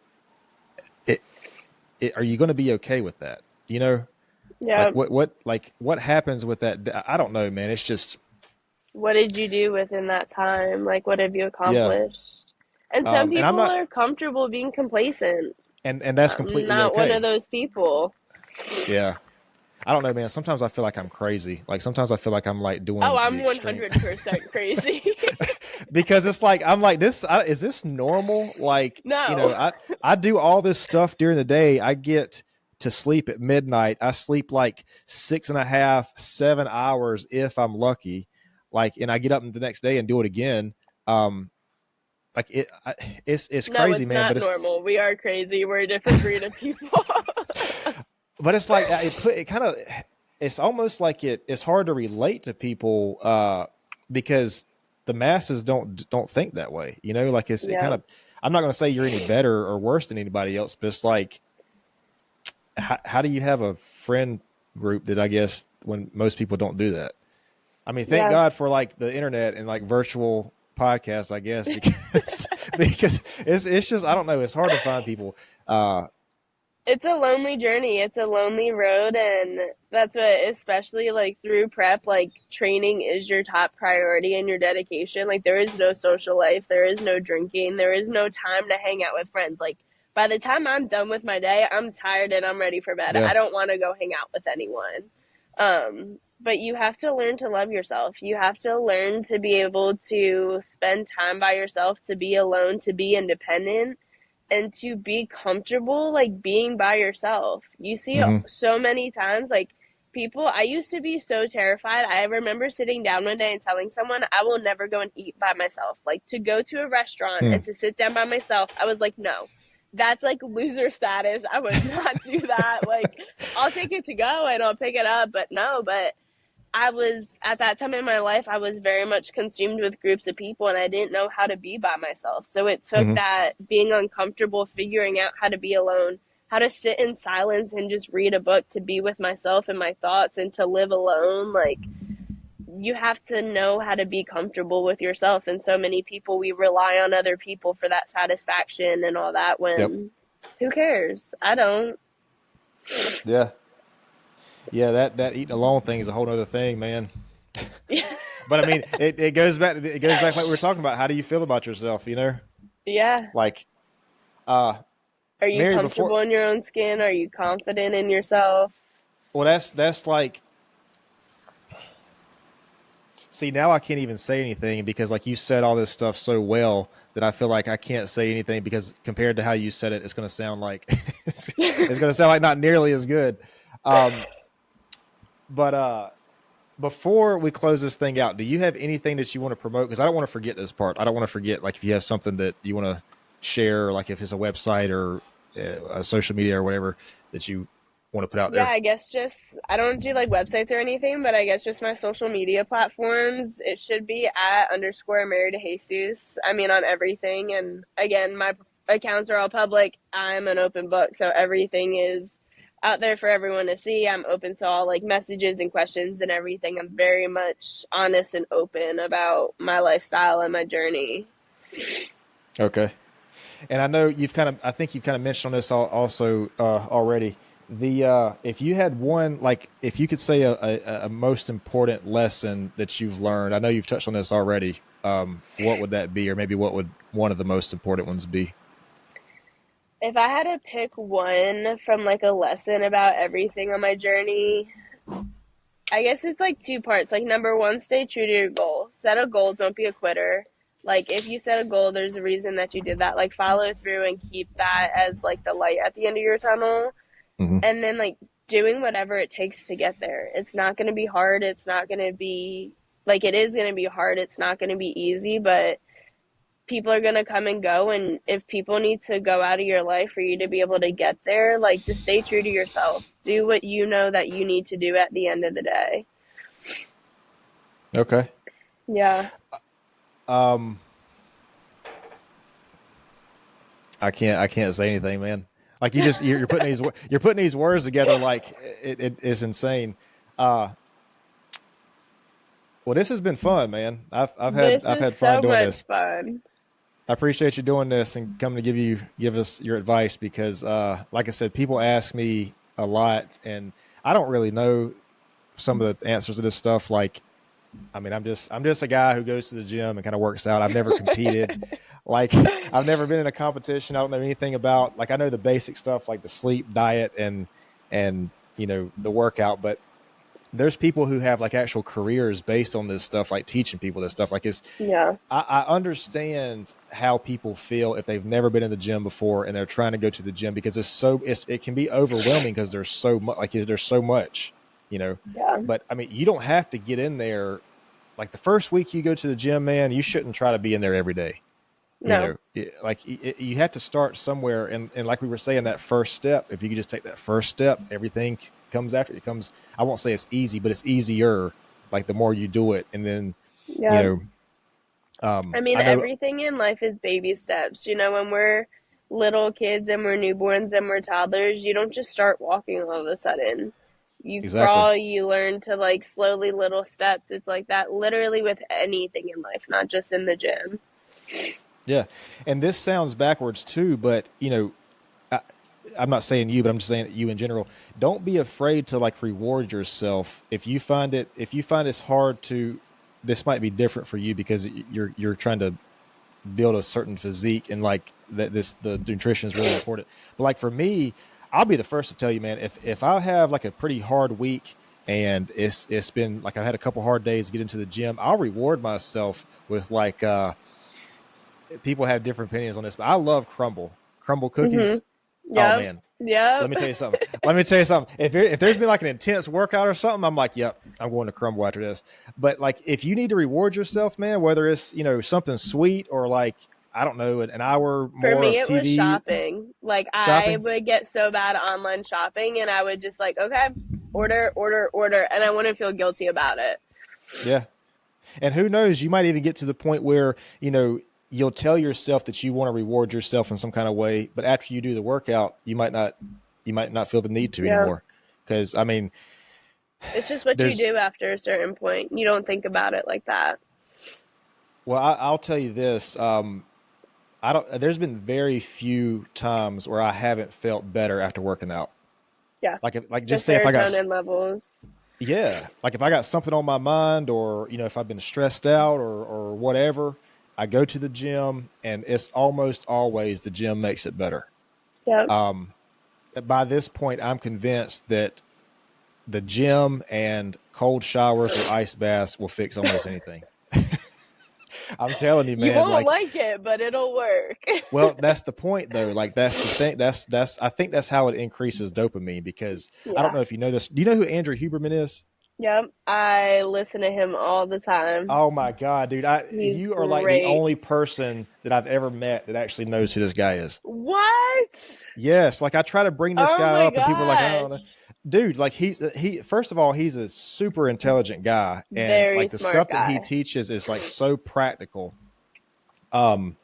Speaker 2: it, are you going to be okay with that?
Speaker 3: Yeah.
Speaker 2: Like what happens with that? I don't know, man. It's just,
Speaker 3: What did you do within that time? Like, what have you
Speaker 2: yeah.
Speaker 3: accomplished? And some
Speaker 2: And I'm
Speaker 3: people
Speaker 2: not,
Speaker 3: are comfortable being complacent.
Speaker 2: and that's
Speaker 3: I'm
Speaker 2: completely
Speaker 3: not one of
Speaker 2: okay.
Speaker 3: those people.
Speaker 2: Yeah. I don't know, man. Sometimes I feel like I'm crazy. Like sometimes I feel like I'm like
Speaker 3: Oh,
Speaker 2: doing the
Speaker 3: I'm
Speaker 2: extreme
Speaker 3: 100% crazy.
Speaker 2: because it's like, I'm like this. Is this normal? Like,
Speaker 3: No.
Speaker 2: I do all this stuff during the day. I get to sleep at midnight. I sleep like 6.5, 7 hours if I'm lucky. Like, and I get up the next day and do it again. Um, like it's
Speaker 3: No,
Speaker 2: crazy,
Speaker 3: it's
Speaker 2: man.
Speaker 3: not normal. We are crazy. We're a different breed of people.
Speaker 2: But it's like it kind of, it's almost like it's hard to relate to people because the masses don't think that way. Like it kind
Speaker 3: Yeah.
Speaker 2: of, I'm not going to say you're any better or worse than anybody else, but it's like how do you have a friend group that, I guess, when most people don't do that? I mean, thank
Speaker 3: Yeah.
Speaker 2: God for like the internet and like virtual podcasts, I guess, because because it's just, I don't know, it's hard to find people.
Speaker 3: It's a lonely journey. It's a lonely road, and that's what, especially like through prep, like training is your top priority and your dedication. Like, there is no social life, there is no drinking, there is no time to hang out with friends. Like, by the time I'm done with my day, I'm tired and I'm ready for bed.
Speaker 2: Yeah.
Speaker 3: I don't want to go hang out with anyone. But you have to learn to love yourself. You have to learn to be able to spend time by yourself, to be alone, to be independent, and to be comfortable like being by yourself. You see
Speaker 2: Hmm.
Speaker 3: so many times like people, I used to be so terrified. I remember sitting down one day and telling someone I will never go and eat by myself. Like, to go to a restaurant and to sit down by myself, I was like, no. That's like loser status. I would not do that. Like, I'll take it to go and I'll pick it up, but no, but I was at that time in my life, I was very much consumed with groups of people and I didn't know how to be by myself. So it took
Speaker 2: Hmm.
Speaker 3: that being uncomfortable, figuring out how to be alone, how to sit in silence and just read a book, to be with myself and my thoughts and to live alone. Like, you have to know how to be comfortable with yourself. And so many people, we rely on other people for that satisfaction and all that
Speaker 2: Yep.
Speaker 3: when who cares? I don't.
Speaker 2: Yeah. Yeah, that eating alone thing is a whole other thing, man. But I mean, it goes back, like we were talking about. How do you feel about yourself?
Speaker 3: Yeah.
Speaker 2: Like, uh,
Speaker 3: Are you
Speaker 2: Mary, before,
Speaker 3: comfortable in your own skin? Are you confident in yourself?
Speaker 2: well, that's like, see, now I can't even say anything because like you said all this stuff so well that I feel like I can't say anything because compared to how you said it, it's going to sound like it's going to sound like not nearly as good. Um, but before we close this thing out, do you have anything that you want to promote? Because I don't want to forget this part. I don't want to forget, like, if you have something that you want to share, like if it's a website or a social media or whatever that you want to put out
Speaker 3: Yeah,
Speaker 2: there.
Speaker 3: I guess just, I don't do like websites or anything, but I guess just my social media platforms. It should be at _Mary de Jesus. I mean, on everything. And again, my accounts are all public. I'm an open book, so everything is out there for everyone to see. I'm open to all like messages and questions and everything. I'm very much honest and open about my lifestyle and my journey.
Speaker 2: Okay. And I know I think you've kind of mentioned on this also already. If you had one, like, if you could say a most important lesson that you've learned, I know you've touched on this already. What would that be, or maybe what would one of the most important ones be?
Speaker 3: If I had to pick one from like a lesson about everything on my journey, I guess it's like two parts. Like number one, stay true to your goal. Set a goal, don't be a quitter. Like if you set a goal, there's a reason that you did that. Like follow through and keep that as like the light at the end of your tunnel.
Speaker 2: Hmm.
Speaker 3: And then like doing whatever it takes to get there. It's not going to be hard. It's not going to be like it is going to be hard. It's not going to be easy, but people are going to come and go, and if people need to go out of your life for you to be able to get there, like just stay true to yourself. Do what you know that you need to do at the end of the day.
Speaker 2: Okay.
Speaker 3: Yeah.
Speaker 2: Um, I can't say anything, man. Like you're putting these words together like it is insane. Uh, well, this has been fun, man.
Speaker 3: This
Speaker 2: I've
Speaker 3: is
Speaker 2: had fun
Speaker 3: so
Speaker 2: doing
Speaker 3: much
Speaker 2: this.
Speaker 3: fun.
Speaker 2: I appreciate you doing this and coming to give us your advice because, like I said, people ask me a lot, and I don't really know some of the answers to this stuff. Like, I mean, I'm just a guy who goes to the gym and kind of works out. I've never competed. Like, I've never been in a competition. I don't know anything about, like, I know the basic stuff like the sleep, diet, and the workout, but there's people who have like actual careers based on this stuff, like teaching people this stuff. Like
Speaker 3: Yeah.
Speaker 2: I understand how people feel if they've never been in the gym before and they're trying to go to the gym because it can be overwhelming because there's so much,
Speaker 3: Yeah.
Speaker 2: but I mean, you don't have to get in there. Like the first week you go to the gym, man, you shouldn't try to be in there every day.
Speaker 3: No.
Speaker 2: You have to start somewhere. And like we were saying, that first step, if you could just take that first step, everything comes after it comes. I won't say it's easy, but it's easier. Like the more you do it. And then, you
Speaker 3: Yeah.
Speaker 2: know,
Speaker 3: I mean,
Speaker 2: I know
Speaker 3: everything in life is baby steps. When we're little kids and we're newborns and we're toddlers, you don't just start walking all of a sudden. You
Speaker 2: exactly.
Speaker 3: crawl, you learn to like slowly little steps. It's like that literally with anything in life, not just in the gym.
Speaker 2: Yeah. And this sounds backwards too, but I, I'm not saying you, but I'm just saying you in general. Don't be afraid to like reward yourself. If you find it's hard to, this might be different for you because you're trying to build a certain physique and like the nutrition is really important. But like for me, I'll be the first to tell you, man, if I have like a pretty hard week and it's been like I've had a couple hard days to get into the gym, I'll reward myself with like people have different opinions on this, but I love crumble
Speaker 3: Mhm.
Speaker 2: cookies. Oh
Speaker 3: Yep.
Speaker 2: man, let
Speaker 3: Yep.
Speaker 2: me tell you something. Let me tell you something. If there's been like an intense workout or something, I'm like, yep, I'm going to crumble after this. But like, if you need to reward yourself, man, whether it's something sweet or like I don't know, an hour
Speaker 3: For
Speaker 2: more
Speaker 3: me,
Speaker 2: of
Speaker 3: it was
Speaker 2: TV
Speaker 3: shopping. Like I
Speaker 2: shopping,
Speaker 3: would get so bad at online shopping, and I would just like, okay, order, order, order, and I wouldn't feel guilty about it.
Speaker 2: yeah. And who knows, you might even get to the point where you'll tell yourself that you want to reward yourself in some kind of way, but after you do the workout, you might not feel the need to
Speaker 3: Yeah.
Speaker 2: anymore. Because I mean,
Speaker 3: It's just what you
Speaker 2: there's
Speaker 3: do after a certain point. You don't think about it like that.
Speaker 2: well, I'll tell you this. I don't. There's been very few times where I haven't felt better after working out.
Speaker 3: Yeah.
Speaker 2: Like
Speaker 3: The
Speaker 2: just say if I got
Speaker 3: serotonin levels.
Speaker 2: yeah, like if I got something on my mind or if I've been stressed out or whatever, I go to the gym and it's almost always the gym makes it better.
Speaker 3: Yep.
Speaker 2: Um, by this point, I'm convinced that the gym and cold showers or ice baths will fix almost anything. I'm telling you,
Speaker 3: You
Speaker 2: man.
Speaker 3: won't
Speaker 2: Like,
Speaker 3: like it, but it'll work.
Speaker 2: well, that's the point, though. Like, that's the thing. That's. I think that's how it increases dopamine because I don't
Speaker 3: Yeah.
Speaker 2: know if you know this. Do you know who Andrew Huberman is?
Speaker 3: Yep. I listen to him all the time.
Speaker 2: Oh my God, dude!
Speaker 3: He's
Speaker 2: You are like the
Speaker 3: great.
Speaker 2: only person that I've ever met that actually knows who this guy is.
Speaker 3: What?
Speaker 2: Yes, like I try to bring this
Speaker 3: Oh
Speaker 2: guy
Speaker 3: my
Speaker 2: up, and people are like, "I don't know."
Speaker 3: gosh.
Speaker 2: Dude, like he first of all, he's a super intelligent guy, and
Speaker 3: Very
Speaker 2: like the
Speaker 3: smart
Speaker 2: stuff that he
Speaker 3: guy.
Speaker 2: teaches is like so practical. Um,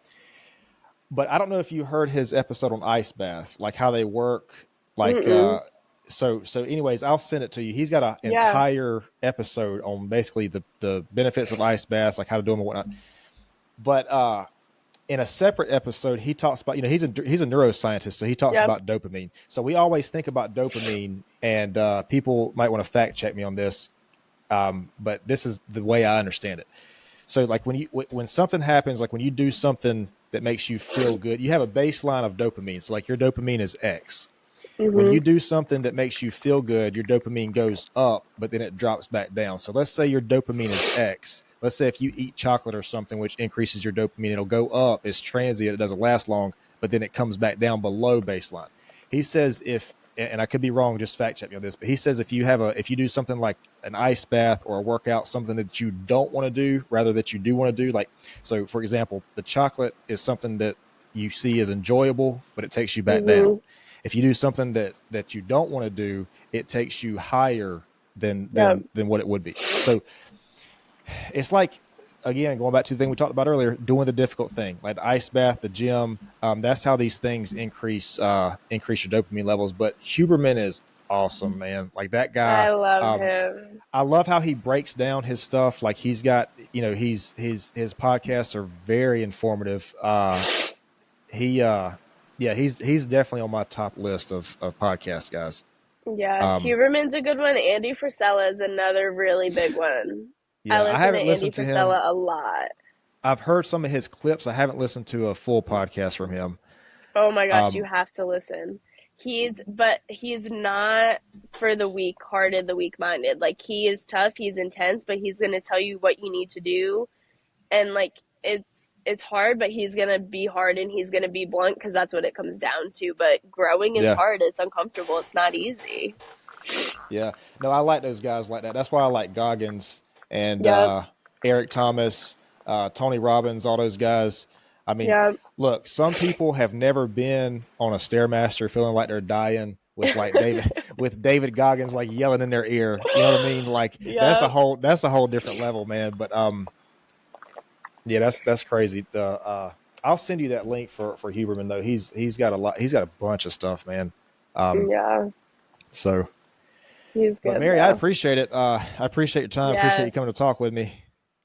Speaker 2: But I don't know if you heard his episode on ice baths, like how they work. Like,
Speaker 3: Mm-mm.
Speaker 2: so anyways, I'll send it to you. He's got an
Speaker 3: Yeah.
Speaker 2: entire episode on basically the benefits of ice baths, like how to do them and whatnot. But in a separate episode, he talks about, he's a neuroscientist, so he talks
Speaker 3: Yep.
Speaker 2: about dopamine. So we always think about dopamine, and people might want to fact check me on this, but this is the way I understand it. So like when something happens, like when you do something that makes you feel good, you have a baseline of dopamine. So like your dopamine is X. When you do something that makes you feel good, your dopamine goes up, but then it drops back down. So let's say your dopamine is X. Let's say if you eat chocolate or something, which increases your dopamine, it'll go up. It's transient. It doesn't last long, but then it comes back down below baseline. He says and I could be wrong, just fact check me on this, but he says if you do something like an ice bath or a workout, something that you don't want to do, rather that you do want to do, like, so for example, the chocolate is something that you see as enjoyable, but it takes you back down. If you do something that you don't want to do, it takes you higher than what it would be. So it's like, again, going back to the thing we talked about earlier, doing the difficult thing, like the ice bath, the gym. That's how these things increase your dopamine levels. But Huberman is awesome, man. Like that guy.
Speaker 3: I love him.
Speaker 2: I love how he breaks down his stuff. Like he's got, his podcasts are very informative. He's definitely on my top list of podcast guys.
Speaker 3: Yeah, Huberman's a good one. Andy Frisella is another really big one.
Speaker 2: Yeah, I haven't listened to him
Speaker 3: Frisella a lot.
Speaker 2: I've heard some of his clips. I haven't listened to a full podcast from him.
Speaker 3: Oh my gosh, you have to listen. He's not for the weak-hearted, the weak-minded. Like, he is tough, he's intense, but he's going to tell you what you need to do. And like, it's hard, but he's going to be hard and he's going to be blunt because that's what it comes down to. But growing is hard. It's uncomfortable. It's not easy.
Speaker 2: Yeah. No, I like those guys like that. That's why I like Goggins and Eric Thomas, Tony Robbins, all those guys. I mean, look, some people have never been on a Stairmaster feeling like they're dying with like David Goggins like yelling in their ear. You know what I mean? Like that's a whole different level, man. But yeah, that's crazy. I'll send you that link for Huberman though. He's got a bunch of stuff, man. So
Speaker 3: he's good.
Speaker 2: But Mary, I appreciate it. I appreciate your time.
Speaker 3: Yes.
Speaker 2: I appreciate you coming to talk with me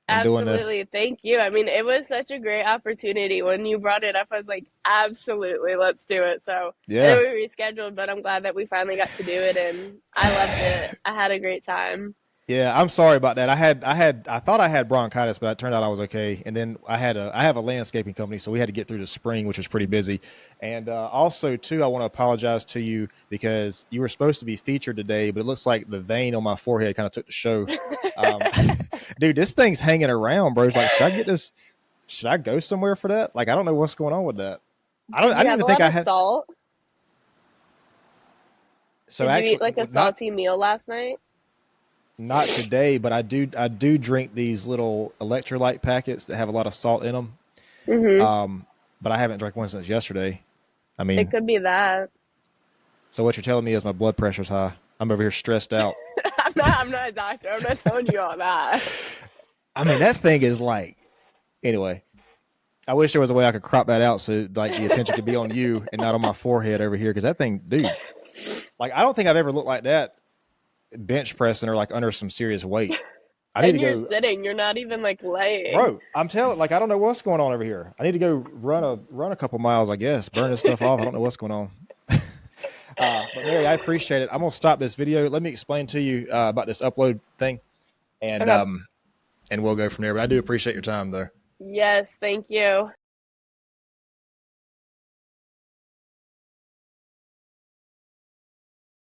Speaker 2: and
Speaker 3: Absolutely.
Speaker 2: doing this.
Speaker 3: Thank you. I mean, it was such a great opportunity. When you brought it up, I was like, absolutely, let's do it. So I know we rescheduled, but I'm glad that we finally got to do it, and I loved it. I had a great time.
Speaker 2: Yeah, I'm sorry about that. I thought I had bronchitis, but it turned out I was okay. And then I have a landscaping company, so we had to get through the spring, which was pretty busy. And also, too, I want to apologize to you because you were supposed to be featured today, but it looks like the vein on my forehead kind of took the show. Dude, this thing's hanging around, bro. It's like, should I get this? Should I go somewhere for that? Like, I don't know what's going on with that. I didn't even think I had
Speaker 3: salt.
Speaker 2: So
Speaker 3: Did
Speaker 2: actually,
Speaker 3: you eat like a salty meal last night?
Speaker 2: Not today, but I do drink these little electrolyte packets that have a lot of salt in them.
Speaker 3: Mm-hmm.
Speaker 2: But I haven't drank one since yesterday. I mean,
Speaker 3: it could be that.
Speaker 2: So what you're telling me is my blood pressure's high. I'm over here stressed out.
Speaker 3: I'm not a doctor. I'm not telling you all that.
Speaker 2: I mean, that thing is like, anyway, I wish there was a way I could crop that out so like the attention could be on you and not on my forehead over here. Cause that thing, dude, like, I don't think I've ever looked like that bench pressing or like under some serious weight. I need to go.
Speaker 3: You're sitting. You're not even like laying.
Speaker 2: Bro, I'm telling, like, I don't know what's going on over here. I need to go run a couple miles, I guess. Burn this stuff off. I don't know what's going on. But Mary, I appreciate it. I'm gonna stop this video. Let me explain to you about this upload thing, and and we'll go from there. But I do appreciate your time, though.
Speaker 3: Yes, thank you.